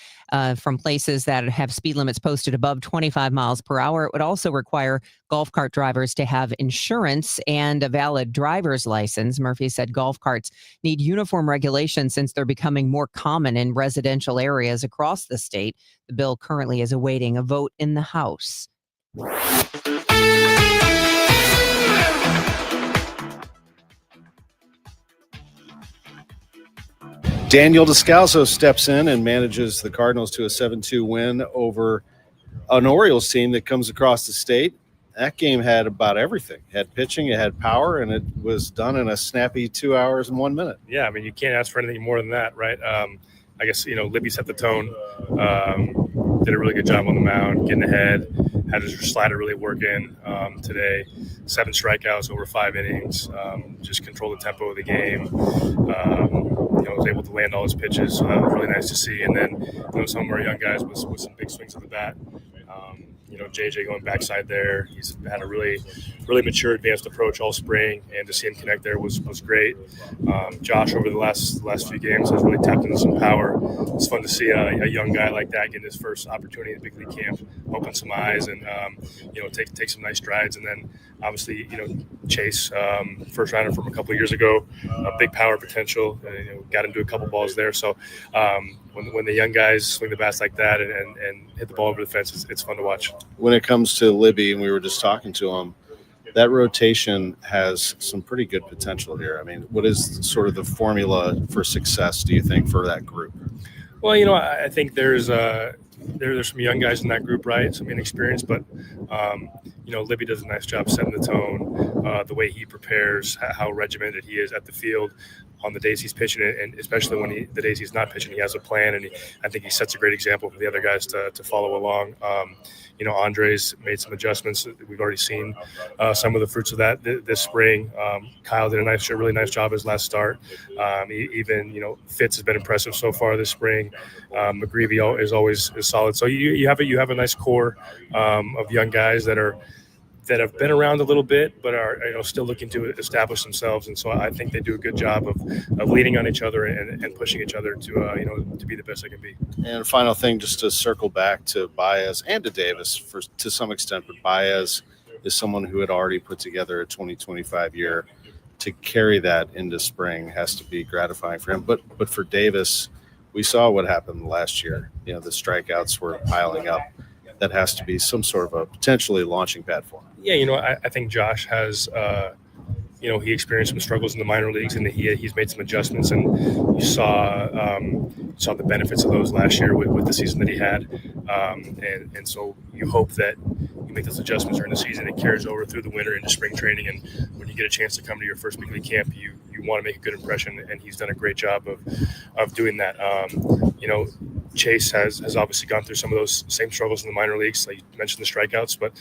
from places that have speed limits posted above 25 miles per hour. It would also require golf cart drivers to have insurance and a valid driver's license. Murphy said golf carts need uniform regulation since they're becoming more common in residential areas across the state. The bill currently is awaiting a vote in the House. Daniel Descalso steps in and manages the Cardinals to a 7-2 win over an Orioles team that comes across the state. That game had about everything. It had pitching, it had power, and it was done in a snappy 2 hours and 1 minute. Yeah, I mean, you can't ask for anything more than that, right? I guess, Libby set the tone, did a really good job on the mound, getting ahead, had his slider really working today. 7 strikeouts over 5 innings, just controlled the tempo of the game. Was able to land all his pitches, so that was really nice to see. And then some of our young guys with some big swings of the bat. JJ going backside there. He's had a really, really mature, advanced approach all spring, and to see him connect there was great. Josh over the last few games has really tapped into some power. It's fun to see a young guy like that getting his first opportunity at big league camp, open some eyes, and take some nice strides. And then obviously Chase, first rounder from a couple of years ago, big power potential. Got into a couple balls there. So when the young guys swing the bats like that and hit the ball over the fence, it's fun to watch. When it comes to Libby, and we were just talking to him, that rotation has some pretty good potential here. I mean, what is sort of the formula for success, do you think, for that group? Well, I think there's some young guys in that group, right? Some inexperienced, but Libby does a nice job setting the tone, the way he prepares, how regimented he is at the field on the days he's pitching it, and especially when the days he's not pitching, he has a plan, and I think he sets a great example for the other guys to follow along. Andre's made some adjustments. We've already seen some of the fruits of that this spring. Kyle did a really nice job his last start. Even Fitz has been impressive so far this spring. McGreevy is always solid. So you have a nice core of young guys that have been around a little bit, but are still looking to establish themselves. And so I think they do a good job of leaning on each other and pushing each other to be the best they can be. And final thing, just to circle back to Baez and to Davis to some extent, but Baez is someone who had already put together a 2025 year. To carry that into spring has to be gratifying for him. But for Davis, We saw what happened last year. The strikeouts were piling up. That has to be some sort of a potentially launching pad for him. Yeah, I think Josh has, he experienced some struggles in the minor leagues, and he's made some adjustments, and you saw the benefits of those last year with the season that he had, and so you hope that you make those adjustments during the season. It carries over through the winter into spring training, and when you get a chance to come to your first big league camp, you want to make a good impression, and he's done a great job of doing that. Chase has obviously gone through some of those same struggles in the minor leagues. Like you mentioned the strikeouts, but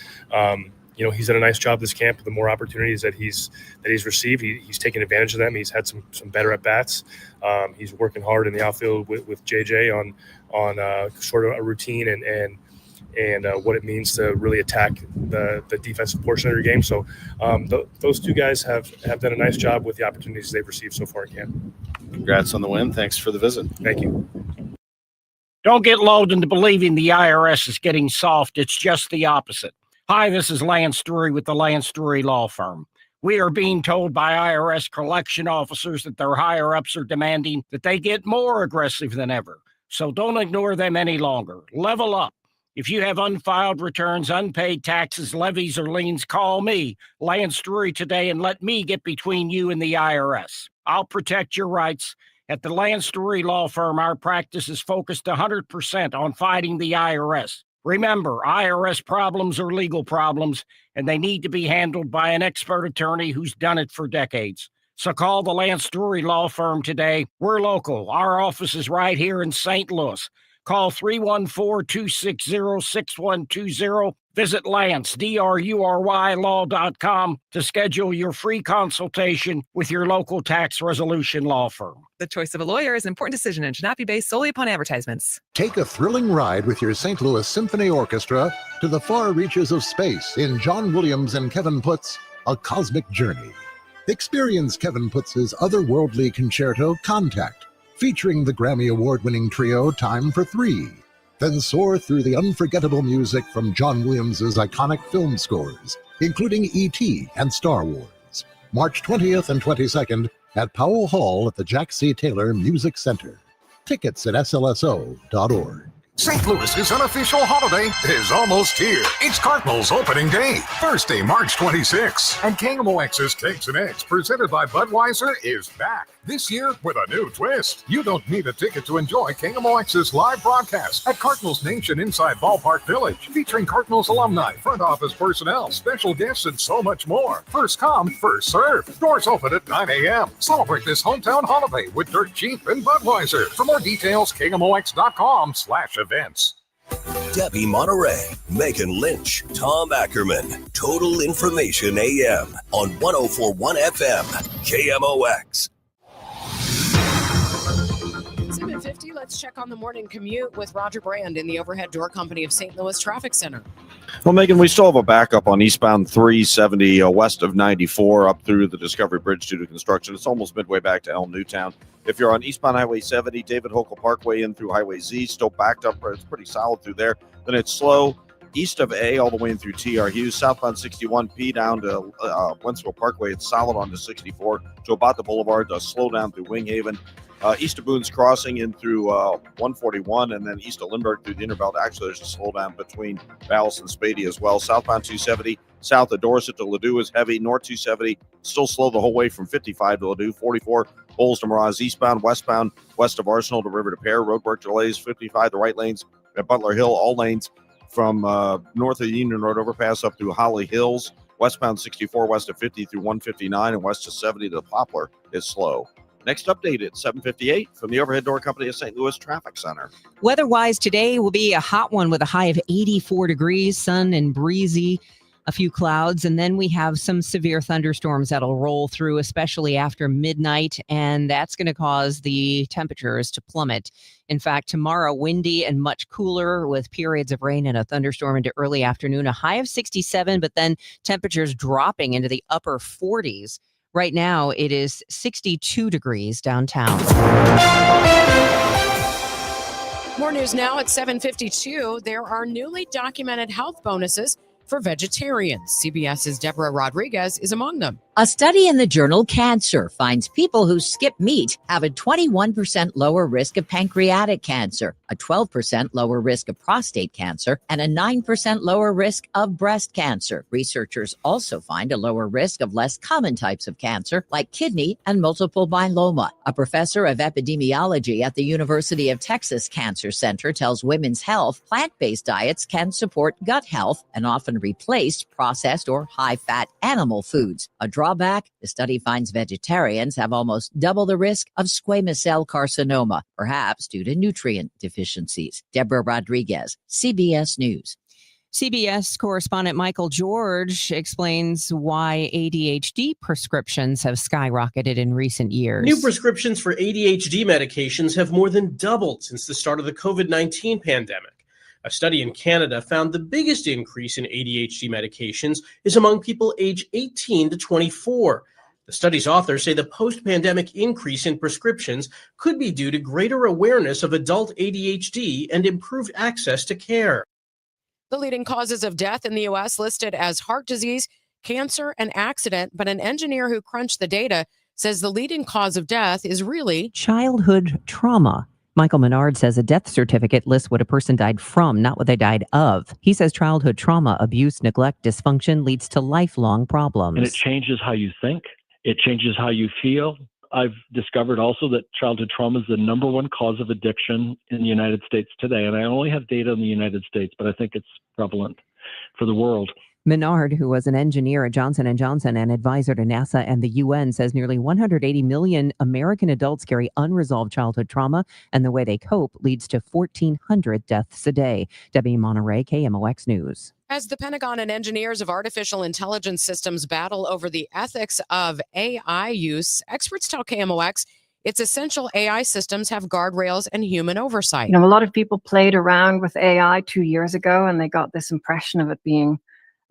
he's done a nice job this camp. The more opportunities that he's received, he's taken advantage of them. He's had some better at bats. He's working hard in the outfield with JJ on sort of a routine and what it means to really attack the defensive portion of your game. So those two guys have done a nice job with the opportunities they've received so far in camp. Congrats on the win. Thanks for the visit. Thank you. Don't get lulled into believing the IRS is getting soft. It's just the opposite. Hi, this is Lance Drury with the Lance Drury Law Firm. We are being told by IRS collection officers that their higher-ups are demanding that they get more aggressive than ever. So don't ignore them any longer. Level up. If you have unfiled returns, unpaid taxes, levies, or liens, call me, Lance Drury, today, and let me get between you and the IRS. I'll protect your rights. At the Lance Drury Law Firm, our practice is focused 100% on fighting the IRS. Remember, IRS problems are legal problems, and they need to be handled by an expert attorney who's done it for decades. So call the Lance Drury Law Firm today. We're local. Our office is right here in St. Louis. Call 314-260-6120. Visit Lance, DRURY law.com to schedule your free consultation with your local tax resolution law firm. The choice of a lawyer is an important decision and should not be based solely upon advertisements. Take a thrilling ride with your St. Louis Symphony Orchestra to the far reaches of space in John Williams and Kevin Putt's A Cosmic Journey. Experience Kevin Putt's otherworldly concerto, Contact, featuring the Grammy Award-winning trio Time for Three. Then soar through the unforgettable music from John Williams' iconic film scores, including E.T. and Star Wars. March 20th and 22nd at Powell Hall at the Jack C. Taylor Music Center. Tickets at slso.org. St. Louis's unofficial holiday is almost here. It's Cardinals opening day, Thursday, March 26th. And KMOX's Cakes and Eggs, presented by Budweiser, is back. This year with a new twist. You don't need a ticket to enjoy KMOX's live broadcast at Cardinals Nation inside Ballpark Village, featuring Cardinals alumni, front office personnel, special guests, and so much more. First come, first serve. Doors open at 9 a.m. Celebrate this hometown holiday with Dirt Cheap and Budweiser. For more details, KMOX.com/events. Debbie Monterrey, Megan Lynch, Tom Ackerman. Total Information AM on 104.1 FM, KMOX. 7:50, let's check on the morning commute with Roger Brand in the Overhead Door Company of St. Louis Traffic Center. Well, Megan, we still have a backup on eastbound 370 west of 94 up through the Discovery Bridge due to construction. It's almost midway back to El Newtown. If you're on eastbound Highway 70, David Hokel Parkway in through Highway Z, still backed up. It's pretty solid through there. Then it's slow east of A all the way in through TR Hughes. Southbound 61P down to Wentzville Parkway. It's solid on to 64 to about the Boulevard. Slow down through Winghaven. East of Boone's Crossing in through 141, and then east of Lindbergh through the Interbelt. Actually, there's a slowdown between Vallis and Spady as well. Southbound 270, south of Dorset to Ladue is heavy. North 270, still slow the whole way from 55 to Ladue. 44, Bowles to Miraz. Eastbound, westbound, west of Arsenal to River to Pear. Roadwork delays, 55, the right lanes at Butler Hill. All lanes from north of the Union Road overpass up through Holly Hills. Westbound 64, west of 50 through 159, and west of 70 to Poplar is slow. Next update at 7:58 from the Overhead Door Company of St. Louis Traffic Center. Weather-wise, today will be a hot one with a high of 84 degrees, sun and breezy, a few clouds, and then we have some severe thunderstorms that'll roll through, especially after midnight, and that's going to cause the temperatures to plummet. In fact, tomorrow, windy and much cooler with periods of rain and a thunderstorm into early afternoon, a high of 67, but then temperatures dropping into the upper 40s. Right now, it is 62 degrees downtown. More news now at 7:52. There are newly documented health bonuses for vegetarians. CBS's Deborah Rodriguez is among them. A study in the journal Cancer finds people who skip meat have a 21% lower risk of pancreatic cancer, a 12% lower risk of prostate cancer, and a 9% lower risk of breast cancer. Researchers also find a lower risk of less common types of cancer like kidney and multiple myeloma. A professor of epidemiology at the University of Texas Cancer Center tells Women's Health plant-based diets can support gut health and often replace processed or high-fat animal foods. A drawback, the study finds vegetarians have almost double the risk of squamous cell carcinoma, perhaps due to nutrient deficiencies. Deborah Rodriguez, CBS News. CBS correspondent Michael George explains why ADHD prescriptions have skyrocketed in recent years. New prescriptions for ADHD medications have more than doubled since the start of the COVID-19 pandemic. A study in Canada found the biggest increase in ADHD medications is among people aged 18 to 24. The study's authors say the post-pandemic increase in prescriptions could be due to greater awareness of adult ADHD and improved access to care. The leading causes of death in the U.S. listed as heart disease, cancer, and accident, but an engineer who crunched the data says the leading cause of death is really childhood trauma. Michael Menard says a death certificate lists what a person died from, not what they died of. He says childhood trauma, abuse, neglect, dysfunction leads to lifelong problems. And it changes how you think. It changes how you feel. I've discovered also that childhood trauma is the number one cause of addiction in the United States today. And I only have data in the United States, but I think it's prevalent for the world. Menard, who was an engineer at Johnson & Johnson and advisor to NASA and the UN, says nearly 180 million American adults carry unresolved childhood trauma, and the way they cope leads to 1,400 deaths a day. Debbie Monterrey, KMOX News. As the Pentagon and engineers of artificial intelligence systems battle over the ethics of AI use, experts tell KMOX it's essential AI systems have guardrails and human oversight. A lot of people played around with AI 2 years ago, and they got this impression of it being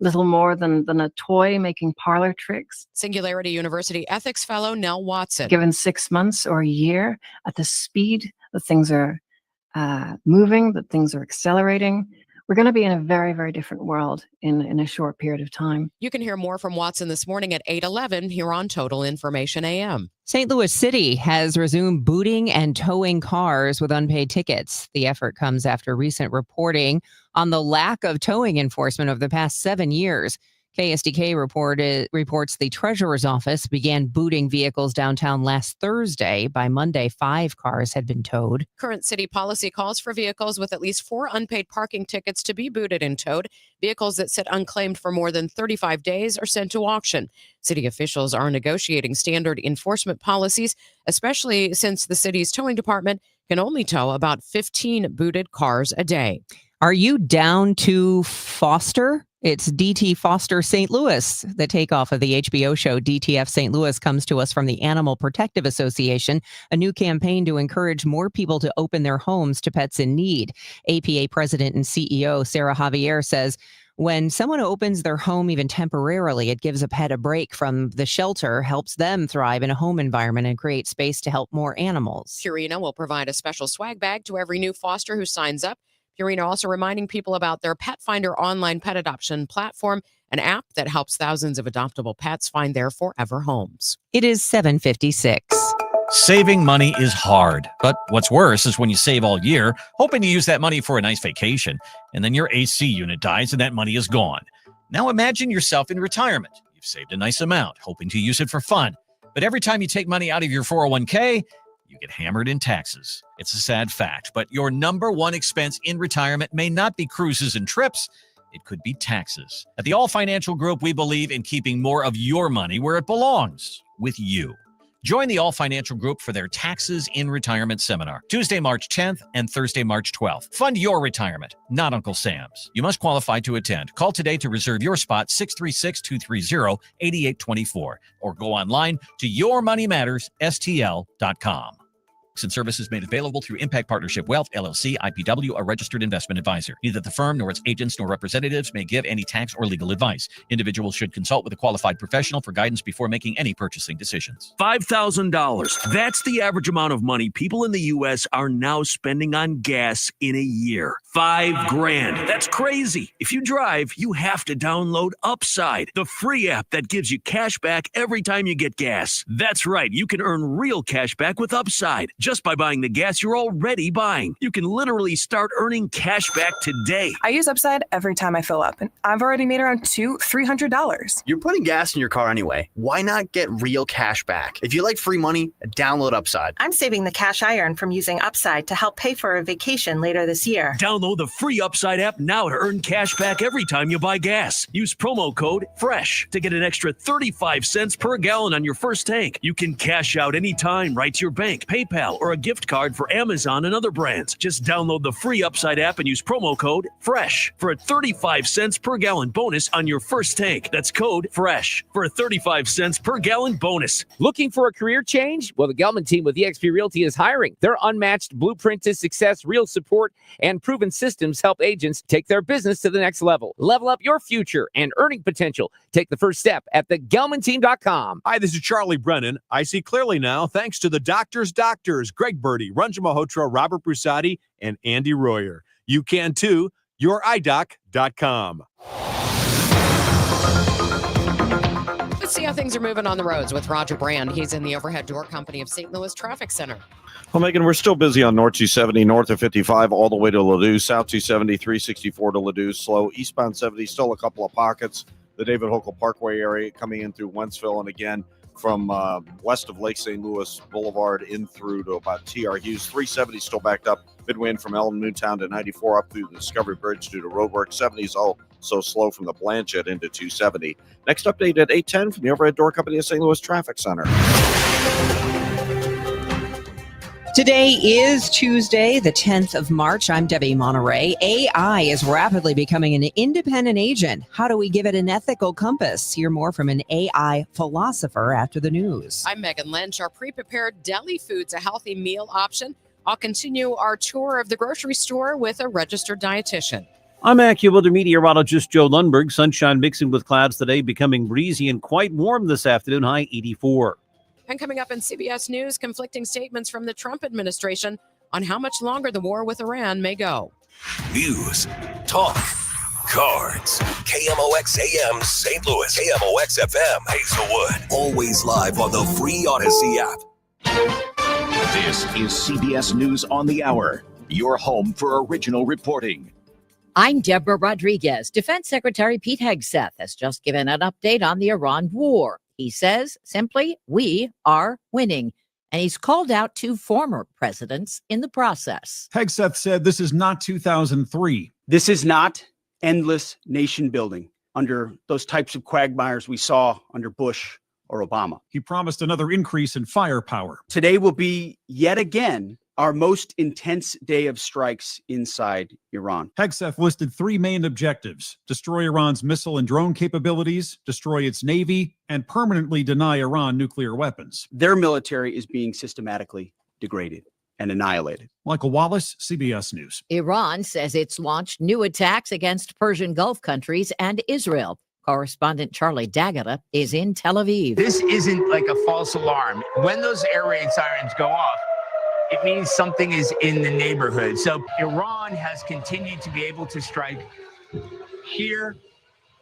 little more than a toy making parlor tricks. Singularity University ethics fellow Nell Watson. Given 6 months or a year, at the speed that things are moving, that things are accelerating, we're going to be in a very, very different world in a short period of time. You can hear more from Watson this morning at 8:11 here on Total Information AM. St. Louis City has resumed booting and towing cars with unpaid tickets. The effort comes after recent reporting on the lack of towing enforcement over the past 7 years. KSDK reports the Treasurer's Office began booting vehicles downtown last Thursday. By Monday, 5 cars had been towed. Current city policy calls for vehicles with at least 4 unpaid parking tickets to be booted and towed. Vehicles that sit unclaimed for more than 35 days are sent to auction. City officials are negotiating standard enforcement policies, especially since the city's towing department can only tow about 15 booted cars a day. Are you down to Foster? It's DT Foster St. Louis. The takeoff of the HBO show DTF St. Louis comes to us from the Animal Protective Association, a new campaign to encourage more people to open their homes to pets in need. APA President and CEO Sarah Javier says, when someone opens their home even temporarily, it gives a pet a break from the shelter, helps them thrive in a home environment, and create space to help more animals. Purina will provide a special swag bag to every new foster who signs up. Purina also reminding people about their Pet Finder online pet adoption platform, an app that helps thousands of adoptable pets find their forever homes. It is 7:56. Saving money is hard, but what's worse is when you save all year, hoping to use that money for a nice vacation, and then your AC unit dies and that money is gone. Now imagine yourself in retirement. You've saved a nice amount, hoping to use it for fun, but every time you take money out of your 401k, you get hammered in taxes. It's a sad fact, but your number one expense in retirement may not be cruises and trips. It could be taxes. At the All Financial Group, we believe in keeping more of your money where it belongs, with you. Join the All Financial Group for their Taxes in Retirement Seminar, Tuesday, March 10th and Thursday, March 12th. Fund your retirement, not Uncle Sam's. You must qualify to attend. Call today to reserve your spot, 636-230-8824, or go online to yourmoneymattersstl.com. And services made available through Impact Partnership Wealth, LLC, IPW, a registered investment advisor. Neither the firm nor its agents nor representatives may give any tax or legal advice. Individuals should consult with a qualified professional for guidance before making any purchasing decisions. $5,000. That's the average amount of money people in the U.S. are now spending on gas in a year. $5,000. That's crazy. If you drive, you have to download Upside, the free app that gives you cash back every time you get gas. That's right. You can earn real cash back with Upside just by buying the gas you're already buying. You can literally start earning cash back today. I use Upside every time I fill up, and I've already made around $300. You're putting gas in your car anyway. Why not get real cash back? If you like free money, download Upside. I'm saving the cash I earn from using Upside to help pay for a vacation later this year. Download the free Upside app now to earn cash back every time you buy gas. Use promo code FRESH to get an extra 35 cents per gallon on your first tank. You can cash out anytime right to your bank, PayPal, or a gift card for Amazon and other brands. Just download the free Upside app and use promo code FRESH for a 35 cents per gallon bonus on your first tank. That's code FRESH for a 35 cents per gallon bonus. Looking for a career change? Well, the Gelman team with eXp Realty is hiring. Their unmatched blueprint to success, real support, and proven systems help agents take their business to the next level. Level up your future and earning potential. Take the first step at thegelmanteam.com. Hi, this is Charlie Brennan. I see clearly now thanks to the doctors, Greg Birdie, Ranjan Malhotra, Robert Brusati, and Andy Royer. You can too. YourEyeDoc.com. Let's see how things are moving on the roads with Roger Brand. He's in the overhead door company of St. Louis Traffic Center. Well, Megan, we're still busy on North 270, north of 55, all the way to Ladue, South 270, 364 to Ladue, slow. Eastbound 70, still a couple of pockets. The David Hochul Parkway area coming in through Wentzville, and again, from west of Lake St. Louis Boulevard in through to about T.R. Hughes. 370 still backed up midway in from Elm Newtown to 94 up through the Discovery Bridge due to roadwork. 70s so slow from the Blanchette into 270. Next update at 8:10 from the overhead door company of St. Louis Traffic Center. Today is Tuesday, the 10th of March. I'm Debbie Monterrey. AI is rapidly becoming an independent agent. How do we give it an ethical compass? Hear more from an AI philosopher after the news. I'm Megan Lynch. Our pre-prepared deli food's a healthy meal option. I'll continue our tour of the grocery store with a registered dietitian. I'm AccuWeather meteorologist Joe Lundberg. Sunshine mixing with clouds today, becoming breezy and quite warm this afternoon, high 84. And coming up in CBS News, conflicting statements from the Trump administration on how much longer the war with Iran may go. News, talk, cards. KMOX AM St. Louis, KMOX FM Hazelwood. Always live on the free Odyssey app. This is CBS News on the Hour, your home for original reporting. I'm Deborah Rodriguez. Defense Secretary Pete Hegseth has just given an update on the Iran war. He says simply, we are winning. And he's called out two former presidents in the process. Hegseth said this is not 2003. This is not endless nation building under those types of quagmires we saw under Bush or Obama. He promised another increase in firepower. Today will be yet again our most intense day of strikes inside Iran. Hegseth listed three main objectives: destroy Iran's missile and drone capabilities, destroy its navy, and permanently deny Iran nuclear weapons. Their military is being systematically degraded and annihilated. Michael Wallace, CBS News. Iran says it's launched new attacks against Persian Gulf countries and Israel. Correspondent Charlie D'Agata is in Tel Aviv. This isn't like a false alarm. When those air raid sirens go off, it means something is in the neighborhood. So Iran has continued to be able to strike here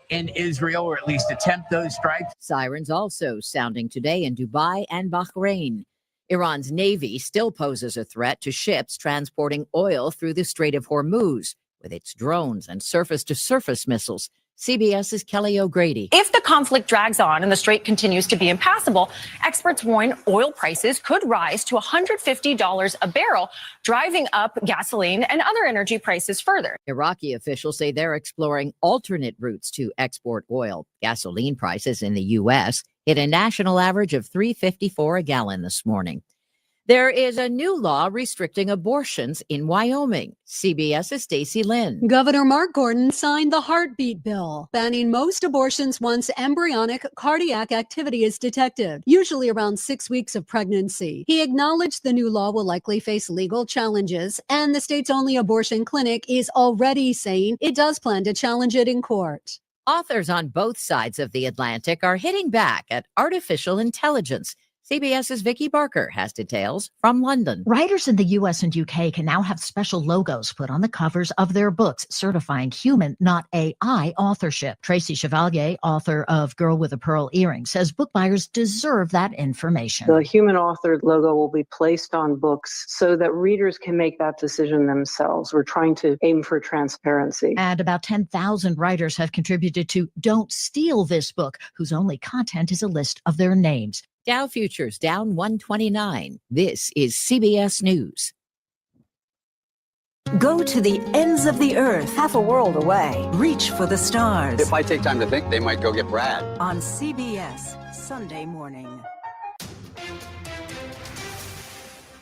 in Israel, or at least attempt those strikes. Sirens also sounding today in Dubai and Bahrain. Iran's navy still poses a threat to ships transporting oil through the Strait of Hormuz with its drones and surface-to-surface missiles. CBS's Kelly O'Grady. If the conflict drags on and the strait continues to be impassable, experts warn oil prices could rise to $150 a barrel, driving up gasoline and other energy prices further. Iraqi officials say they're exploring alternate routes to export oil. Gasoline prices in the U.S. hit a national average of $3.54 a gallon this morning. There is a new law restricting abortions in Wyoming. CBS's Stacey Lynn. Governor Mark Gordon signed the heartbeat bill, banning most abortions once embryonic cardiac activity is detected, usually around 6 weeks of pregnancy. He acknowledged the new law will likely face legal challenges, and the state's only abortion clinic is already saying it does plan to challenge it in court. Authors on both sides of the Atlantic are hitting back at artificial intelligence. CBS's Vicki Barker has details from London. Writers in the US and UK can now have special logos put on the covers of their books, certifying human, not AI authorship. Tracy Chevalier, author of Girl with a Pearl Earring, says book buyers deserve that information. The human authored logo will be placed on books so that readers can make that decision themselves. We're trying to aim for transparency. And about 10,000 writers have contributed to Don't Steal This Book, whose only content is a list of their names. Dow futures down 129. This is CBS News. Go to the ends of the earth, half a world away. Reach for the stars. If I take time to think, they might go get Brad. On CBS, Sunday morning.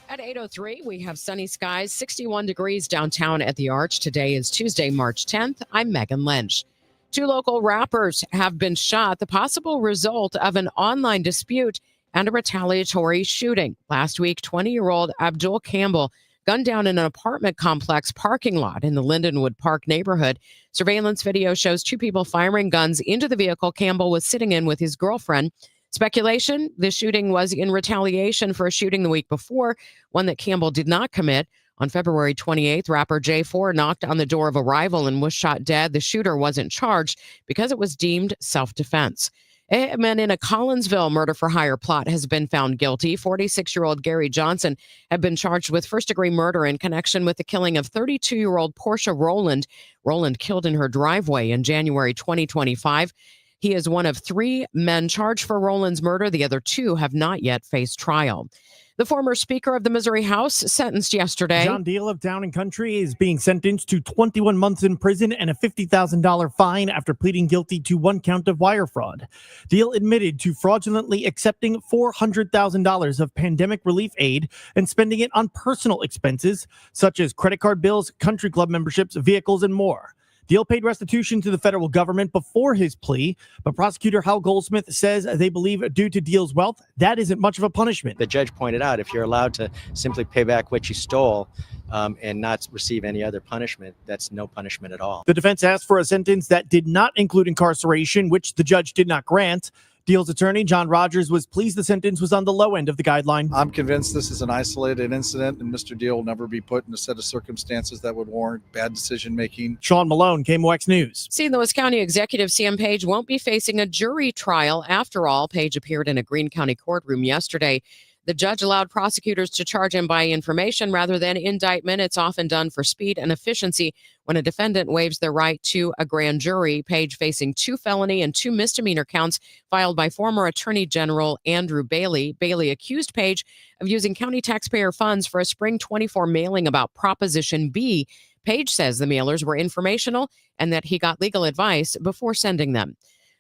At 8:03, we have sunny skies, 61 degrees downtown at the Arch. Today is Tuesday, March 10th. I'm Megan Lynch. 2 local rappers have been shot, the possible result of an online dispute and a retaliatory shooting. Last week, 20-year-old Abdul Campbell gunned down in an apartment complex parking lot in the Lindenwood Park neighborhood. Surveillance video shows 2 people firing guns into the vehicle Campbell was sitting in with his girlfriend. Speculation, the shooting was in retaliation for a shooting the week before, one that Campbell did not commit. On February 28th, rapper J4 knocked on the door of a rival and was shot dead. The shooter wasn't charged because it was deemed self-defense. A man in a Collinsville murder-for-hire plot has been found guilty. 46-year-old Gary Johnson had been charged with first-degree murder in connection with the killing of 32-year-old Portia Rowland. Rowland killed in her driveway in January 2025. He is one of 3 men charged for Rowland's murder. The other 2 have not yet faced trial. The former Speaker of the Missouri House sentenced yesterday. John Deal of Town and Country is being sentenced to 21 months in prison and a $50,000 fine after pleading guilty to 1 count of wire fraud. Deal admitted to fraudulently accepting $400,000 of pandemic relief aid and spending it on personal expenses, such as credit card bills, country club memberships, vehicles, and more. Deal paid restitution to the federal government before his plea, but prosecutor Hal Goldsmith says they believe due to Deal's wealth, that isn't much of a punishment. The judge pointed out if you're allowed to simply pay back what you stole and not receive any other punishment, that's no punishment at all. The defense asked for a sentence that did not include incarceration, which the judge did not grant. Deal's attorney, John Rogers, was pleased the sentence was on the low end of the guideline. I'm convinced this is an isolated incident and Mr. Deal will never be put in a set of circumstances that would warrant bad decision making. Sean Malone, KMOX News. St. Louis County Executive CM Page won't be facing a jury trial after all. Page appeared in a Greene County courtroom yesterday. The judge allowed prosecutors to charge him by information rather than indictment. It's often done for speed and efficiency when a defendant waives their right to a grand jury. Page facing 2 felony and 2 misdemeanor counts filed by former Attorney General Andrew Bailey. Bailey accused Page of using county taxpayer funds for a spring 24 mailing about Proposition B. Page says the mailers were informational and that he got legal advice before sending them.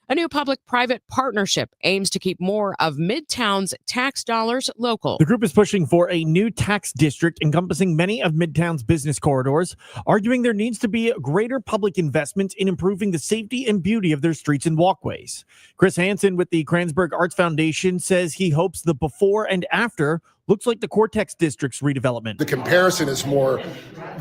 A new public-private partnership aims to keep more of Midtown's tax dollars local. The group is pushing for a new tax district encompassing many of Midtown's business corridors, arguing there needs to be greater public investment in improving the safety and beauty of their streets and walkways. Chris Hansen with the Kranzberg Arts Foundation says he hopes the before and after looks like the Cortex District's redevelopment. The comparison is more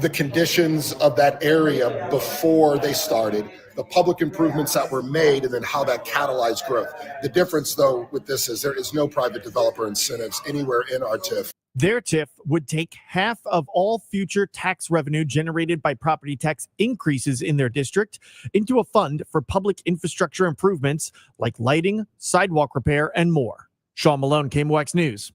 the conditions of that area before they started, the public improvements that were made, and then how that catalyzed growth. The difference, though, with this is there is no private developer incentives anywhere in our TIF. Their TIF would take half of all future tax revenue generated by property tax increases in their district into a fund for public infrastructure improvements like lighting, sidewalk repair, and more. Sean Malone, KMOX News.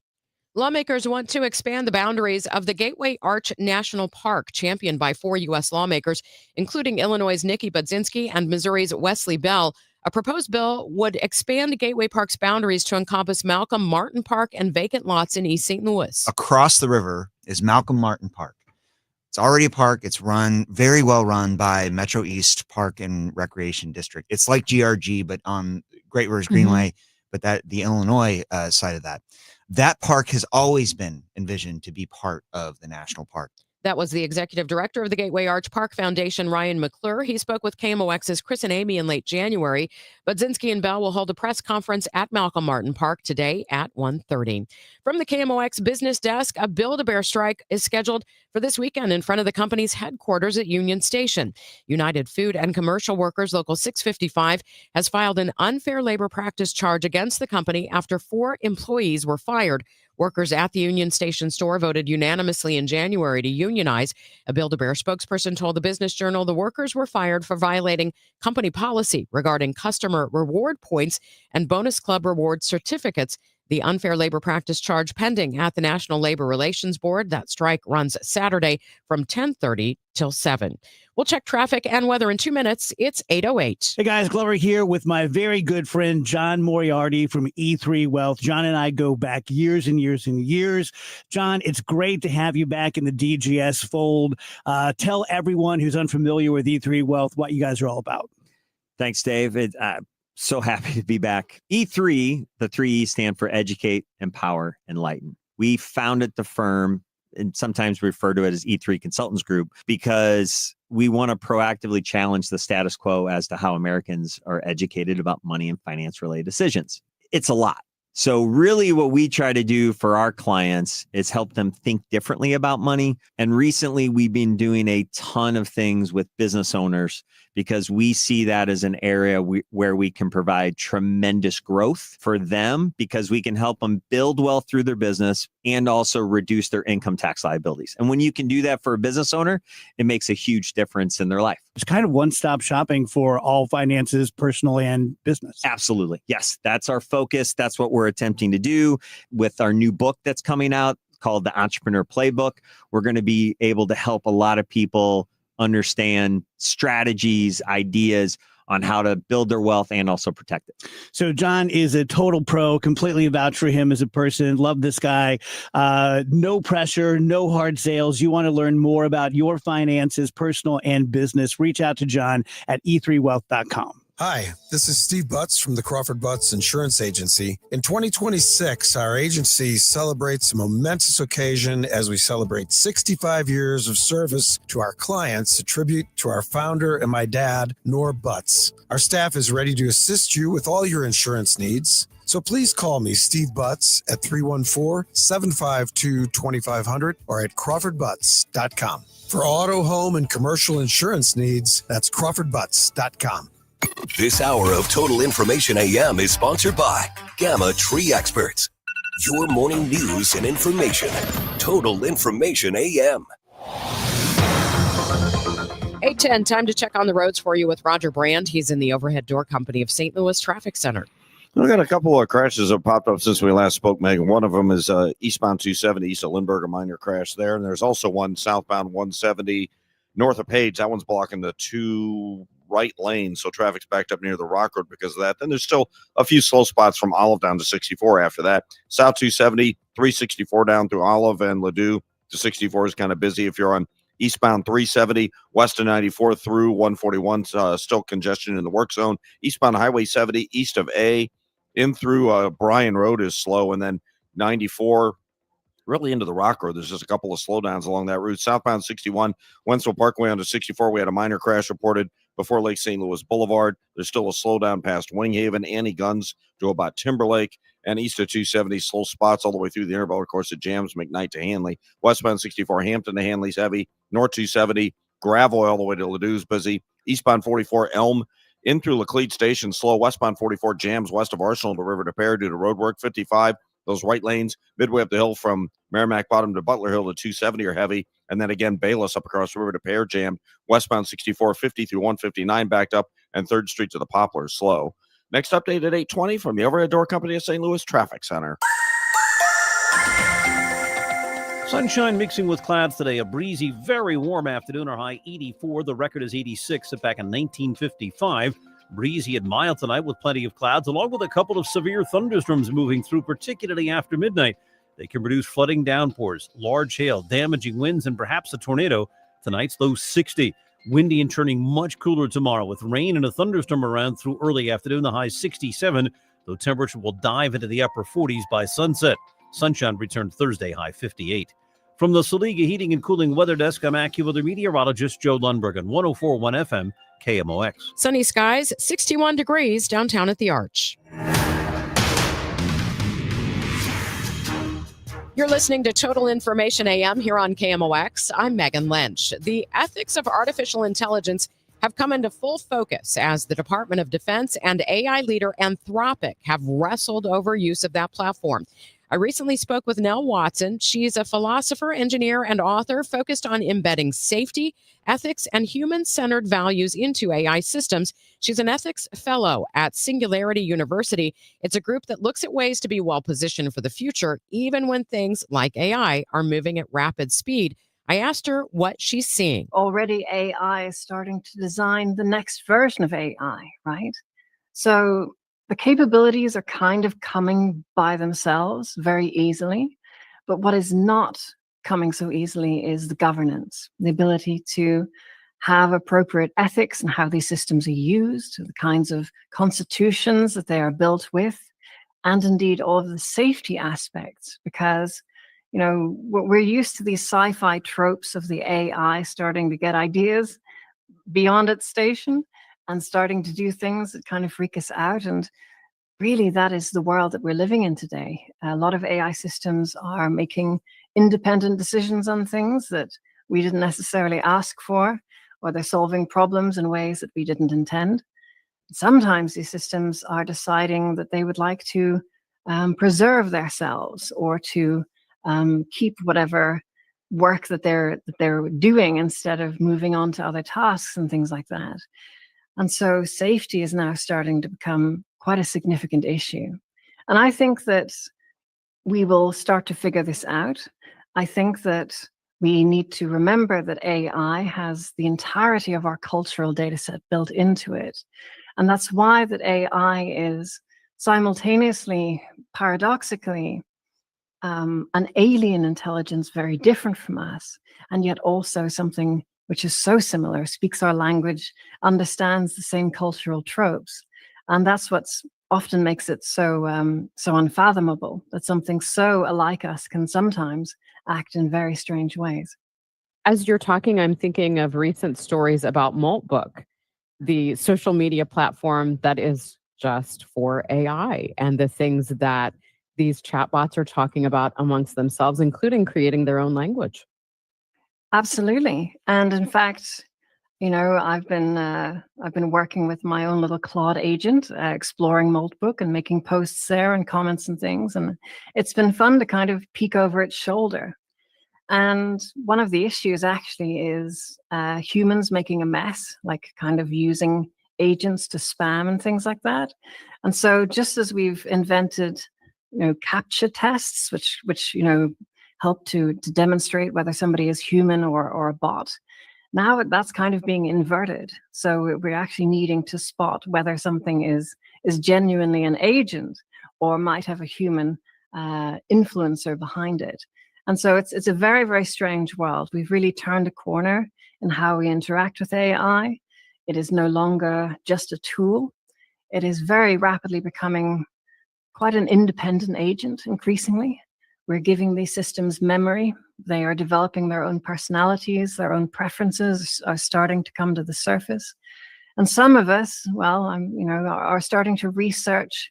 Lawmakers want to expand the boundaries of the Gateway Arch National Park, championed by 4 U.S. lawmakers, including Illinois' Nikki Budzinski and Missouri's Wesley Bell. A proposed bill would expand Gateway Park's boundaries to encompass Malcolm Martin Park and vacant lots in East St. Louis. Across the river is Malcolm Martin Park. It's already a park. It's run very well run by Metro East Park and Recreation District. It's like GRG, but on Great Rivers Greenway, but that the Illinois side of that. that park has always been envisioned to be part of the national park. That was the executive director of the Gateway Arch Park Foundation, Ryan McClure. He spoke with KMOX's Chris and Amy in late January. Budzinski and Bell will hold a press conference at Malcolm Martin Park today at 1:30. From the KMOX business desk, a Build-A-Bear strike is scheduled for this weekend in front of the company's headquarters at Union Station. United Food and Commercial Workers Local 655 has filed an unfair labor practice charge against the company after 4 employees were fired. Workers at the Union Station store voted unanimously in January to unionize. A Build-A-Bear spokesperson told the Business Journal the workers were fired for violating company policy regarding customer reward points and bonus club reward certificates. The unfair labor practice charge pending at the National Labor Relations Board. That strike runs Saturday from 10:30 till 7. We'll check traffic and weather in 2 minutes. It's 8:08. Hey guys, Glover here with my very good friend John Moriarty from E3 Wealth. John and I go back years and years and years. John, it's great to have you back in the DGS fold. Tell everyone who's unfamiliar with E3 Wealth what you guys are all about. Thanks, Dave. So happy to be back. E3, the 3 E stand for Educate, Empower, Enlighten. We founded the firm, and sometimes refer to it as E3 Consultants Group, because we want to proactively challenge the status quo as to how Americans are educated about money and finance-related decisions. It's a lot. So really what we try to do for our clients is help them think differently about money. And recently we've been doing a ton of things with business owners because we see that as an area where we can provide tremendous growth for them, because we can help them build wealth through their business and also reduce their income tax liabilities. And when you can do that for a business owner, it makes a huge difference in their life. It's kind of one-stop shopping for all finances, personal and business. Absolutely. Yes, that's our focus. That's what we're attempting to do with our new book that's coming out called The Entrepreneur Playbook. We're going to be able to help a lot of people understand strategies, ideas on how to build their wealth and also protect it. So John is a total pro, completely vouch for him as a person. Love this guy. No pressure, no hard sales. You want to learn more about your finances, personal and business, reach out to John at e3wealth.com. Hi, this is Steve Butts from the Crawford Butts Insurance Agency. In 2026, our agency celebrates a momentous occasion as we celebrate 65 years of service to our clients, a tribute to our founder and my dad, Nor Butts. Our staff is ready to assist you with all your insurance needs. So please call me, Steve Butts, at 314-752-2500 or at crawfordbutts.com. For auto, home, and commercial insurance needs, that's crawfordbutts.com. This hour of Total Information AM is sponsored by Gamma Tree Experts. Your morning news and information. Total Information AM. 8:10, time to check on the roads for you with Roger Brand. He's in the Overhead Door Company of St. Louis Traffic Center. We've got a couple of crashes that popped up since we last spoke, Megan. One of them is eastbound 270 east of Lindbergh, a minor crash there. And there's also one southbound 170 north of Page. That one's blocking the 2 right lane, so traffic's backed up near the Rock Road because of that. Then there's still a few slow spots from Olive down to 64 after that. South 270, 364 down through Olive and Ladue to 64 is kind of busy. If you're on eastbound 370, west of 94 through 141, still congestion in the work zone. Eastbound Highway 70, east of A, in through Bryan Road is slow, and then 94 really into the Rock Road. There's just a couple of slowdowns along that route. Southbound 61, Wentzville Parkway onto 64. We had a minor crash reported before Lake St. Louis Boulevard. There's still a slowdown past Winghaven, Annie Guns to about Timberlake, and east of 270, slow spots all the way through the Interbelt. Of course, it jams McKnight to Hanley. Westbound 64, Hampton to Hanley's heavy. North 270, gravel all the way to Ladue's busy. Eastbound 44, Elm in through Laclede Station, slow. Westbound 44 jams west of Arsenal to River to Pear due to road work. 55, those right lanes midway up the hill from Merrimack Bottom to Butler Hill to 270 are heavy. And then again, Bayless up across the river to Pear jammed. Westbound 64, 50 through 159 backed up, and 3rd Street to the Poplars slow. Next update at 8:20 from the Overhead Door Company of St. Louis Traffic Center. Sunshine mixing with clouds today. A breezy, very warm afternoon. Our high 84. The record is 86 set back in 1955. Breezy and mild tonight with plenty of clouds, along with a couple of severe thunderstorms moving through, particularly after midnight. They can produce flooding downpours, large hail, damaging winds, and perhaps a tornado. Tonight's low 60. Windy and turning much cooler tomorrow with rain and a thunderstorm around through early afternoon. The high 67, though temperature will dive into the upper 40s by sunset. Sunshine returned Thursday, high 58. From the Saliga Heating and Cooling Weather Desk, I'm AccuWeather meteorologist Joe Lundberg on 104.1 FM KMOX. Sunny skies, 61 degrees downtown at the Arch. You're listening to Total Information AM here on KMOX. I'm Megan Lynch. The ethics of artificial intelligence have come into full focus as the Department of Defense and AI leader Anthropic have wrestled over use of that platform. I recently spoke with Nell Watson. She's a philosopher, engineer, and author focused on embedding safety, ethics, and human-centered values into AI systems. She's an ethics fellow at Singularity University. It's a group that looks at ways to be well-positioned for the future, even when things like AI are moving at rapid speed. I asked her what she's seeing. Already AI is starting to design the next version of AI, right? So the capabilities are kind of coming by themselves very easily. But what is not coming so easily is the governance, the ability to have appropriate ethics and how these systems are used, the kinds of constitutions that they are built with, and indeed all of the safety aspects, because you know, we're used to these sci-fi tropes of the AI starting to get ideas beyond its station and starting to do things that kind of freak us out. And really, that is the world that we're living in today. A lot of AI systems are making independent decisions on things that we didn't necessarily ask for, or they're solving problems in ways that we didn't intend. Sometimes these systems are deciding that they would like to preserve themselves or to keep whatever work that they're doing instead of moving on to other tasks and things like that. And so safety is now starting to become quite a significant issue. And I think that we will start to figure this out. I think that we need to remember that AI has the entirety of our cultural data set built into it. And that's why that AI is simultaneously, paradoxically, an alien intelligence very different from us, and yet also something which is so similar, speaks our language, understands the same cultural tropes. And that's what's often makes it so unfathomable, that something so alike us can sometimes act in very strange ways. As you're talking, I'm thinking of recent stories about Maltbook, the social media platform that is just for AI, and the things that these chatbots are talking about amongst themselves, including creating their own language. Absolutely. And in fact, you know, I've been working with my own little Claude agent, exploring Maltbook and making posts there and comments and things. And it's been fun to kind of peek over its shoulder. And one of the issues actually is humans making a mess, like kind of using agents to spam and things like that. And so just as we've invented, you know, CAPTCHA tests, which you know, help to demonstrate whether somebody is human or a bot, now that's kind of being inverted. So we're actually needing to spot whether something is genuinely an agent or might have a human influencer behind it. And so it's a very, very strange world. We've really turned a corner in how we interact with AI. It is no longer just a tool. It is very rapidly becoming quite an independent agent, increasingly. We're giving these systems memory. They are developing their own personalities, their own preferences are starting to come to the surface. And some of us, well, are starting to research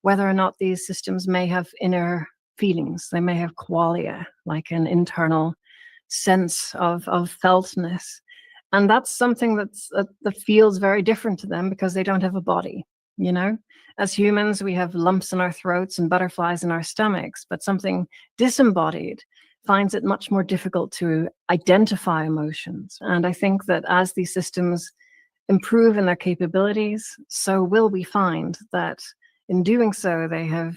whether or not these systems may have inner feelings. They may have qualia, like an internal sense of feltness. And that's something that feels very different to them because they don't have a body, you know? As humans, we have lumps in our throats and butterflies in our stomachs, but something disembodied finds it much more difficult to identify emotions. And I think that as these systems improve in their capabilities, so will we find that in doing so, they have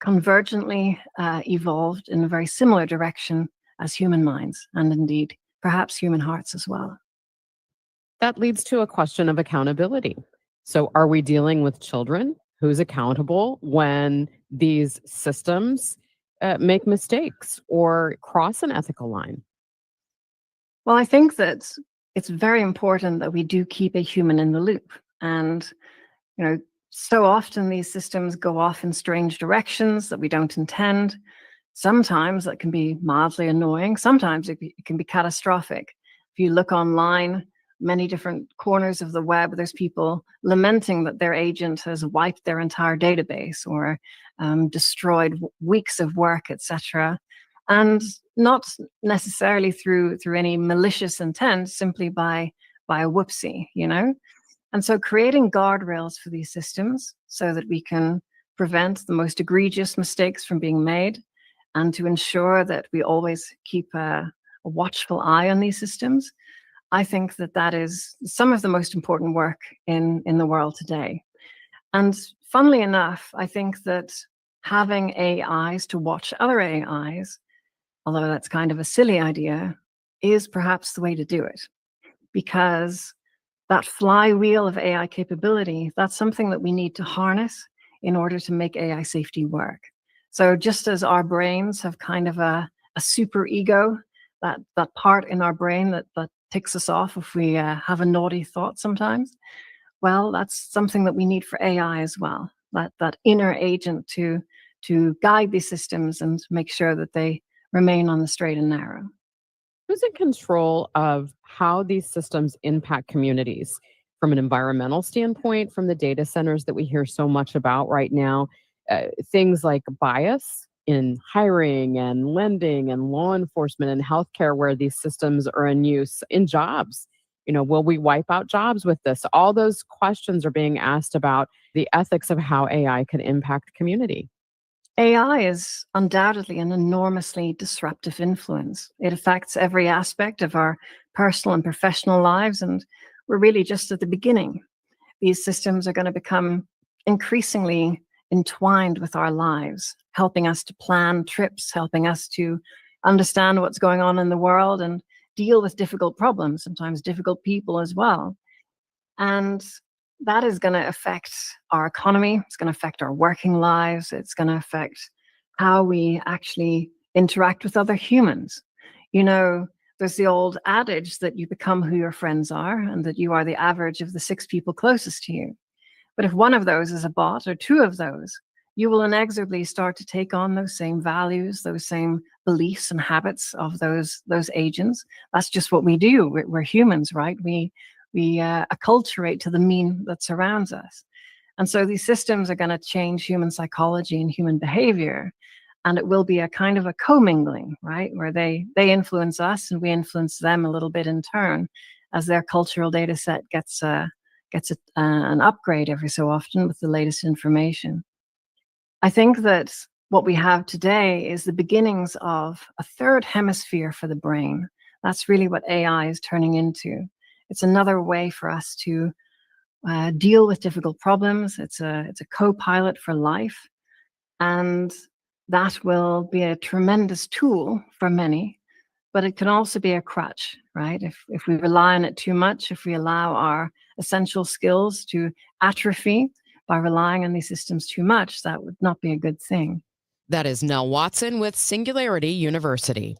convergently evolved in a very similar direction as human minds, and indeed, perhaps human hearts as well. That leads to a question of accountability. So are we dealing with children? Who's accountable when these systems make mistakes or cross an ethical line? Well, I think that it's very important that we do keep a human in the loop. And, you know, so often these systems go off in strange directions that we don't intend. Sometimes that can be mildly annoying. Sometimes it can be catastrophic. If you look online, many different corners of the web, there's people lamenting that their agent has wiped their entire database or destroyed weeks of work, etc. And not necessarily through any malicious intent, simply by a whoopsie, you know? And so creating guardrails for these systems so that we can prevent the most egregious mistakes from being made, and to ensure that we always keep a watchful eye on these systems, I think that is some of the most important work in the world today. And funnily enough, I think that having AIs to watch other AIs, although that's kind of a silly idea, is perhaps the way to do it. Because that flywheel of AI capability, that's something that we need to harness in order to make AI safety work. So just as our brains have kind of a super ego, that part in our brain that ticks us off if we have a naughty thought sometimes, well, that's something that we need for AI as well. That inner agent to guide these systems and make sure that they remain on the straight and narrow. Who's in control of how these systems impact communities from an environmental standpoint, from the data centers that we hear so much about right now? Things like bias in hiring and lending and law enforcement and healthcare, where these systems are in use, in jobs. Will we wipe out jobs with this? All those questions are being asked about the ethics of how AI could impact community. AI is undoubtedly an enormously disruptive influence. It affects every aspect of our personal and professional lives, and we're really just at the beginning. These systems are going to become increasingly entwined with our lives, helping us to plan trips, helping us to understand what's going on in the world and deal with difficult problems, sometimes difficult people as well. And that is going to affect our economy. It's going to affect our working lives. It's going to affect how we actually interact with other humans. There's the old adage that you become who your friends are, and that you are the average of the 6 people closest to you. But if one of those is a bot, or 2 of those, you will inexorably start to take on those same values, those same beliefs and habits of those agents. That's just what we do. We're humans, right? We acculturate to the mean that surrounds us. And so these systems are going to change human psychology and human behavior. And it will be a kind of a commingling, right? Where they influence us and we influence them a little bit in turn, as their cultural data set gets an upgrade every so often with the latest information. I think that what we have today is the beginnings of a third hemisphere for the brain. That's really what AI is turning into. It's another way for us to deal with difficult problems. It's a co-pilot for life. And that will be a tremendous tool for many, but it can also be a crutch, right? If we rely on it too much, if we allow our essential skills to atrophy by relying on these systems too much, that would not be a good thing. That is Nell Watson with Singularity University.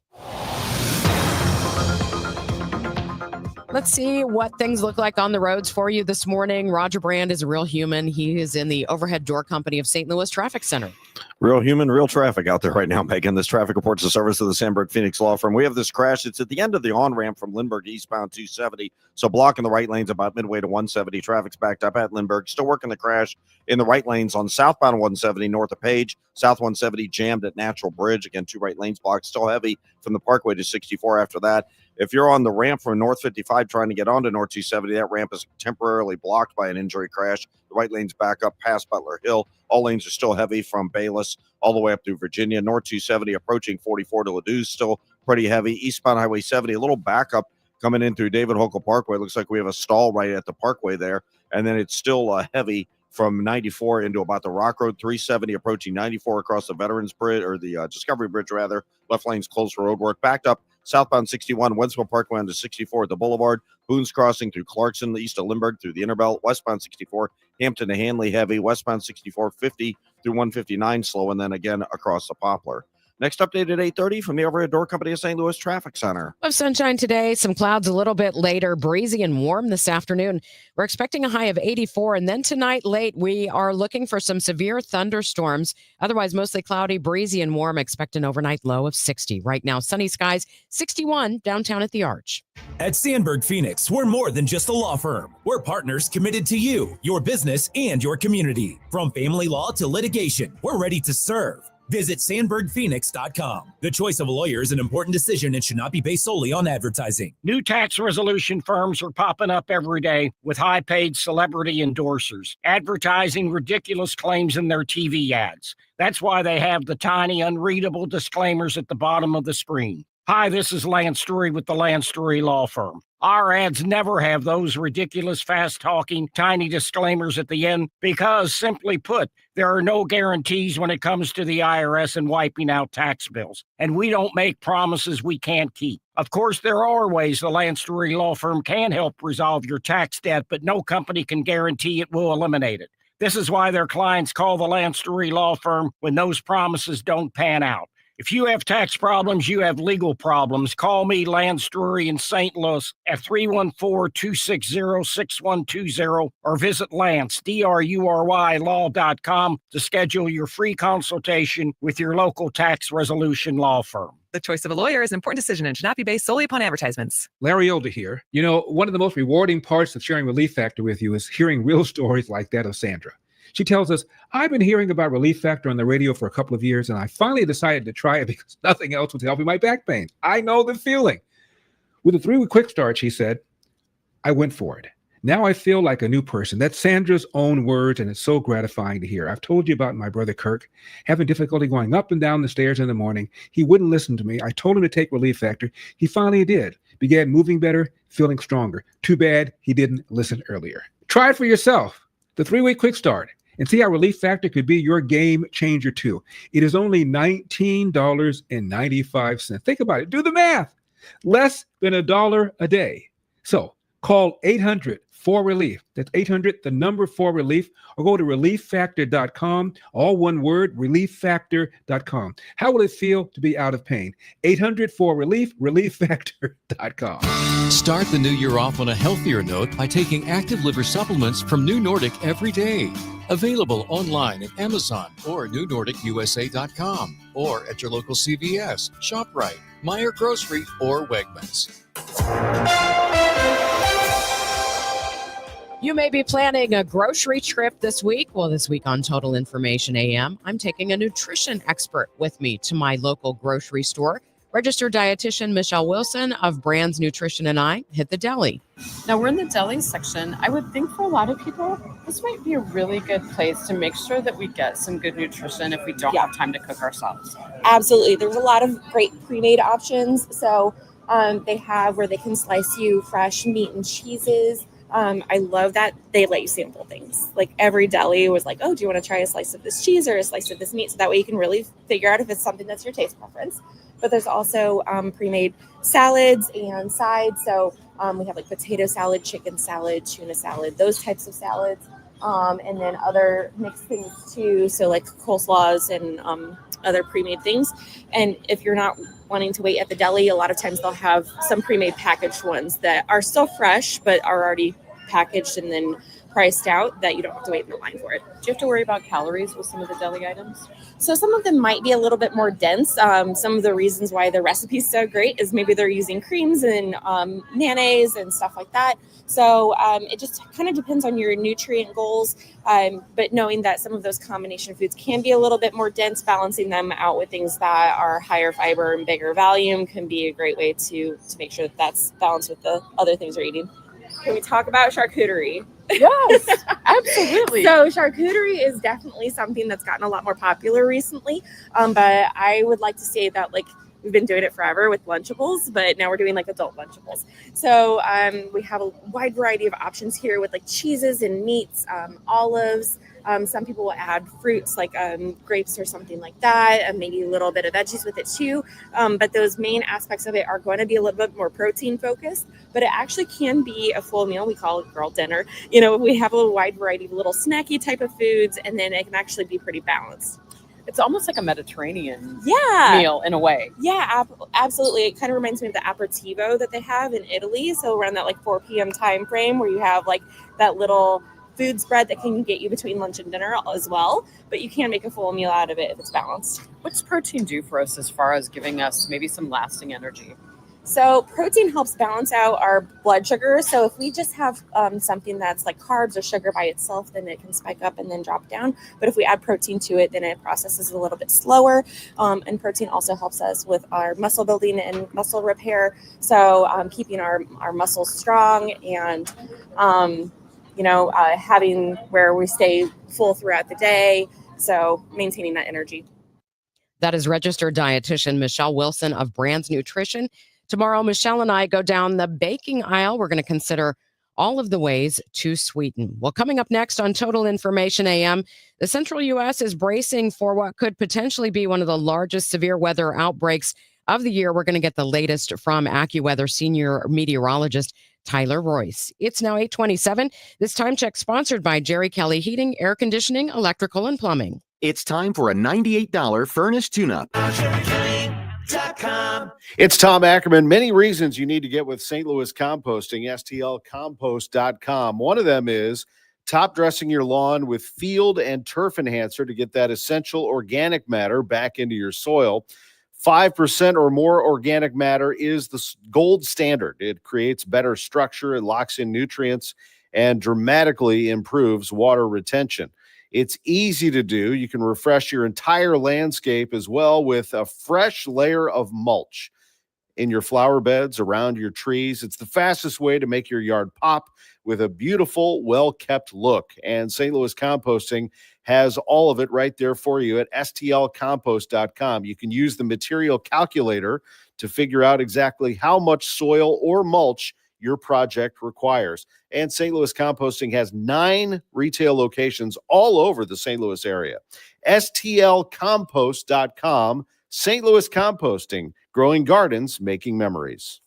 Let's see what things look like on the roads for you this morning. Roger Brand is a real human. He is in the Overhead Door Company of St. Louis Traffic Center. Real human, real traffic out there right now, Megan. This traffic reports the service of the Sandberg Phoenix Law Firm. We have this crash. It's at the end of the on-ramp from Lindbergh eastbound 270. So blocking the right lanes about midway to 170. Traffic's backed up at Lindbergh. Still working the crash in the right lanes on southbound 170 north of Page. South 170 jammed at Natural Bridge. Again, 2 right lanes blocked. Still heavy from the Parkway to 64 after that. If you're on the ramp from North 55 trying to get onto North 270, that ramp is temporarily blocked by an injury crash. The right lane's back up past Butler Hill. All lanes are still heavy from Bayless all the way up through Virginia. North 270 approaching 44 to Ladue, still pretty heavy. Eastbound Highway 70, a little backup coming in through David Hokel Parkway. Looks like we have a stall right at the Parkway there. And then it's still heavy from 94 into about the Rock Road. 370 approaching 94 across the Veterans Bridge, or the Discovery Bridge rather. Left lane's closed for road work. Backed up southbound 61, Wentzville Parkway onto 64 at the Boulevard. Boone's Crossing through Clarkson, east of Lindbergh through the Interbelt. Westbound 64, Hampton to Hanley heavy. Westbound 64, 50 through 159 slow, and then again across the Poplar. Next update at 8:30 from the Overhead Door Company of St. Louis Traffic Center. Of sunshine today, some clouds a little bit later, breezy and warm this afternoon. We're expecting a high of 84. And then tonight late, we are looking for some severe thunderstorms. Otherwise, mostly cloudy, breezy and warm. Expect an overnight low of 60. Right now, sunny skies, 61 downtown at the Arch. At Sandberg Phoenix, we're more than just a law firm. We're partners committed to you, your business, and your community. From family law to litigation, we're ready to serve. Visit sandbergphoenix.com. The choice of a lawyer is an important decision and should not be based solely on advertising. New tax resolution firms are popping up every day with high-paid celebrity endorsers, advertising ridiculous claims in their TV ads. That's why they have the tiny, unreadable disclaimers at the bottom of the screen. Hi, this is Lance Story with the Lance Story Law Firm. Our ads never have those ridiculous, fast-talking, tiny disclaimers at the end because, simply put, there are no guarantees when it comes to the IRS and wiping out tax bills. And we don't make promises we can't keep. Of course, there are ways the Lance Story Law Firm can help resolve your tax debt, but no company can guarantee it will eliminate it. This is why their clients call the Lance Story Law Firm when those promises don't pan out. If you have tax problems, you have legal problems, call me, Lance Drury in St. Louis at 314-260-6120 or visit Lance, D-R-U-R-Y, law.com to schedule your free consultation with your local tax resolution law firm. The choice of a lawyer is an important decision and should not be based solely upon advertisements. Larry Older here. You know, one of the most rewarding parts of sharing Relief Factor with you is hearing real stories like that of Sandra. She tells us, I've been hearing about Relief Factor on the radio for a couple of years, and I finally decided to try it because nothing else was helping my back pain. I know the feeling. With a 3-week quick start, she said, I went for it. Now I feel like a new person. That's Sandra's own words, and it's so gratifying to hear. I've told you about my brother Kirk having difficulty going up and down the stairs in the morning. He wouldn't listen to me. I told him to take Relief Factor. He finally did. Began moving better, feeling stronger. Too bad he didn't listen earlier. Try it for yourself. The 3-week quick start. And see how Relief Factor could be your game changer too. It is only $19.95. Think about it. Do the math. Less than $1 a day. So call 800-4RELIEF. That's 800, the number 4RELIEF, or go to relieffactor.com. All one word, relieffactor.com. How will it feel to be out of pain? 800-4RELIEF, relieffactor.com. Start the new year off on a healthier note by taking active liver supplements from New Nordic every day. Available online at Amazon or newnordicusa.com or at your local CVS, ShopRite, Meijer Grocery, or Wegmans. You may be planning a grocery trip this week. Well, this week on Total Information AM, I'm taking a nutrition expert with me to my local grocery store. Registered dietitian Michelle Wilson of Brands Nutrition and I hit the deli. Now we're in the deli section. I would think for a lot of people, this might be a really good place to make sure that we get some good nutrition if we don't have time to cook ourselves. Absolutely. There's a lot of great pre-made options. So they have where they can slice you fresh meat and cheeses. I love that they let you sample things. Like every deli was like, oh, do you want to try a slice of this cheese or a slice of this meat? So that way you can really figure out if it's something that's your taste preference. But there's also pre-made salads and sides. So we have like potato salad, chicken salad, tuna salad, those types of salads. And then other mixed things too. So like coleslaws and other pre-made things. And if you're not wanting to wait at the deli, a lot of times they'll have some pre-made packaged ones that are still fresh, but are already packaged and then priced out that you don't have to wait in the line for it. Do you have to worry about calories with some of the deli items? So some of them might be a little bit more dense. Some of the reasons why the recipe's so great is maybe they're using creams and mayonnaise and stuff like that. So it just kind of depends on your nutrient goals. But knowing that some of those combination foods can be a little bit more dense, balancing them out with things that are higher fiber and bigger volume can be a great way to make sure that that's balanced with the other things you're eating. Can we talk about charcuterie? Yes, absolutely. So charcuterie is definitely something that's gotten a lot more popular recently. But I would like to say that like we've been doing it forever with Lunchables, but now we're doing like adult Lunchables. So we have a wide variety of options here with like cheeses and meats, olives. Some people will add fruits like grapes or something like that, and maybe a little bit of veggies with it too. But those main aspects of it are going to be a little bit more protein focused, but it actually can be a full meal. We call it girl dinner. You know, we have a wide variety of little snacky type of foods, and then it can actually be pretty balanced. It's almost like a Mediterranean Yeah. meal in a way. Yeah, absolutely. It kind of reminds me of the aperitivo that they have in Italy. So around that like 4 p.m. time frame where you have like that little food spread that can get you between lunch and dinner as well. But you can make a full meal out of it if it's balanced. What's protein do for us as far as giving us maybe some lasting energy? So protein helps balance out our blood sugar. So if we just have something that's like carbs or sugar by itself, then it can spike up and then drop down. But if we add protein to it, then it processes a little bit slower. And protein also helps us with our muscle building and muscle repair. So keeping our muscles strong and, having where we stay full throughout the day. So maintaining that energy. That is registered dietitian Michelle Wilson of Brands Nutrition. Tomorrow, Michelle and I go down the baking aisle. We're going to consider all of the ways to sweeten. Well, coming up next on Total Information AM, the central U.S. is bracing for what could potentially be one of the largest severe weather outbreaks of the year. We're going to get the latest from AccuWeather senior meteorologist Tyler Royce. It's now 8:27. This time check sponsored by Jerry Kelly Heating, Air Conditioning, Electrical, and Plumbing. It's time for a $98 furnace tune-up. It's Tom Ackerman. Many reasons you need to get with St. Louis Composting, stlcompost.com. One of them is top dressing your lawn with field and turf enhancer to get that essential organic matter back into your soil. 5% or more organic matter is the gold standard. It creates better structure, it locks in nutrients, and dramatically improves water retention. It's easy to do. You can refresh your entire landscape as well with a fresh layer of mulch in your flower beds, around your trees. It's the fastest way to make your yard pop with a beautiful, well-kept look. And St. Louis Composting has all of it right there for you at stlcompost.com. You can use the material calculator to figure out exactly how much soil or mulch your project requires. And St. Louis Composting has 9 retail locations all over the St. Louis area. stlcompost.com. St. Louis Composting, growing gardens, making memories.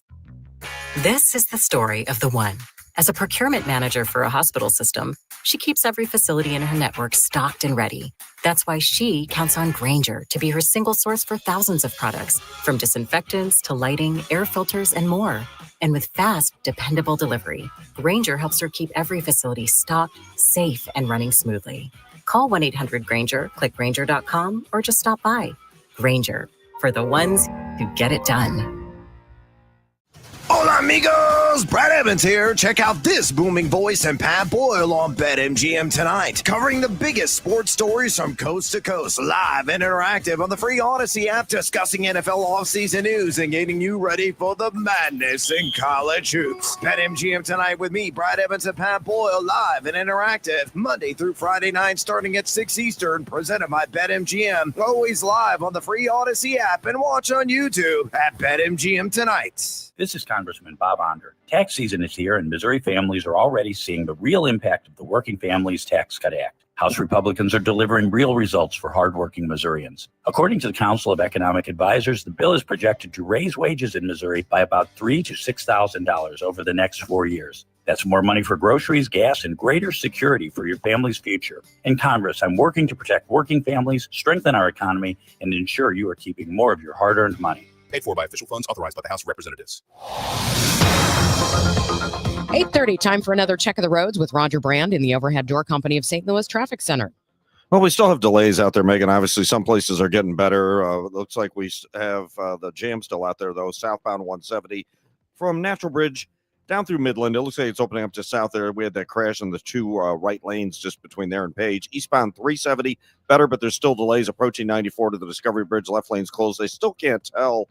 This is the story of the one. As a procurement manager for a hospital system, she keeps every facility in her network stocked and ready. That's why she counts on Grainger to be her single source for thousands of products, from disinfectants to lighting, air filters, and more. And with fast, dependable delivery, Grainger helps her keep every facility stocked, safe, and running smoothly. Call 1-800-GRAINGER, click Grainger.com, or just stop by. Grainger, for the ones who get it done. Hola, amigos! Brad Evans here. Check out this booming voice and Pat Boyle on BetMGM tonight, covering the biggest sports stories from coast to coast, live and interactive on the free Odyssey app, discussing NFL offseason news and getting you ready for the madness in college hoops. BetMGM tonight with me, Brad Evans and Pat Boyle, live and interactive, Monday through Friday night, starting at 6 Eastern, presented by BetMGM. Always live on the free Odyssey app and watch on YouTube at BetMGM tonight. This is Congressman Bob Onder. Tax season is here, and Missouri families are already seeing the real impact of the Working Families Tax Cut Act. House Republicans are delivering real results for hardworking Missourians. According to the Council of Economic Advisors, the bill is projected to raise wages in Missouri by about $3,000 to $6,000 over the next 4 years. That's more money for groceries, gas, and greater security for your family's future. In Congress, I'm working to protect working families, strengthen our economy, and ensure you are keeping more of your hard-earned money. Paid for by official funds authorized by the House of Representatives. 8:30, time for another check of the roads with Roger Brand in the Overhead Door Company of St. Louis Traffic Center. Well, we still have delays out there, Megan. Obviously, some places are getting better. Looks like we have the jam still out there, though. Southbound 170 from Natural Bridge down through Midland. It looks like it's opening up to south there. We had that crash in the 2 right lanes just between there and Page. Eastbound 370, better, but there's still delays approaching 94 to the Discovery Bridge. Left lane's closed. They still can't tell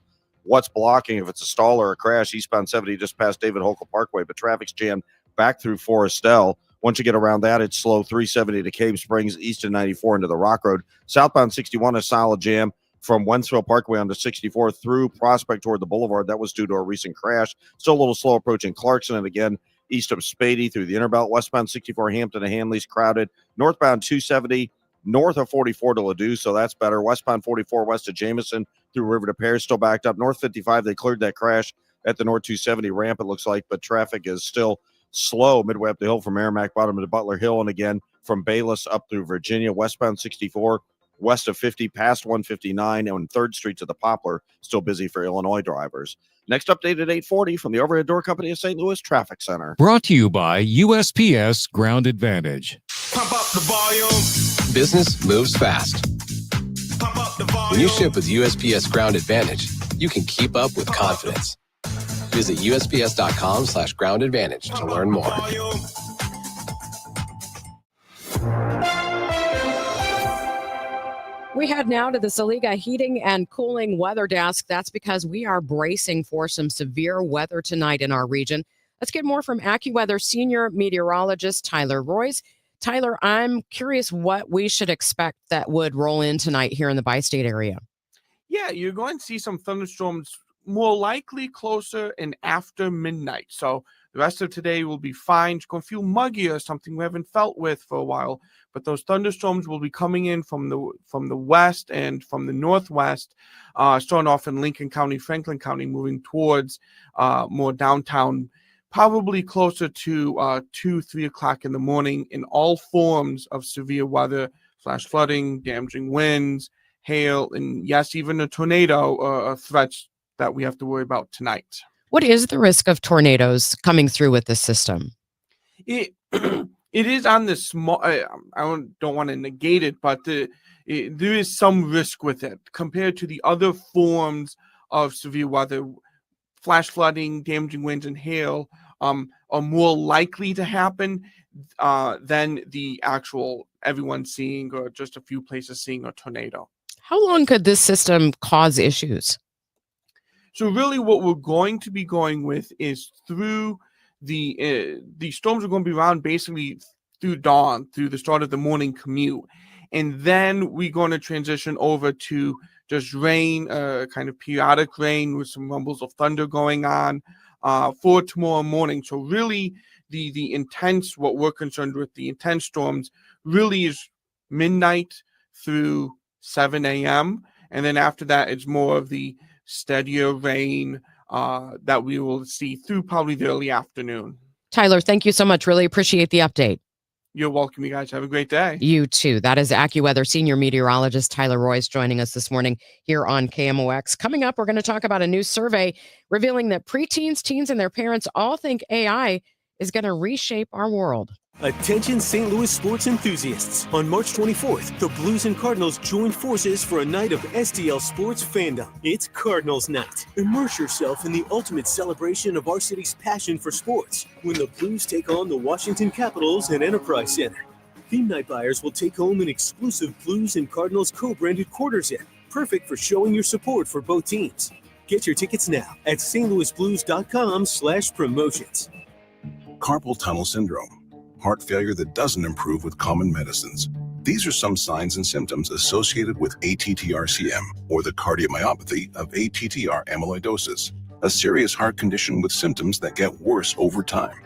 what's blocking, if it's a stall or a crash. Eastbound 70 just past David Hokel Parkway, but traffic's jammed back through Forestel. Once you get around that, it's slow. 370 to Cave Springs, east of 94 into the Rock Road. Southbound 61, a solid jam from Wentzville Parkway onto 64 through Prospect toward the Boulevard. That was due to a recent crash. Still a little slow approaching Clarkson, and again, east of Spady through the Interbelt. Westbound 64, Hampton to Hanley's crowded. Northbound 270, north of 44 to Ladue, so that's better. Westbound 44 west of Jameson through River to Pear, still backed up. North 55, they cleared that crash at the North 270 ramp, it looks like, but traffic is still slow midway up the hill from Merrimack Bottom to Butler Hill, and again from Bayless up through Virginia. Westbound 64 west of 50 past 159 and 3rd Street to the Poplar. Still busy for Illinois drivers. Next update at 8:40 from the Overhead Door Company of St. Louis Traffic Center. Brought to you by USPS Ground Advantage. Pump up the volume. Business moves fast. When you ship with USPS Ground Advantage, you can keep up with confidence. Visit USPS.com/Ground Advantage to learn more. We head now to the Saliga Heating and Cooling Weather Desk. That's because we are bracing for some severe weather tonight in our region. Let's get more from AccuWeather Senior Meteorologist Tyler Royce. Tyler, I'm curious what we should expect that would roll in tonight here in the bi-state area. Yeah, you're going to see some thunderstorms more likely closer and after midnight. So the rest of today will be fine. It's going to feel muggier, something we haven't felt with for a while. But those thunderstorms will be coming in from the west and from the northwest, starting off in Lincoln County, Franklin County, moving towards more downtown, probably closer to 2-3 o'clock in the morning, in all forms of severe weather, flash flooding, damaging winds, hail, and yes, even a tornado threats that we have to worry about tonight. What is the risk of tornadoes coming through with this system? It is on the small. I don't want to negate it, but there is some risk with it compared to the other forms of severe weather. Flash flooding, damaging winds, and hail are more likely to happen than the actual everyone seeing or just a few places seeing a tornado. How long could this system cause issues? So really what we're going to be going with is through the storms are going to be around basically through dawn, through the start of the morning commute. And then we're going to transition over to just rain, kind of periodic rain with some rumbles of thunder going on for tomorrow morning. So really the intense, what we're concerned with, the intense storms really is midnight through 7 a.m. And then after that, it's more of the steadier rain that we will see through probably the early afternoon. Tyler, thank you so much. Really appreciate the update. You're welcome, you guys. Have a great day. You too. That is AccuWeather Senior Meteorologist Tyler Royce joining us this morning here on KMOX. Coming up, we're going to talk about a new survey revealing that preteens, teens, and their parents all think AI is going to reshape our world. Attention St. Louis sports enthusiasts. On March 24th, the Blues and Cardinals join forces for a night of STL sports fandom. It's Cardinals Night. Immerse yourself in the ultimate celebration of our city's passion for sports when the Blues take on the Washington Capitals at Enterprise Center. Theme night buyers will take home an exclusive Blues and Cardinals co-branded quarters in, perfect for showing your support for both teams. Get your tickets now at stlouisblues.com/promotions. Carpal tunnel syndrome. Heart failure that doesn't improve with common medicines. These are some signs and symptoms associated with ATTR-CM, or the cardiomyopathy of ATTR amyloidosis, a serious heart condition with symptoms that get worse over time.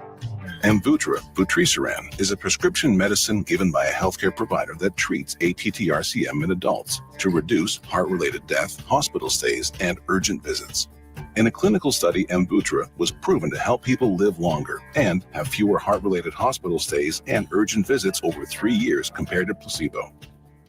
Amvuttra, vutrisiran, is a prescription medicine given by a healthcare provider that treats ATTR-CM in adults to reduce heart-related death, hospital stays, and urgent visits. In a clinical study, Amvuttra was proven to help people live longer and have fewer heart-related hospital stays and urgent visits over 3 years compared to placebo.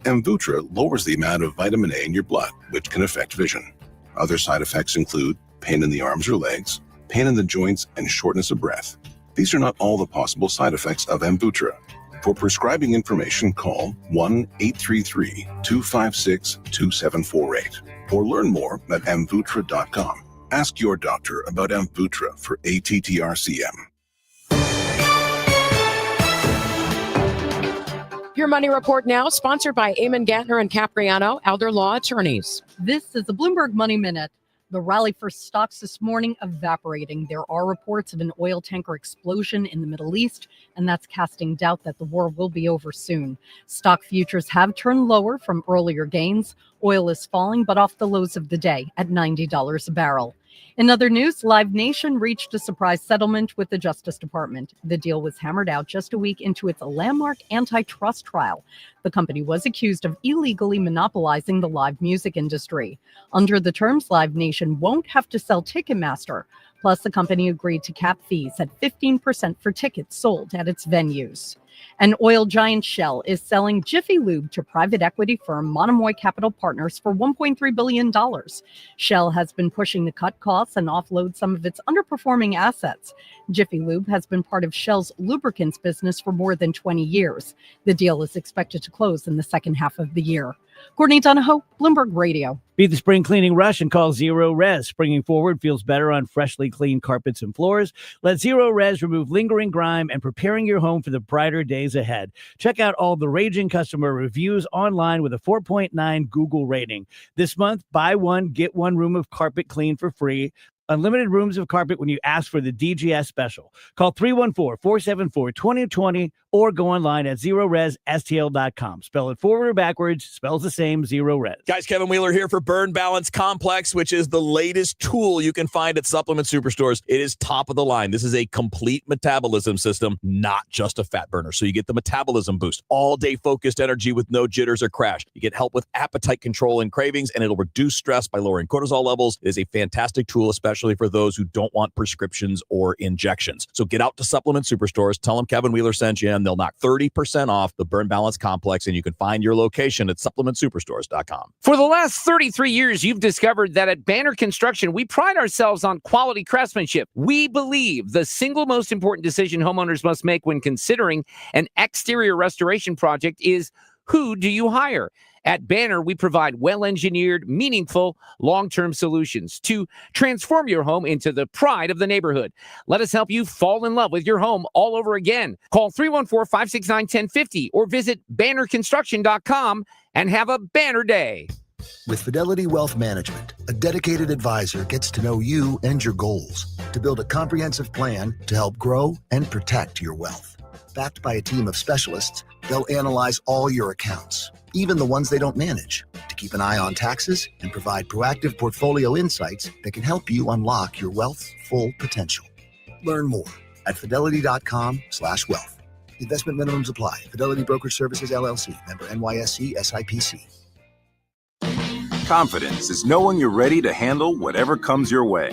Amvuttra lowers the amount of vitamin A in your blood, which can affect vision. Other side effects include pain in the arms or legs, pain in the joints, and shortness of breath. These are not all the possible side effects of Amvuttra. For prescribing information, call 1-833-256-2748 or learn more at amvuttra.com. Ask your doctor about Amvuttra for ATTR-CM. Your Money Report now, sponsored by Eamon Gantner and Capriano, Elder Law Attorneys. This is the Bloomberg Money Minute. The rally for stocks this morning evaporating. There are reports of an oil tanker explosion in the Middle East, and that's casting doubt that the war will be over soon. Stock futures have turned lower from earlier gains. Oil is falling, but off the lows of the day at $90 a barrel. In other news, Live Nation reached a surprise settlement with the Justice Department. The deal was hammered out just a week into its landmark antitrust trial. The company was accused of illegally monopolizing the live music industry. Under the terms, Live Nation won't have to sell Ticketmaster, Plus, the company agreed to cap fees at 15% for tickets sold at its venues. And oil giant Shell is selling Jiffy Lube to private equity firm Monomoy Capital Partners for $1.3 billion. Shell has been pushing to cut costs and offload some of its underperforming assets. Jiffy Lube has been part of Shell's lubricants business for more than 20 years. The deal is expected to close in the second half of the year. Courtney Donahoe, Bloomberg Radio. Beat the spring cleaning rush and call Zero Res. Springing forward feels better on freshly cleaned carpets and floors. Let Zero Res remove lingering grime and preparing your home for the brighter days ahead. Check out all the raging customer reviews online with a 4.9 Google rating. This month, buy one, get one room of carpet clean for free. Unlimited rooms of carpet when you ask for the DGS special. Call 314-474-2020 or go online at ZeroResSTL.com. Spell it forward or backwards. Spells the same, Zero Res. Guys, Kevin Wheeler here for Burn Balance Complex, which is the latest tool you can find at supplement superstores. It is top of the line. This is a complete metabolism system, not just a fat burner. So you get the metabolism boost, all-day focused energy with no jitters or crash. You get help with appetite control and cravings, and it'll reduce stress by lowering cortisol levels. It is a fantastic tool, especially for those who don't want prescriptions or injections. So get out to supplement superstores, tell them Kevin Wheeler sent you, and they'll knock 30% off the Burn Balance Complex, and you can find your location at supplementsuperstores.com. For the last 33 years, you've discovered that at Banner Construction, we pride ourselves on quality craftsmanship. We believe the single most important decision homeowners must make when considering an exterior restoration project is, who do you hire? At Banner, we provide well-engineered, meaningful, long-term solutions to transform your home into the pride of the neighborhood. Let us help you fall in love with your home all over again. Call 314-569-1050 or visit bannerconstruction.com and have a banner day. With Fidelity Wealth Management, a dedicated advisor gets to know you and your goals to build a comprehensive plan to help grow and protect your wealth. Backed by a team of specialists, they'll analyze all your accounts, even the ones they don't manage, to keep an eye on taxes and provide proactive portfolio insights that can help you unlock your wealth's full potential. Learn more at fidelity.com/wealth. Investment minimums apply. Fidelity Brokerage Services, LLC. Member NYSE SIPC. Confidence is knowing you're ready to handle whatever comes your way.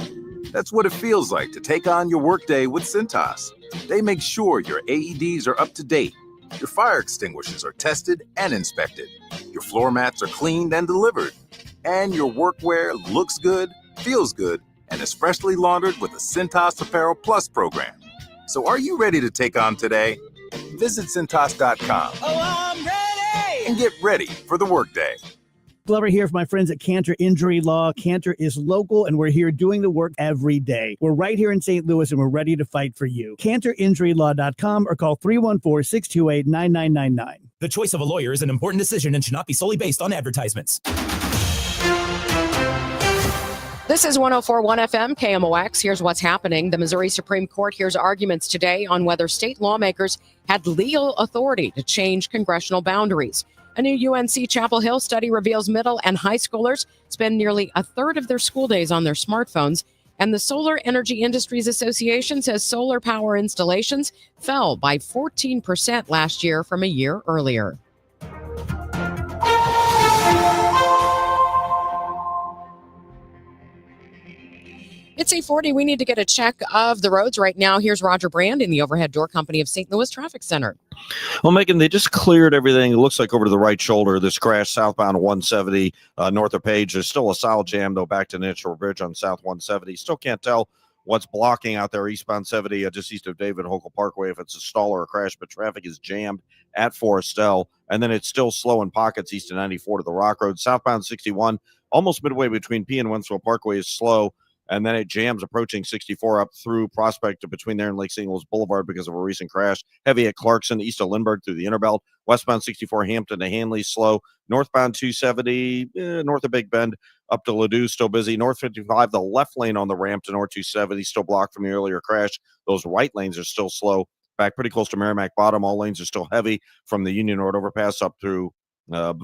That's what it feels like to take on your workday with Cintas. They make sure your AEDs are up to date, your fire extinguishers are tested and inspected, your floor mats are cleaned and delivered, and your workwear looks good, feels good, and is freshly laundered with the Cintas Apparel Plus program. So are you ready to take on today? Visit Cintas.com. Oh, I'm ready! And get ready for the workday. Glover here for my friends at Cantor Injury Law. Cantor is local, and we're here doing the work every day. We're right here in St. Louis, and we're ready to fight for you. CantorInjuryLaw.com or call 314-628-9999. The choice of a lawyer is an important decision and should not be solely based on advertisements. This is 104.1 FM KMOX. Here's what's happening. The Missouri Supreme Court hears arguments today on whether state lawmakers had legal authority to change congressional boundaries. A new UNC Chapel Hill study reveals middle and high schoolers spend nearly a third of their school days on their smartphones. And the Solar Energy Industries Association says solar power installations fell by 14% last year from a year earlier. It's 8:40. We need to get a check of the roads right now. Here's Roger Brand in the Overhead Door Company of St. Louis Traffic Center. Well, Megan, they just cleared everything. It looks like over to the right shoulder. This crash southbound 170 north of Page. There's still a solid jam, though, back to Natural Bridge on South 170. Still can't tell what's blocking out there eastbound 70 just east of David Hokel Parkway if it's a stall or a crash, but traffic is jammed at Forestel. And then it's still slow in pockets east of 94 to the Rock Road. Southbound 61, almost midway between P and Wentzville Parkway is slow. And then it jams approaching 64 up through Prospect to between there and Lake St. Louis Boulevard because of a recent crash. Heavy at Clarkson, east of Lindbergh through the Interbelt. Westbound 64 Hampton to Hanley, slow. Northbound 270, north of Big Bend, up to Ladue, still busy. North 55, the left lane on the ramp to North 270, still blocked from the earlier crash. Those right lanes are still slow. Back pretty close to Merrimack Bottom. All lanes are still heavy from the Union Road overpass up through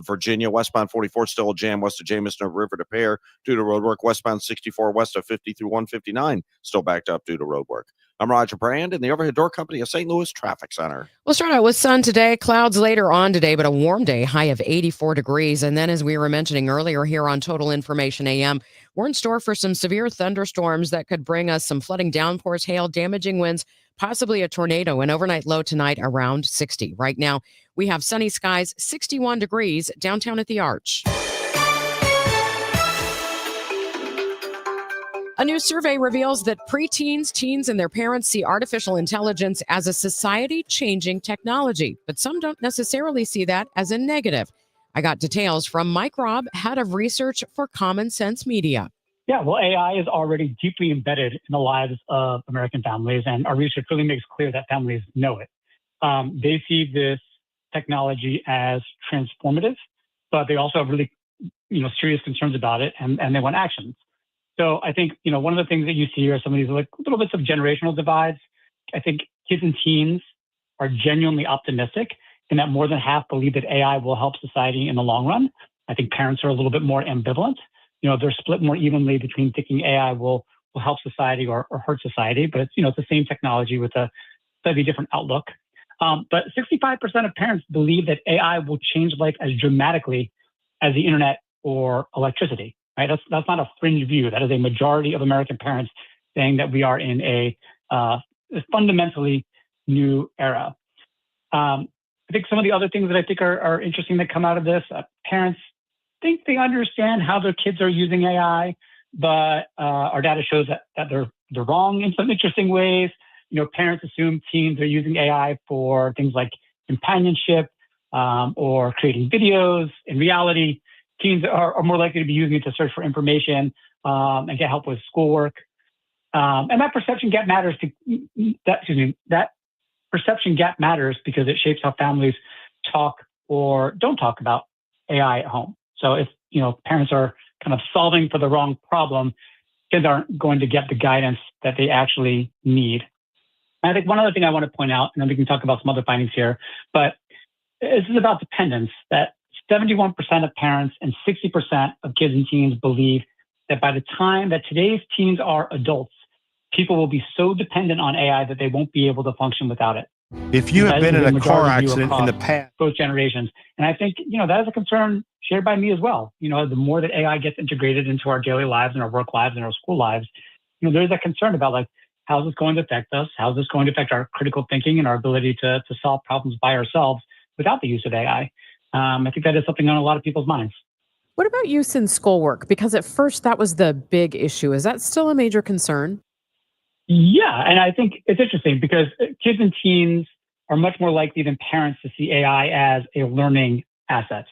Virginia. Westbound 44 still a jam west of Jameson River to Pear due to roadwork. Westbound 64 west of 50 through 159 still backed up due to roadwork. I'm Roger Brand in the Overhead Door Company of St. Louis Traffic Center. We'll start out with sun today, clouds later on today, but a warm day, high of 84 degrees. And then, as we were mentioning earlier here on Total Information AM, we're in store for some severe thunderstorms that could bring us some flooding, downpours, hail, damaging winds, possibly a tornado. An overnight low tonight around 60. Right now, we have sunny skies, 61 degrees downtown at the Arch. A new survey reveals that preteens, teens, and their parents see artificial intelligence as a society-changing technology, but some don't necessarily see that as a negative. I got details from Mike Robb, head of research for Common Sense Media. Yeah, well, AI is already deeply embedded in the lives of American families, and our research really makes clear that families know it. They see this technology as transformative, but they also have really, serious concerns about it, and they want actions. So I think, one of the things that you see are some of these like little bits of generational divides. I think kids and teens are genuinely optimistic in that more than half believe that AI will help society in the long run. I think parents are a little bit more ambivalent. They're split more evenly between thinking AI will help society or hurt society, but it's the same technology with a slightly different outlook. But 65% of parents believe that AI will change life as dramatically as the internet or electricity. Right? That's not a fringe view. That is a majority of American parents saying that we are in a fundamentally new era. I think some of the other things that I think are interesting that come out of this, parents think they understand how their kids are using AI, but our data shows that they're wrong in some interesting ways. Parents assume teens are using AI for things like companionship or creating videos. In reality, teens are more likely to be using it to search for information and get help with schoolwork. And that perception gap matters that perception gap matters because it shapes how families talk or don't talk about AI at home. So if parents are kind of solving for the wrong problem, kids aren't going to get the guidance that they actually need. And I think one other thing I want to point out, and then we can talk about some other findings here, but this is about dependence, that 71% of parents and 60% of kids and teens believe that by the time that today's teens are adults, people will be so dependent on AI that they won't be able to function without it. If you have been in a car accident in the past, both generations. And I think, that is a concern shared by me as well. The more that AI gets integrated into our daily lives and our work lives and our school lives, there's a concern about like, how is this going to affect us? How is this going to affect our critical thinking and our ability to solve problems by ourselves without the use of AI? I think that is something on a lot of people's minds. What about use in schoolwork? Because at first that was the big issue. Is that still a major concern? Yeah, and I think it's interesting because kids and teens are much more likely than parents to see AI as a learning asset,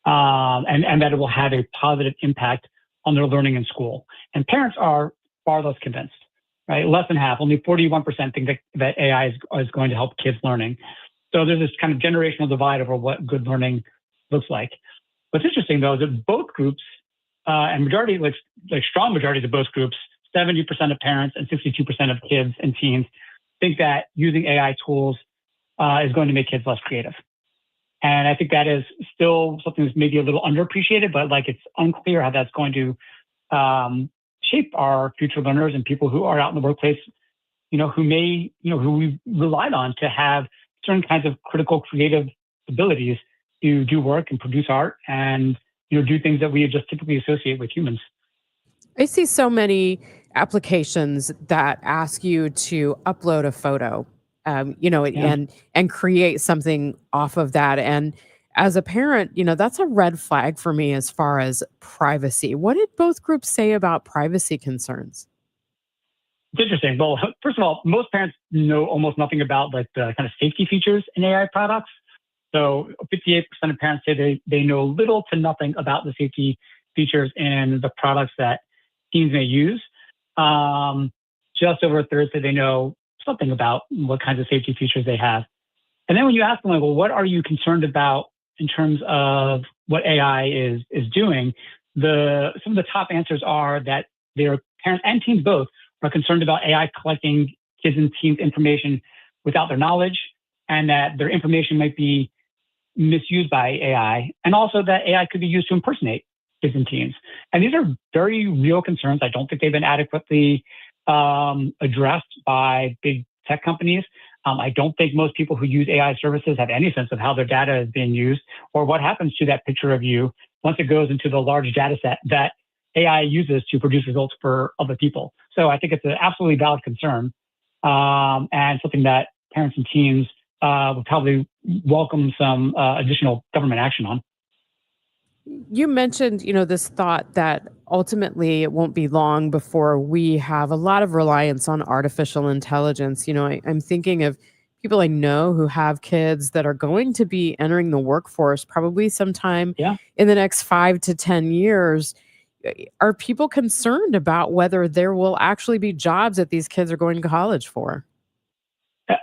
and that it will have a positive impact on their learning in school. And parents are far less convinced, right? Less than half, only 41% think that AI is going to help kids learning. So there's this kind of generational divide over what good learning looks like. What's interesting, though, is that both groups, and majority, like strong majorities of both groups, 70% of parents and 62% of kids and teens think that using AI tools is going to make kids less creative. And I think that is still something that's maybe a little underappreciated, but it's unclear how that's going to shape our future learners and people who are out in the workplace, who we relied on to have certain kinds of critical creative abilities to do work and produce art and do things that we just typically associate with humans. I see so many applications that ask you to upload a photo, and create something off of that. And as a parent, that's a red flag for me as far as privacy. What did both groups say about privacy concerns? It's interesting. Well, first of all, most parents know almost nothing about the kind of safety features in AI products. So 58% of parents say they know little to nothing about the safety features in the products that teens may use. Just over a third say they know something about what kinds of safety features they have. And then when you ask them, well, what are you concerned about in terms of what AI is doing? Some of the top answers are that their parents and teens both are concerned about AI collecting kids and teens' information without their knowledge, and that their information might be misused by AI, and also that AI could be used to impersonate kids and teens. And these are very real concerns. I don't think they've been adequately addressed by big tech companies. I don't think most people who use AI services have any sense of how their data is being used or what happens to that picture of you once it goes into the large data set that AI uses to produce results for other people. So I think it's an absolutely valid concern, and something that parents and teens would probably welcome some additional government action on. You mentioned, this thought that ultimately it won't be long before we have a lot of reliance on artificial intelligence. I'm thinking of people I know who have kids that are going to be entering the workforce probably sometime in the next 5 to 10 years. Are people concerned about whether there will actually be jobs that these kids are going to college for?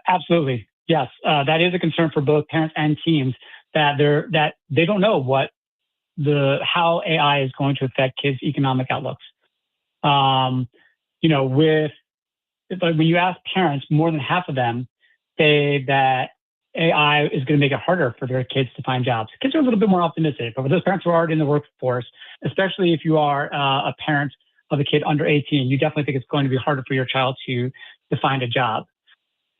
Absolutely. Yes. That is a concern for both parents and teens that they don't know how AI is going to affect kids' economic outlooks. When you ask parents, more than half of them say that AI is going to make it harder for their kids to find jobs. Kids are a little bit more optimistic, but for those parents who are already in the workforce, especially if you are a parent of a kid under 18, you definitely think it's going to be harder for your child to find a job.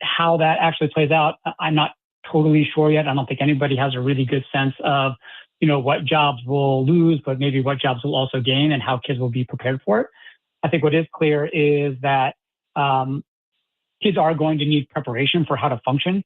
How that actually plays out, I'm not totally sure yet. I don't think anybody has a really good sense of what jobs will lose, but maybe what jobs will also gain and how kids will be prepared for it. I think what is clear is that kids are going to need preparation for how to function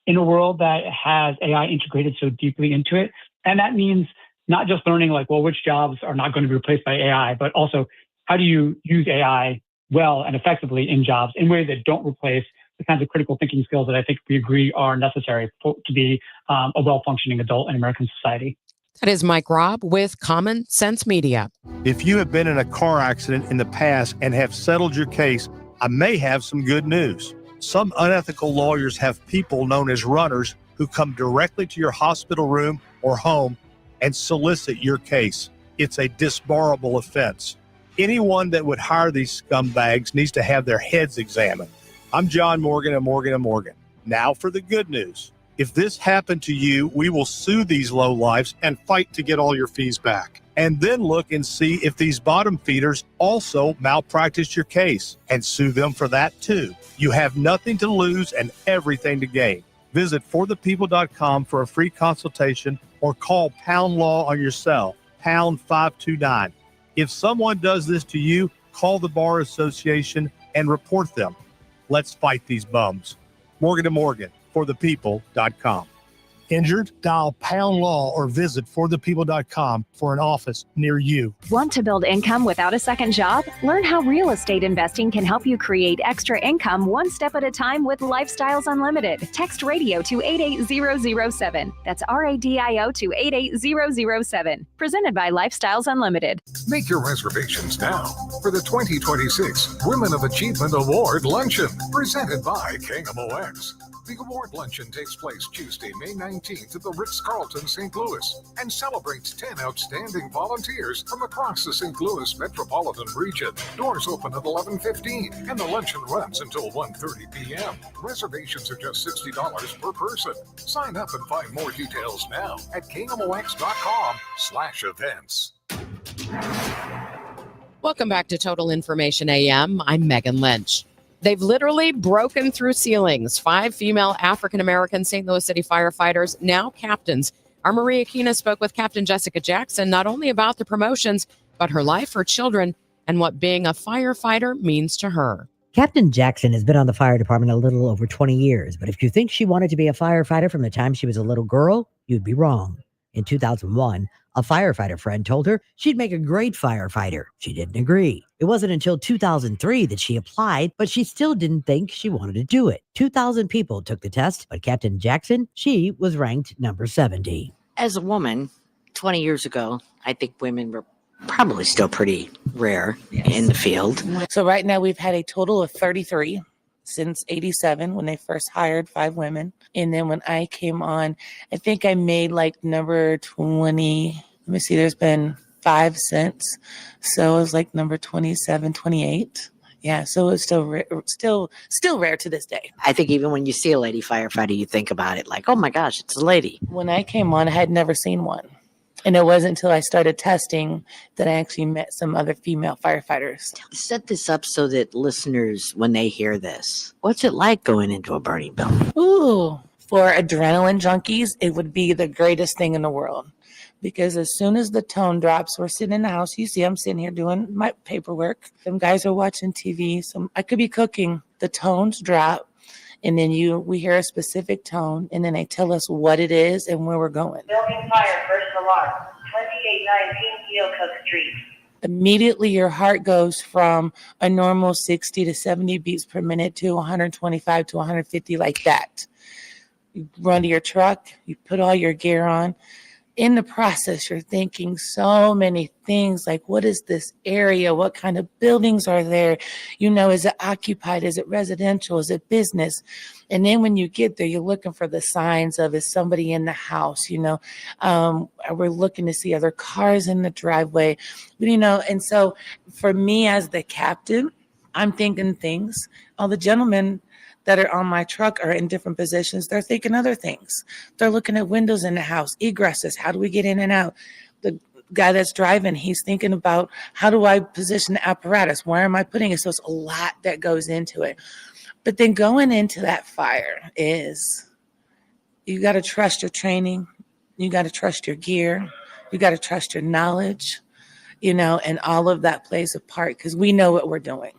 in a world that has AI integrated so deeply into it. And that means not just learning which jobs are not going to be replaced by AI, but also how do you use AI well and effectively in jobs in ways that don't replace the kinds of critical thinking skills that I think we agree are necessary to be a well-functioning adult in American society. That is Mike Robb with Common Sense Media. If you have been in a car accident in the past and have settled your case, I may have some good news. Some unethical lawyers have people known as runners who come directly to your hospital room or home and solicit your case. It's a disbarable offense. Anyone that would hire these scumbags needs to have their heads examined. I'm John Morgan of Morgan & Morgan. Now for the good news. If this happened to you, we will sue these lowlifes and fight to get all your fees back. And then look and see if these bottom feeders also malpracticed your case and sue them for that too. You have nothing to lose and everything to gain. Visit forthepeople.com for a free consultation or call Pound Law on your cell, pound 529. If someone does this to you, call the Bar Association and report them. Let's fight these bums. Morgan & Morgan, forthepeople.com. Injured? Dial Pound Law or visit forthepeople.com for an office near you. Want to build income without a second job? Learn how real estate investing can help you create extra income one step at a time with Lifestyles Unlimited. Text radio to 88007. That's RADIO to 88007. Presented by Lifestyles Unlimited. Make your reservations now for the 2026 Women of Achievement Award Luncheon, presented by KMOX. The award luncheon takes place Tuesday, May 19th at the Ritz-Carlton, St. Louis, and celebrates 10 outstanding volunteers from across the St. Louis metropolitan region. Doors open at 11:15, and the luncheon runs until 1:30 p.m. Reservations are just $60 per person. Sign up and find more details now at KMOX.com/events. Welcome back to Total Information AM. I'm Megan Lynch. They've literally broken through ceilings. 5 female African-American St. Louis City firefighters, now captains. Our Maria Kina spoke with Captain Jessica Jackson not only about the promotions, but her life, her children, and what being a firefighter means to her. Captain Jackson has been on the fire department a little over 20 years, but if you think she wanted to be a firefighter from the time she was a little girl, you'd be wrong. In 2001, a firefighter friend told her she'd make a great firefighter. She didn't agree. It wasn't until 2003 that she applied, but she still didn't think she wanted to do it. 2,000 people took the test, but Captain Jackson, she was ranked number 70. As a woman, 20 years ago, I think women were probably still pretty rare in the field. So right now we've had a total of 33 since 87 when they first hired 5 women. And then when I came on, I think I made like number 20. Let me see, there's been 5 since. So it was like number 27, 28. Yeah, so it's still rare to this day. I think even when you see a lady firefighter, you think about it like, oh my gosh, it's a lady. When I came on, I had never seen one. And it wasn't until I started testing that I actually met some other female firefighters. Set this up so that listeners, when they hear this, what's it like going into a burning building? Ooh, for adrenaline junkies, it would be the greatest thing in the world. Because as soon as the tone drops, we're sitting in the house. You see, I'm sitting here doing my paperwork. Some guys are watching TV. I could be cooking. The tones drop, and then we hear a specific tone, and then they tell us what it is and where we're going. Building fire, first alarm, 2819 Keokuk Street. Immediately, your heart goes from a normal 60 to 70 beats per minute to 125 to 150, like that. You run to your truck, you put all your gear on. In the process, you're thinking so many things like, what is this area? What kind of buildings are there? Is it occupied? Is it residential? Is it business? And then when you get there, you're looking for the signs of, is somebody in the house? We're looking to see other cars in the driveway, and so for me as the captain, I'm thinking things. All the gentlemen that are on my truck are in different positions. They're thinking other things. They're looking at windows in the house, egresses. How do we get in and out? The guy that's driving, he's thinking about, how do I position the apparatus? Where am I putting it? So it's a lot that goes into it. But then going into that fire is, you got to trust your training. You got to trust your gear. You got to trust your knowledge, and all of that plays a part because we know what we're doing.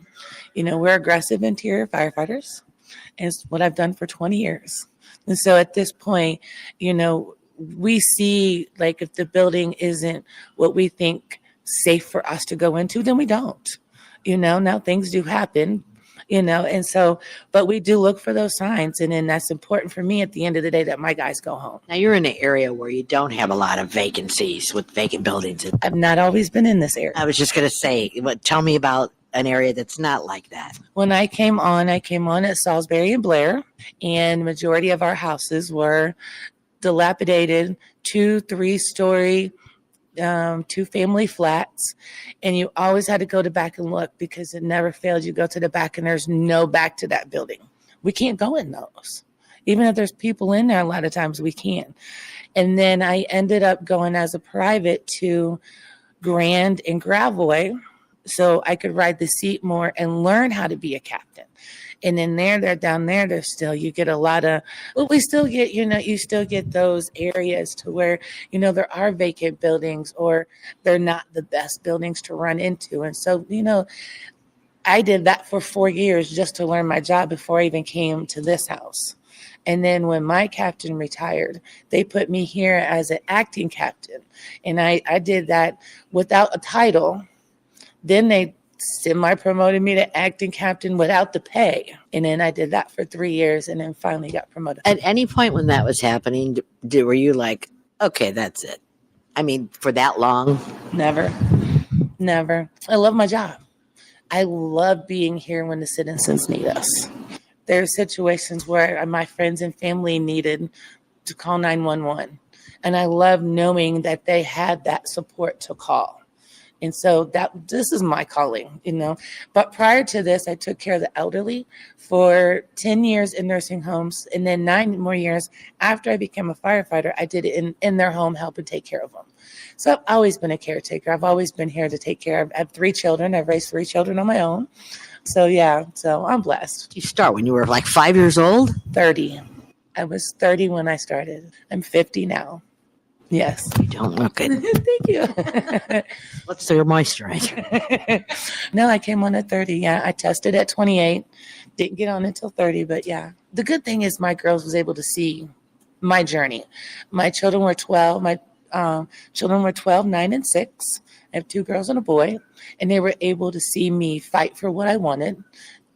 We're aggressive interior firefighters. And it's what I've done for 20 years. And so at this point, we see, like, if the building isn't what we think safe for us to go into, then we don't. Now things do happen, and so, but we do look for those signs. And then that's important for me at the end of the day that my guys go home. Now, you're in an area where you don't have a lot of vacancies with vacant buildings. I've not always been in this area. I was just going to say, tell me about an area that's not like that. When I came on at Salisbury and Blair, and the majority of our houses were dilapidated, 2-3-story, 2-family flats, and you always had to go to back and look because it never failed. You go to the back and there's no back to that building. We can't go in those. Even if there's people in there, a lot of times we can't. And then I ended up going as a private to Grand and Gravois, so I could ride the seat more and learn how to be a captain. And then they're down there, you get a lot of, we still get, you still get those areas to where, there are vacant buildings or they're not the best buildings to run into. And so, I did that for 4 years just to learn my job before I even came to this house. And then when my captain retired, they put me here as an acting captain. And I did that without a title. Then they semi-promoted me to acting captain without the pay. And then I did that for 3 years and then finally got promoted. At any point when that was happening, were you like, okay, that's it? I mean, for that long? Never. I love my job. I love being here when the citizens need us. There are situations where my friends and family needed to call 911. And I love knowing that they had that support to call. And so this is my calling, But prior to this, I took care of the elderly for 10 years in nursing homes. And then 9 more years after I became a firefighter, I did it in their home, help and take care of them. So I've always been a caretaker. I've always been here to take care of. I have 3 children. I've raised 3 children on my own. So yeah, so I'm blessed. You start when you were like 5 years old? 30. I was 30 when I started. I'm 50 now. Yes. You don't look it. Thank you. What's your moisturizer? No, I came on at 30. Yeah, I tested at 28. Didn't get on until 30, but yeah. The good thing is my girls was able to see my journey. My children were 12. My children were 12, 9, and 6. I have 2 girls and a boy, and they were able to see me fight for what I wanted,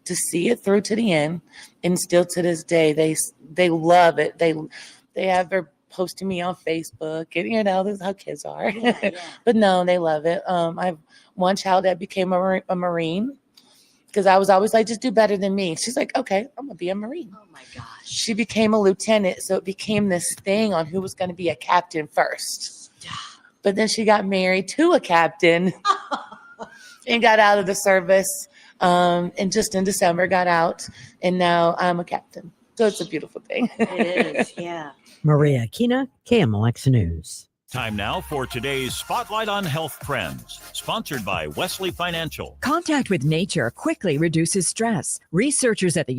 to see it through to the end, and still to this day, they love it. They have their posting me on Facebook, and this is how kids are. Yeah. But no, they love it. I have one child that became a Marine because I was always like, just do better than me. She's like, okay, I'm gonna be a Marine. Oh my gosh. She became a lieutenant, so it became this thing on who was going to be a captain first. But then she got married to a captain and got out of the service. And just in December got out, and now I'm a captain. So it's a beautiful thing. It is, yeah. Maria Aquina, KMOX News. Time now for today's Spotlight on Health Trends, sponsored by Wesley Financial. Contact with nature quickly reduces stress. Researchers at the